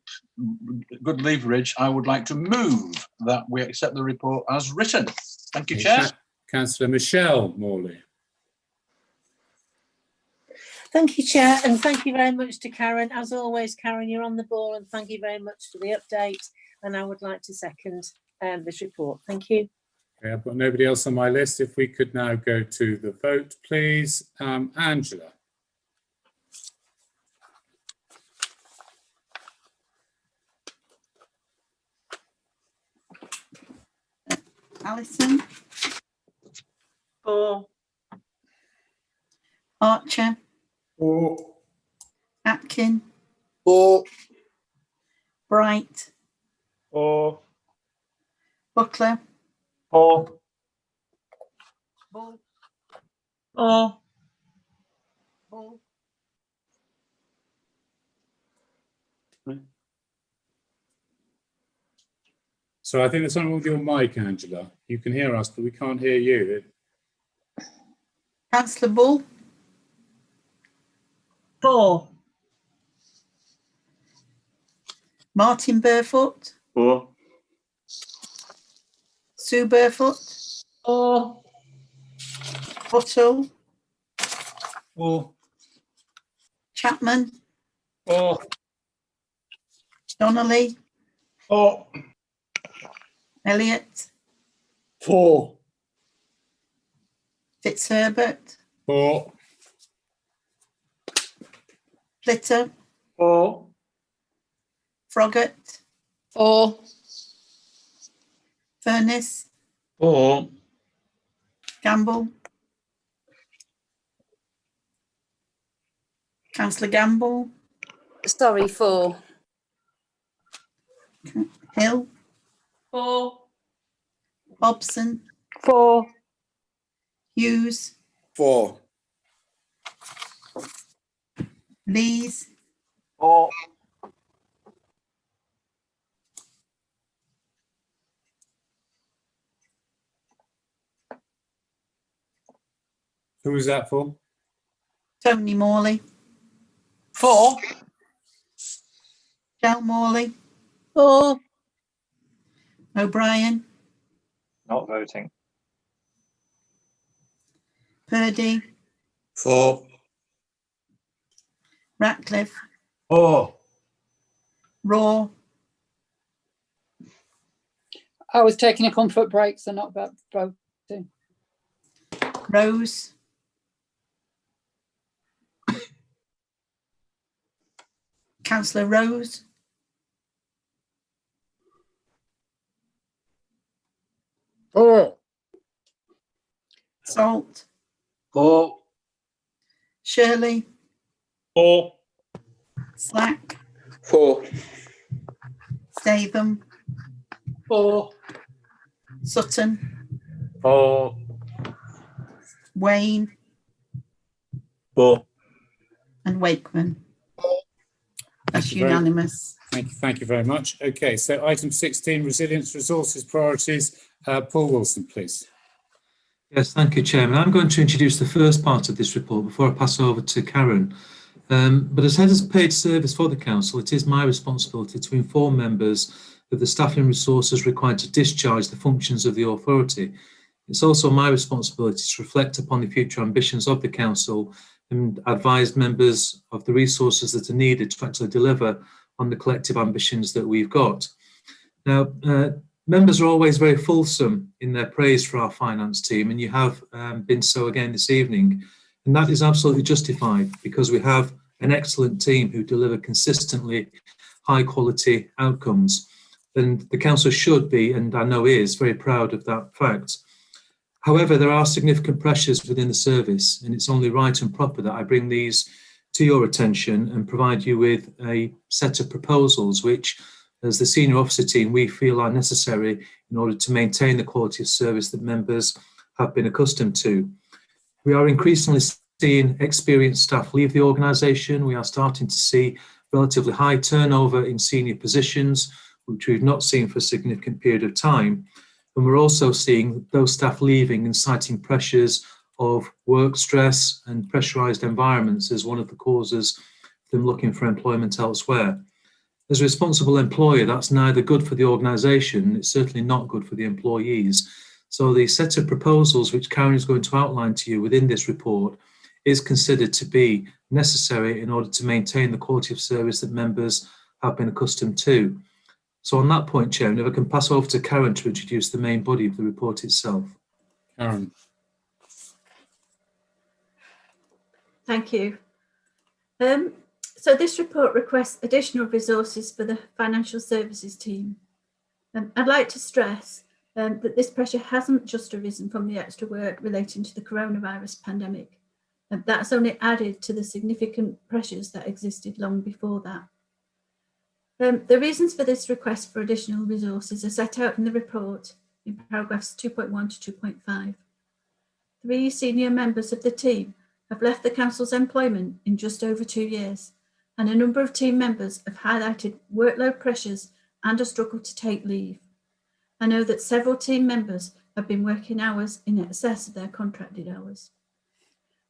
[SPEAKER 15] good leverage. I would like to move that we accept the report as written. Thank you, Chair.
[SPEAKER 1] Councillor Michelle Morley.
[SPEAKER 12] Thank you, Chair, and thank you very much to Karen. As always, Karen, you're on the ball, and thank you very much for the update. And I would like to second this report. Thank you.
[SPEAKER 1] Okay, I've got nobody else on my list. If we could now go to the vote, please. Angela.
[SPEAKER 3] Alison.
[SPEAKER 14] 4.
[SPEAKER 3] Archer.
[SPEAKER 16] 4.
[SPEAKER 3] Atkin.
[SPEAKER 16] 4.
[SPEAKER 3] Bright.
[SPEAKER 2] 4.
[SPEAKER 3] Butler.
[SPEAKER 2] 4.
[SPEAKER 14] Ball. 4.
[SPEAKER 1] So I think there's something with your mic, Angela. You can hear us, but we can't hear you.
[SPEAKER 3] Councillor Bull.
[SPEAKER 2] 4.
[SPEAKER 3] Martin Burfoot.
[SPEAKER 2] 4.
[SPEAKER 3] Sue Burfoot.
[SPEAKER 2] 4.
[SPEAKER 3] Buttle.
[SPEAKER 2] 4.
[SPEAKER 3] Chapman.
[SPEAKER 2] 4.
[SPEAKER 3] Donnelly.
[SPEAKER 2] 4.
[SPEAKER 3] Elliott.
[SPEAKER 2] 4.
[SPEAKER 3] Fitzherbert.
[SPEAKER 1] 4.
[SPEAKER 3] Plitter.
[SPEAKER 2] 4.
[SPEAKER 3] Froggatt.
[SPEAKER 11] 4.
[SPEAKER 3] Furness.
[SPEAKER 4] 4.
[SPEAKER 3] Gamble. Councillor Gamble.
[SPEAKER 10] Sorry, 4.
[SPEAKER 3] Hill.
[SPEAKER 13] 4.
[SPEAKER 3] Hobson.
[SPEAKER 12] 4.
[SPEAKER 3] Hughes.
[SPEAKER 16] 4.
[SPEAKER 3] Lees.
[SPEAKER 2] 4.
[SPEAKER 1] Who was that for?
[SPEAKER 3] Tony Morley.
[SPEAKER 2] 4.
[SPEAKER 3] Del Morley.
[SPEAKER 12] 4.
[SPEAKER 3] O'Brien.
[SPEAKER 2] Not voting.
[SPEAKER 3] Purdy.
[SPEAKER 8] 4.
[SPEAKER 3] Ratcliffe.
[SPEAKER 2] 4.
[SPEAKER 3] Raw.
[SPEAKER 21] I was taking a comfort break, so not about voting.
[SPEAKER 3] Rose. Councillor Rose. Salt.
[SPEAKER 2] 4.
[SPEAKER 3] Shirley.
[SPEAKER 2] 4.
[SPEAKER 3] Slack.
[SPEAKER 6] 4.
[SPEAKER 3] Statham.
[SPEAKER 2] 4.
[SPEAKER 3] Sutton.
[SPEAKER 2] 4.
[SPEAKER 3] Wayne.
[SPEAKER 2] 4.
[SPEAKER 3] And Wakeman. That's
[SPEAKER 1] Thank you very-
[SPEAKER 3] unanimous.
[SPEAKER 1] Thank you very much. Okay, so item 16, resilience resources priorities. Paul Wilson, please.
[SPEAKER 18] Yes, thank you, Chairman. I'm going to introduce the first part of this report before I pass over to Karen. But as head of paid service for the Council, it is my responsibility to inform members of the staffing resources required to discharge the functions of the authority. It's also my responsibility to reflect upon the future ambitions of the Council and advise members of the resources that are needed to actually deliver on the collective ambitions that we've got. Now, members are always very fulsome in their praise for our finance team, and you have been so again this evening. And that is absolutely justified because we have an excellent team who deliver consistently high quality outcomes. And the Council should be, and I know is, very proud of that fact. However, there are significant pressures within the service, and it's only right and proper that I bring these to your attention and provide you with a set of proposals which, as the senior officer team, we feel are necessary in order to maintain the quality of service that members have been accustomed to. We are increasingly seeing experienced staff leave the organisation. We are starting to see relatively high turnover in senior positions, which we've not seen for a significant period of time. And we're also seeing those staff leaving and citing pressures of work stress and pressurised environments as one of the causes of them looking for employment elsewhere. As a responsible employer, that's neither good for the organisation, it's certainly not good for the employees. So the set of proposals which Karen is going to outline to you within this report is considered to be necessary in order to maintain the quality of service that members have been accustomed to. So on that point, Chairman, if I can pass over to Karen to introduce the main body of the report itself.
[SPEAKER 1] Karen.
[SPEAKER 9] Thank you. So this report requests additional resources for the financial services team. I'd like to stress that this pressure hasn't just arisen from the extra work relating to the coronavirus pandemic. That's only added to the significant pressures that existed long before that. The reasons for this request for additional resources are set out in the report in paragraphs 2.1 to 2.5. 3 senior members of the team have left the Council's employment in just over 2 years, and a number of team members have highlighted workload pressures and a struggle to take leave. I know that several team members have been working hours in excess of their contracted hours.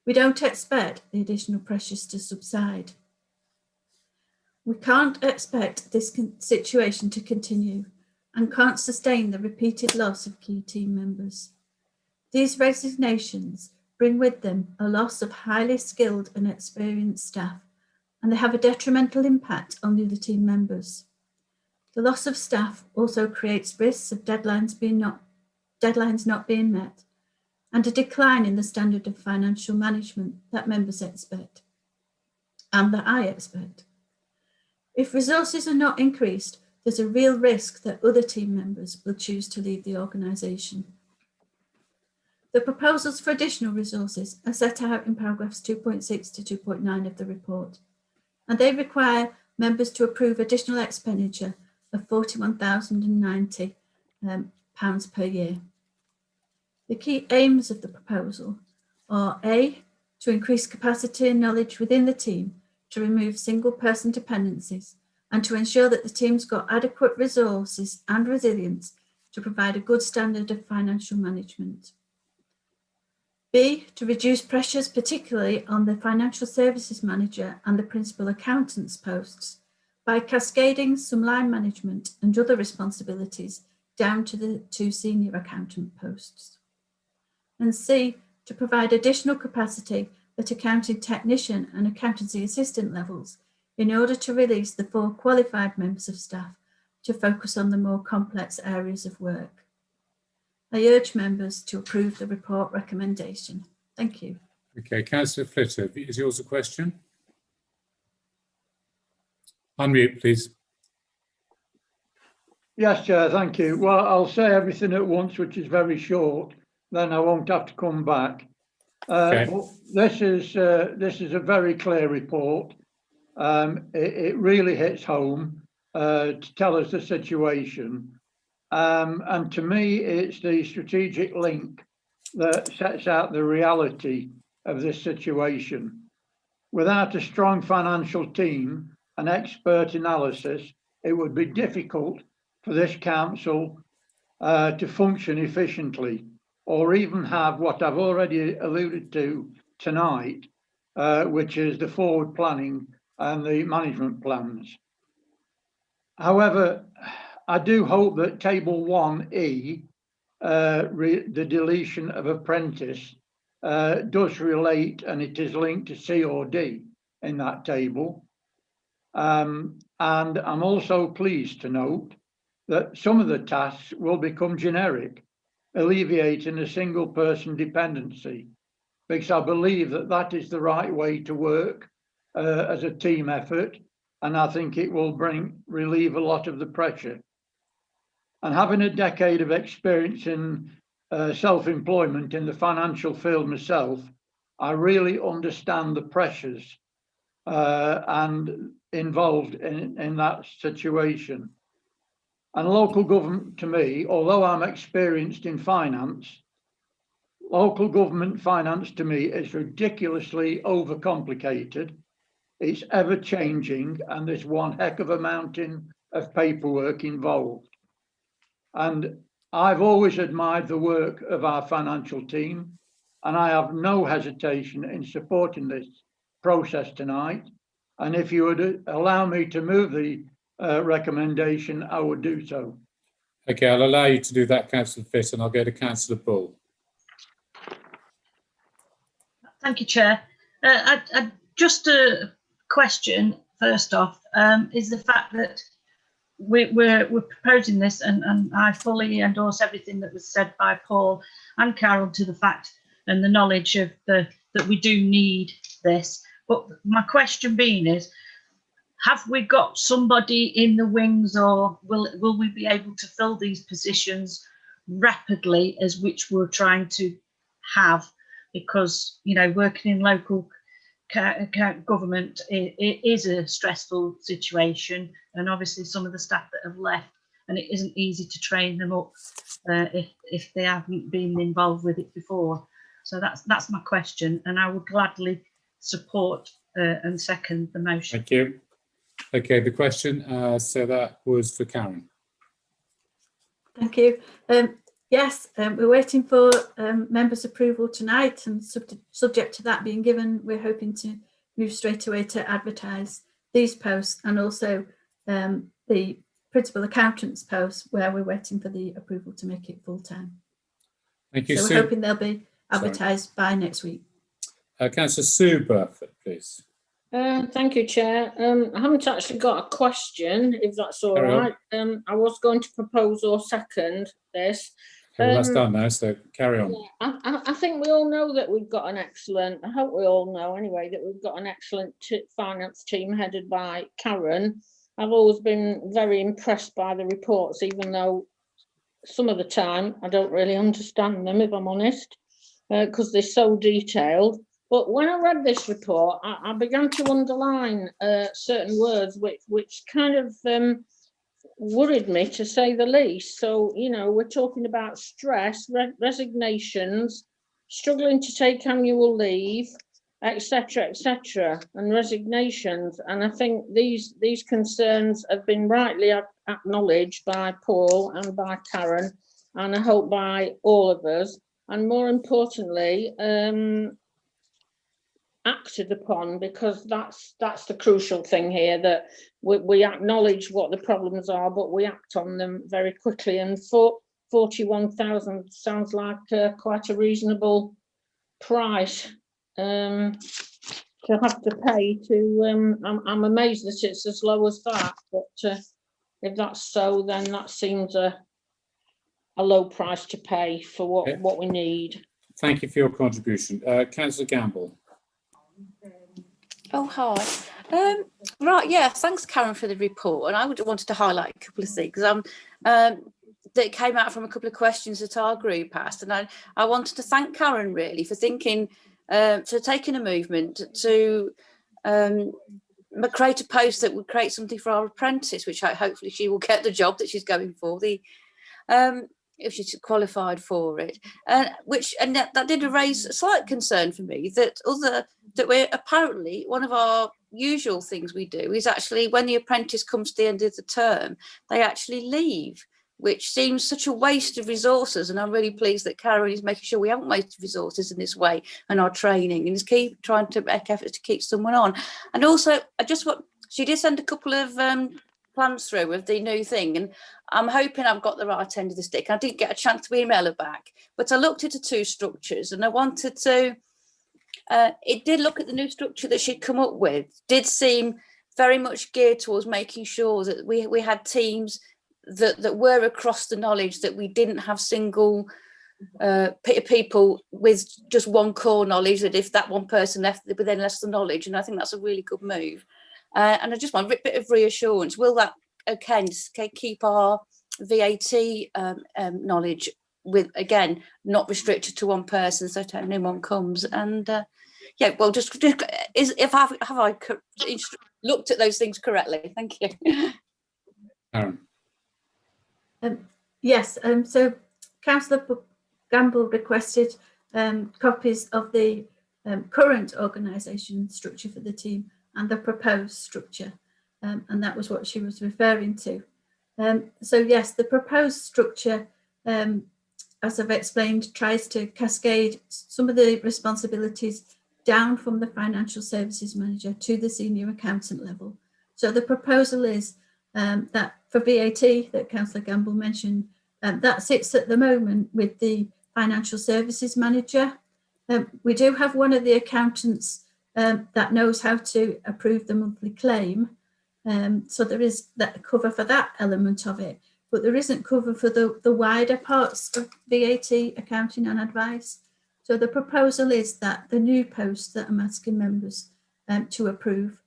[SPEAKER 9] We don't expect the additional pressures to subside. We can't expect this situation to continue and can't sustain the repeated loss of key team members. These resignations bring with them a loss of highly skilled and experienced staff, and they have a detrimental impact on the other team members. The loss of staff also creates risks of deadlines not being met, and a decline in the standard of financial management that members expect, and that I expect. If resources are not increased, there's a real risk that other team members will choose to leave the organisation. The proposals for additional resources are set out in paragraphs 2.6 to 2.9 of the report, and they require members to approve additional expenditure of £41,090 per year. The key aims of the proposal are A, to increase capacity and knowledge within the team to remove single person dependencies and to ensure that the team's got adequate resources and resilience to provide a good standard of financial management. B, to reduce pressures particularly on the financial services manager and the principal accountant's posts by cascading some line management and other responsibilities down to the 2 senior accountant posts. And C, to provide additional capacity at accounting technician and accountancy assistant levels in order to release the 4 qualified members of staff to focus on the more complex areas of work. I urge members to approve the report recommendation. Thank you.
[SPEAKER 1] Okay, Councillor Flitter, is yours a question? Unmute, please.
[SPEAKER 5] Yes, Chair, thank you. Well, I'll say everything at once, which is very short, then I won't have to come back.
[SPEAKER 1] Okay.
[SPEAKER 5] This is a very clear report. It really hits home to tell us the situation. And to me, it's the strategic link that sets out the reality of this situation. Without a strong financial team and expert analysis, it would be difficult for this council to function efficiently, or even have what I've already alluded to tonight, which is the forward planning and the management plans. However, I do hope that table 1E, the deletion of apprentice, does relate, and it is linked to C or D in that table. And I'm also pleased to note that some of the tasks will become generic, alleviating a single person dependency, because I believe that that is the right way to work as a team effort, and I think it will relieve a lot of the pressure. And having a decade of experience in self-employment in the financial field myself, I really understand the pressures and involved in that situation. And local government, to me, although I'm experienced in finance, local government finance to me is ridiculously overcomplicated. It's ever changing, and there's one heck of a mountain of paperwork involved. And I've always admired the work of our financial team, and I have no hesitation in supporting this process tonight. And if you would allow me to move the recommendation, I would do so.
[SPEAKER 1] Okay, I'll allow you to do that, Councillor Fitt, and I'll go to Councillor Bull.
[SPEAKER 19] Thank you, Chair. Just a question, first off, is the fact that we're proposing this, and I fully endorse everything that was said by Paul and Carol to the fact and the knowledge of that we do need this. But my question being is, have we got somebody in the wings, or will we be able to fill these positions rapidly, as which we're trying to have? Because, you know, working in local government it is a stressful situation, and obviously some of the staff that have left, and it isn't easy to train them up if they haven't been involved with it before. So that's my question, and I would gladly support and second the motion.
[SPEAKER 1] Thank you. Okay, the question, so that was for Karen.
[SPEAKER 9] Thank you. Yes, we're waiting for members' approval tonight, and subject to that being given, we're hoping to move straight away to advertise these posts, and also the principal accountant's post, where we're waiting for the approval to make it full time.
[SPEAKER 1] Thank you,
[SPEAKER 9] so
[SPEAKER 1] Sue.
[SPEAKER 9] we're hoping they'll be advertised by next week.
[SPEAKER 1] Councillor Sue Burford, please.
[SPEAKER 20] Thank you, Chair. I haven't actually got a question, if that's all
[SPEAKER 1] Carry on.
[SPEAKER 20] right. I was going to propose or second this.
[SPEAKER 1] Well, that's done now, so carry on.
[SPEAKER 20] Yeah, I think we all know that we've got an excellent, I hope we all know anyway, that we've got an excellent finance team headed by Karen. I've always been very impressed by the reports, even though some of the time I don't really understand them, if I'm honest, because they're so detailed. But when I read this report, I began to underline certain words which kind of worried me, to say the least. So, you know, we're talking about stress, resignations, struggling to take annual leave, etc., and resignations. And I think these concerns have been rightly acknowledged by Paul and by Karen, and I hope by all of us. And more importantly, acted upon, because that's the crucial thing here, that we acknowledge what the problems are, but we act on them very quickly. And 41,000 sounds like quite a reasonable price to have to pay to. I'm amazed that it's as low as that, but if that's so, then that seems a low price to pay for what we need.
[SPEAKER 1] Thank you for your contribution. Councillor Gamble.
[SPEAKER 10] Oh, hi. Right, yeah, thanks, Karen, for the report. And I would wanted to highlight a couple of things that came out from a couple of questions that our group asked. And I wanted to thank Karen, really, for thinking, to taking a movement to create a post that would create something for our apprentice, which hopefully she will get the job that she's going for, if she's qualified for it. And that did raise a slight concern for me that we're apparently, one of our usual things we do is actually, when the apprentice comes to the end of the term, they actually leave, which seems such a waste of resources. And I'm really pleased that Karen is making sure we haven't wasted resources in this way and our training, and is trying to make efforts to keep someone on. And also, she did send a couple of plans through with the new thing, and I'm hoping I've got the right end of the stick. I didn't get a chance to email her back, but I looked at the two structures, and I wanted to, it did look at the new structure that she'd come up with, did seem very much geared towards making sure that we had teams that were across the knowledge, that we didn't have single people with just one core knowledge, that if that one person left, they would then less the knowledge. And I think that's a really good move. And I just want a bit of reassurance. Will that keep our VAT knowledge with, again, not restricted to one person, so no one comes? And yeah, well, have I looked at those things correctly? Thank you.
[SPEAKER 1] Aaron.
[SPEAKER 9] Yes, so Councillor Gamble requested copies of the current organisation structure for the team and the proposed structure, and that was what she was referring to. So yes, the proposed structure, as I've explained, tries to cascade some of the responsibilities down from the financial services manager to the senior accountant level. So the proposal is that for VAT, that Councillor Gamble mentioned, that sits at the moment with the financial services manager. We do have one of the accountants that knows how to approve the monthly claim. So there is that cover for that element of it, but there isn't cover for the wider parts of VAT accounting and advice. So the proposal is that the new post that I'm asking members to approve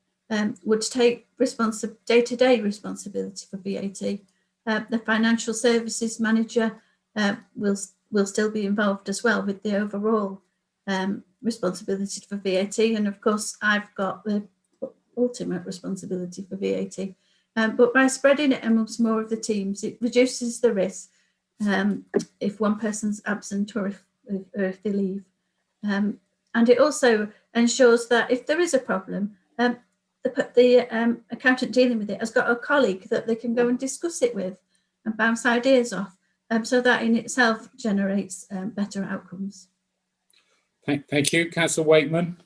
[SPEAKER 9] would take day-to-day responsibility for VAT. The financial services manager will still be involved as well with the overall responsibility for VAT. And of course, I've got the ultimate responsibility for VAT. But by spreading it amongst more of the teams, it reduces the risk if one person's absent or if they leave. And it also ensures that if there is a problem, the accountant dealing with it has got a colleague that they can go and discuss it with and bounce ideas off. So that in itself generates better outcomes.
[SPEAKER 1] Thank you. Councillor Wakeman.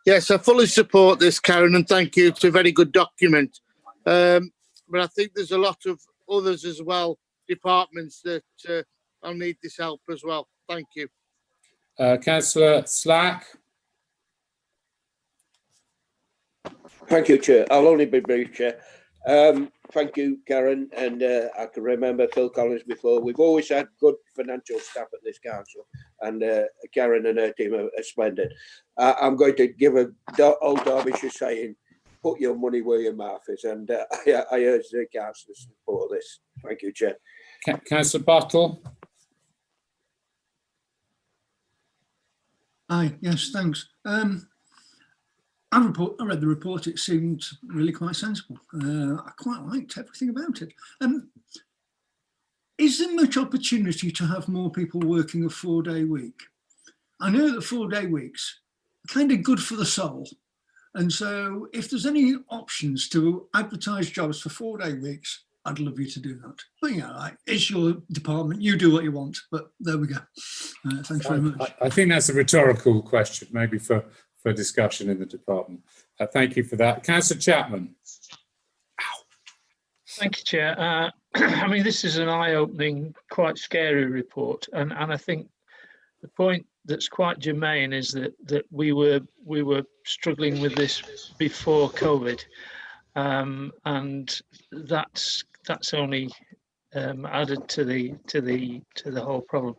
[SPEAKER 7] Yes, I fully support this, Karen, and thank you. It's a very good document. But I think there's a lot of others as well, departments that will need this help as well. Thank you.
[SPEAKER 1] Councillor Slack.
[SPEAKER 6] Thank you, Chair. I'll only be brief, Chair. Thank you, Karen. And I can remember Phil Collins before. We've always had good financial staff at this council, and Karen and her team are splendid. I'm going to give a old Derbyshire saying, put your money where your mouth is. And I urge the council to support this. Thank you, Chair.
[SPEAKER 1] Councillor Bottle.
[SPEAKER 17] Aye, yes, thanks. I read the report. It seemed really quite sensible. I quite liked everything about it. Is there much opportunity to have more people working a 4-day week? I know that 4-day weeks are kind of good for the soul. And so if there's any options to advertise jobs for 4-day weeks, I'd love you to do that. But yeah, it's your department. You do what you want. But there we go. Thanks very much.
[SPEAKER 1] I think that's a rhetorical question, maybe for discussion in the department. Thank you for that. Councillor Chapman.
[SPEAKER 23] Thank you, Chair. I mean, this is an eye-opening, quite scary report, and I think the point that's quite germane is that we were struggling with this before COVID, and that's only added to the whole problem.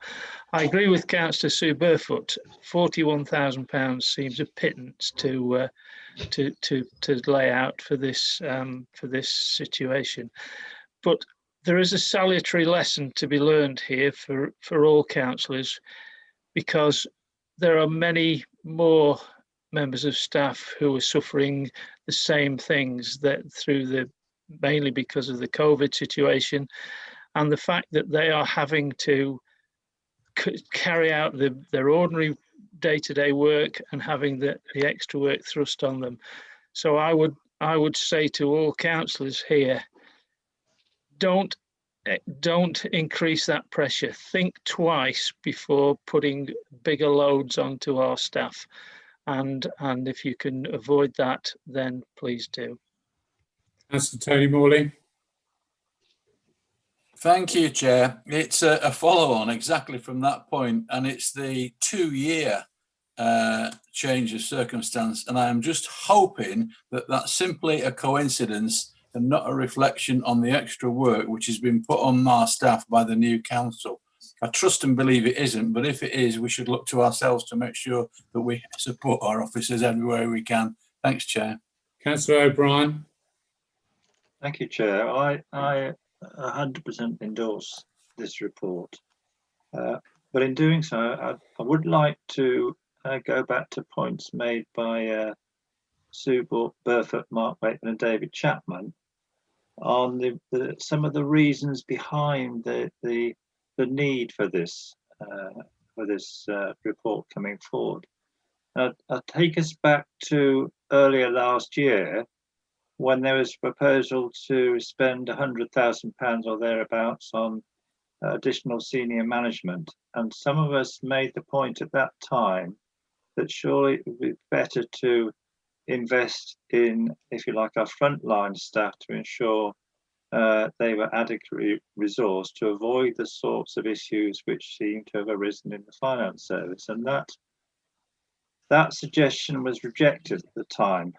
[SPEAKER 23] I agree with Councillor Sue Burfoot. £41,000 seems a pittance to lay out for this situation, but there is a salutary lesson to be learned here for all councillors, because there are many more members of staff who are suffering the same things mainly because of the COVID situation, and the fact that they are having to carry out their ordinary day-to-day work and having the extra work thrust on them. So I would say to all councillors here, don't increase that pressure. Think twice before putting bigger loads onto our staff, and if you can avoid that, then please do.
[SPEAKER 1] Councillor Tony Morley.
[SPEAKER 15] Thank you, Chair. It's a follow-on exactly from that point, and it's the 2-year change of circumstance. And I am just hoping that that's simply a coincidence and not a reflection on the extra work which has been put on our staff by the new council. I trust and believe it isn't, but if it is, we should look to ourselves to make sure that we support our officers everywhere we can. Thanks, Chair.
[SPEAKER 1] Councillor O'Brien.
[SPEAKER 24] Thank you, Chair. I 100% endorse this report, but in doing so, I would like to go back to points made by Sue Burfoot, Mark Wakeman and David Chapman on some of the reasons behind the need for this report coming forward. I'll take us back to earlier last year, when there was a proposal to spend £100,000 or thereabouts on additional senior management. And some of us made the point at that time that surely it would be better to invest in, if you like, our frontline staff to ensure they were adequately resourced to avoid the sorts of issues which seem to have arisen in the finance service. And that suggestion was rejected at the time.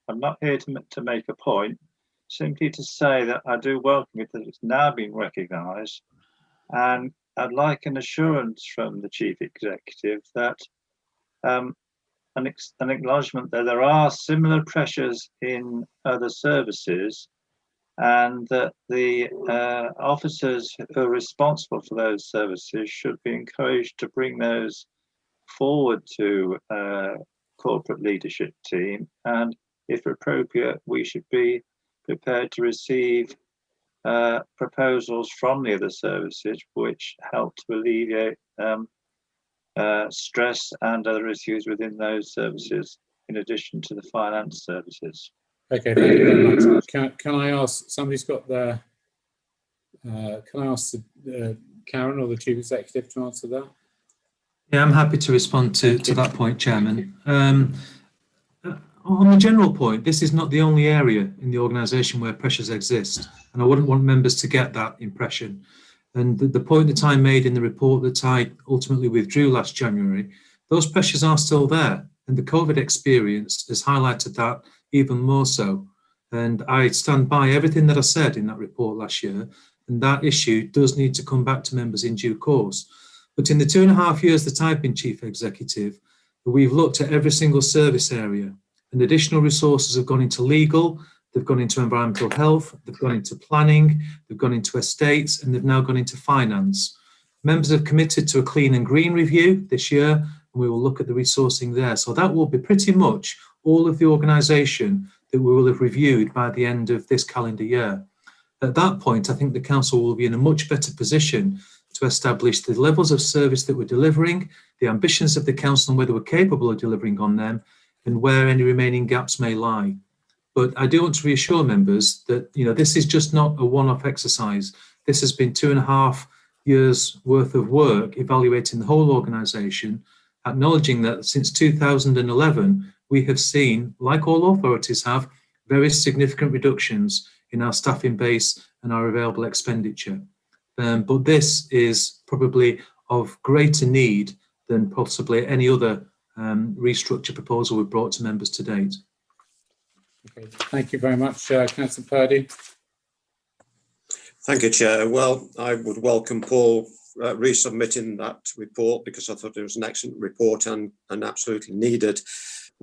[SPEAKER 24] I'm not here to make a point, simply to say that I do welcome it that it's now been recognised, and I'd like an assurance from the Chief Executive that an acknowledgement that there are similar pressures in other services, and that the officers who are responsible for those services should be encouraged to bring those forward to corporate leadership team, and if appropriate, we should be prepared to receive proposals from the other services which help to alleviate stress and other issues within those services. in addition to the finance services.
[SPEAKER 1] Okay, thank you very much. Can I ask, somebody's got their, can I ask Karen or the Chief Executive to answer that?
[SPEAKER 18] Yeah, I'm happy to respond to that point, Chairman. On the general point, this is not the only area in the organisation where pressures exist, and I wouldn't want members to get that impression. And the point that I made in the report that I ultimately withdrew last January, those pressures are still there, and the COVID experience has highlighted that even more so. And I stand by everything that I said in that report last year, and that issue does need to come back to members in due course. But in the 2.5 years that I've been Chief Executive, we've looked at every single service area, and additional resources have gone into legal, they've gone into environmental health, they've gone into planning, they've gone into estates, and they've now gone into finance. Members have committed to a clean and green review this year, and we will look at the resourcing there. So that will be pretty much all of the organisation that we will have reviewed by the end of this calendar year. At that point, I think the Council will be in a much better position to establish the levels of service that we're delivering, the ambitions of the Council and whether we're capable of delivering on them, and where any remaining gaps may lie. But I do want to reassure members that this is just not a one-off exercise. This has been 2.5 years worth of work evaluating the whole organisation, acknowledging that since 2011, we have seen, like all authorities have, very significant reductions in our staffing base and our available expenditure. But this is probably of greater need than possibly any other restructure proposal we've brought to members to date.
[SPEAKER 1] Okay, thank you very much, Councillor Purdy.
[SPEAKER 8] Thank you, Chair. Well, I would welcome Paul resubmitting that report because I thought it was an excellent report and absolutely needed.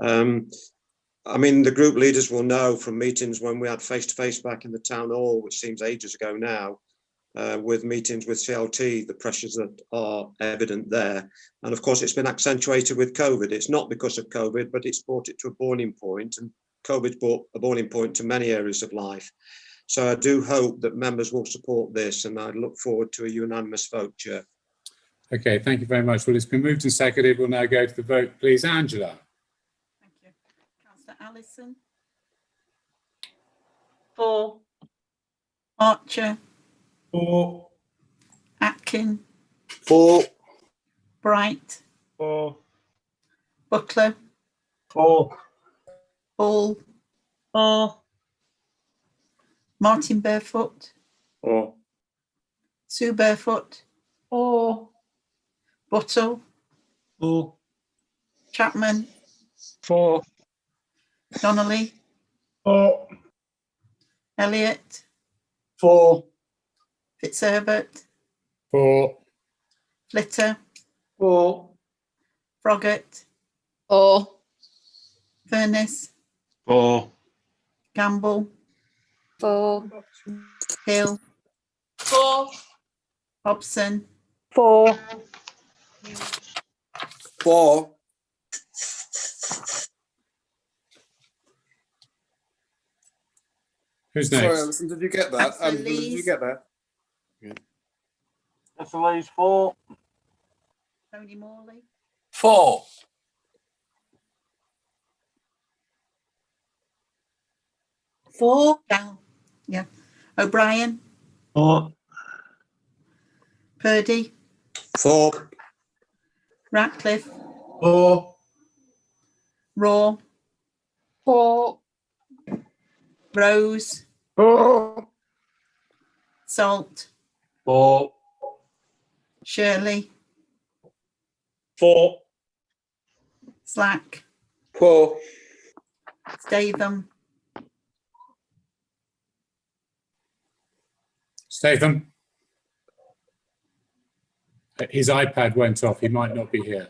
[SPEAKER 8] I mean, the group leaders will know from meetings when we had face-to-face back in the town hall, which seems ages ago now, with meetings with CLT, the pressures that are evident there. And of course, it's been accentuated with COVID. It's not because of COVID, but it's brought it to a boiling point, and COVID's brought a boiling point to many areas of life. So I do hope that members will support this, and I look forward to a unanimous vote, Chair.
[SPEAKER 1] Okay, thank you very much. Well, it's been moved and seconded. We'll now go to the vote, please. Angela.
[SPEAKER 3] Thank you. Councillor Allison.
[SPEAKER 2] For.
[SPEAKER 3] Archer.
[SPEAKER 2] For.
[SPEAKER 3] Atkin.
[SPEAKER 7] For.
[SPEAKER 3] Bright.
[SPEAKER 2] For.
[SPEAKER 3] Butler.
[SPEAKER 2] For.
[SPEAKER 3] Hall.
[SPEAKER 19] For.
[SPEAKER 3] Martin Barefoot.
[SPEAKER 2] For.
[SPEAKER 3] Sue Barefoot.
[SPEAKER 20] For.
[SPEAKER 3] Buttle.
[SPEAKER 17] For.
[SPEAKER 3] Chapman.
[SPEAKER 23] For.
[SPEAKER 3] Donnelly.
[SPEAKER 2] For.
[SPEAKER 3] Elliott.
[SPEAKER 2] For.
[SPEAKER 3] Fitzherbert.
[SPEAKER 1] For.
[SPEAKER 3] Flitter.
[SPEAKER 2] For.
[SPEAKER 3] Froggatt.
[SPEAKER 21] For.
[SPEAKER 3] Furness.
[SPEAKER 2] For.
[SPEAKER 3] Gamble.
[SPEAKER 10] For.
[SPEAKER 3] Hill.
[SPEAKER 10] For.
[SPEAKER 3] Hobson.
[SPEAKER 20] For.
[SPEAKER 7] For.
[SPEAKER 1] Who's
[SPEAKER 16] Sorry,
[SPEAKER 1] next?
[SPEAKER 16] Alison, did you get that?
[SPEAKER 3] Councillor
[SPEAKER 16] Did you
[SPEAKER 3] Lees.
[SPEAKER 16] get that?
[SPEAKER 2] Councillor Lees, for.
[SPEAKER 3] Tony Morley.
[SPEAKER 15] For.
[SPEAKER 3] For. Gal. Yeah. O'Brien.
[SPEAKER 2] For.
[SPEAKER 3] Purdy.
[SPEAKER 8] For.
[SPEAKER 3] Ratcliffe.
[SPEAKER 2] For.
[SPEAKER 3] Raw.
[SPEAKER 20] For.
[SPEAKER 3] Rose.
[SPEAKER 2] For.
[SPEAKER 3] Salt.
[SPEAKER 2] For.
[SPEAKER 3] Shirley.
[SPEAKER 2] For.
[SPEAKER 3] Slack.
[SPEAKER 6] For.
[SPEAKER 3] Statham.
[SPEAKER 1] Statham. His iPad went off. He might not be here.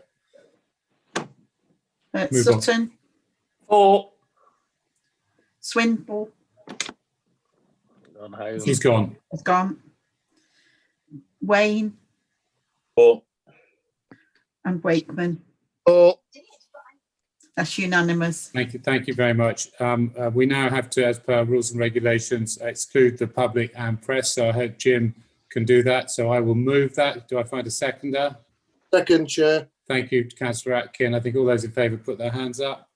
[SPEAKER 1] Move on.
[SPEAKER 3] Sutton.
[SPEAKER 2] For.
[SPEAKER 3] Swinburne.
[SPEAKER 1] He's gone.
[SPEAKER 3] He's gone. Wayne.
[SPEAKER 2] For.
[SPEAKER 3] And Wakeman.
[SPEAKER 7] For.
[SPEAKER 3] That's unanimous.
[SPEAKER 1] Thank you very much. We now have to, as per rules and regulations, exclude the public and press. So I hope Jim can do that. So I will move that. Do I find a seconder?
[SPEAKER 7] Second, Chair.
[SPEAKER 1] Thank you, Councillor Atkin. I think all those in favour put their hands up.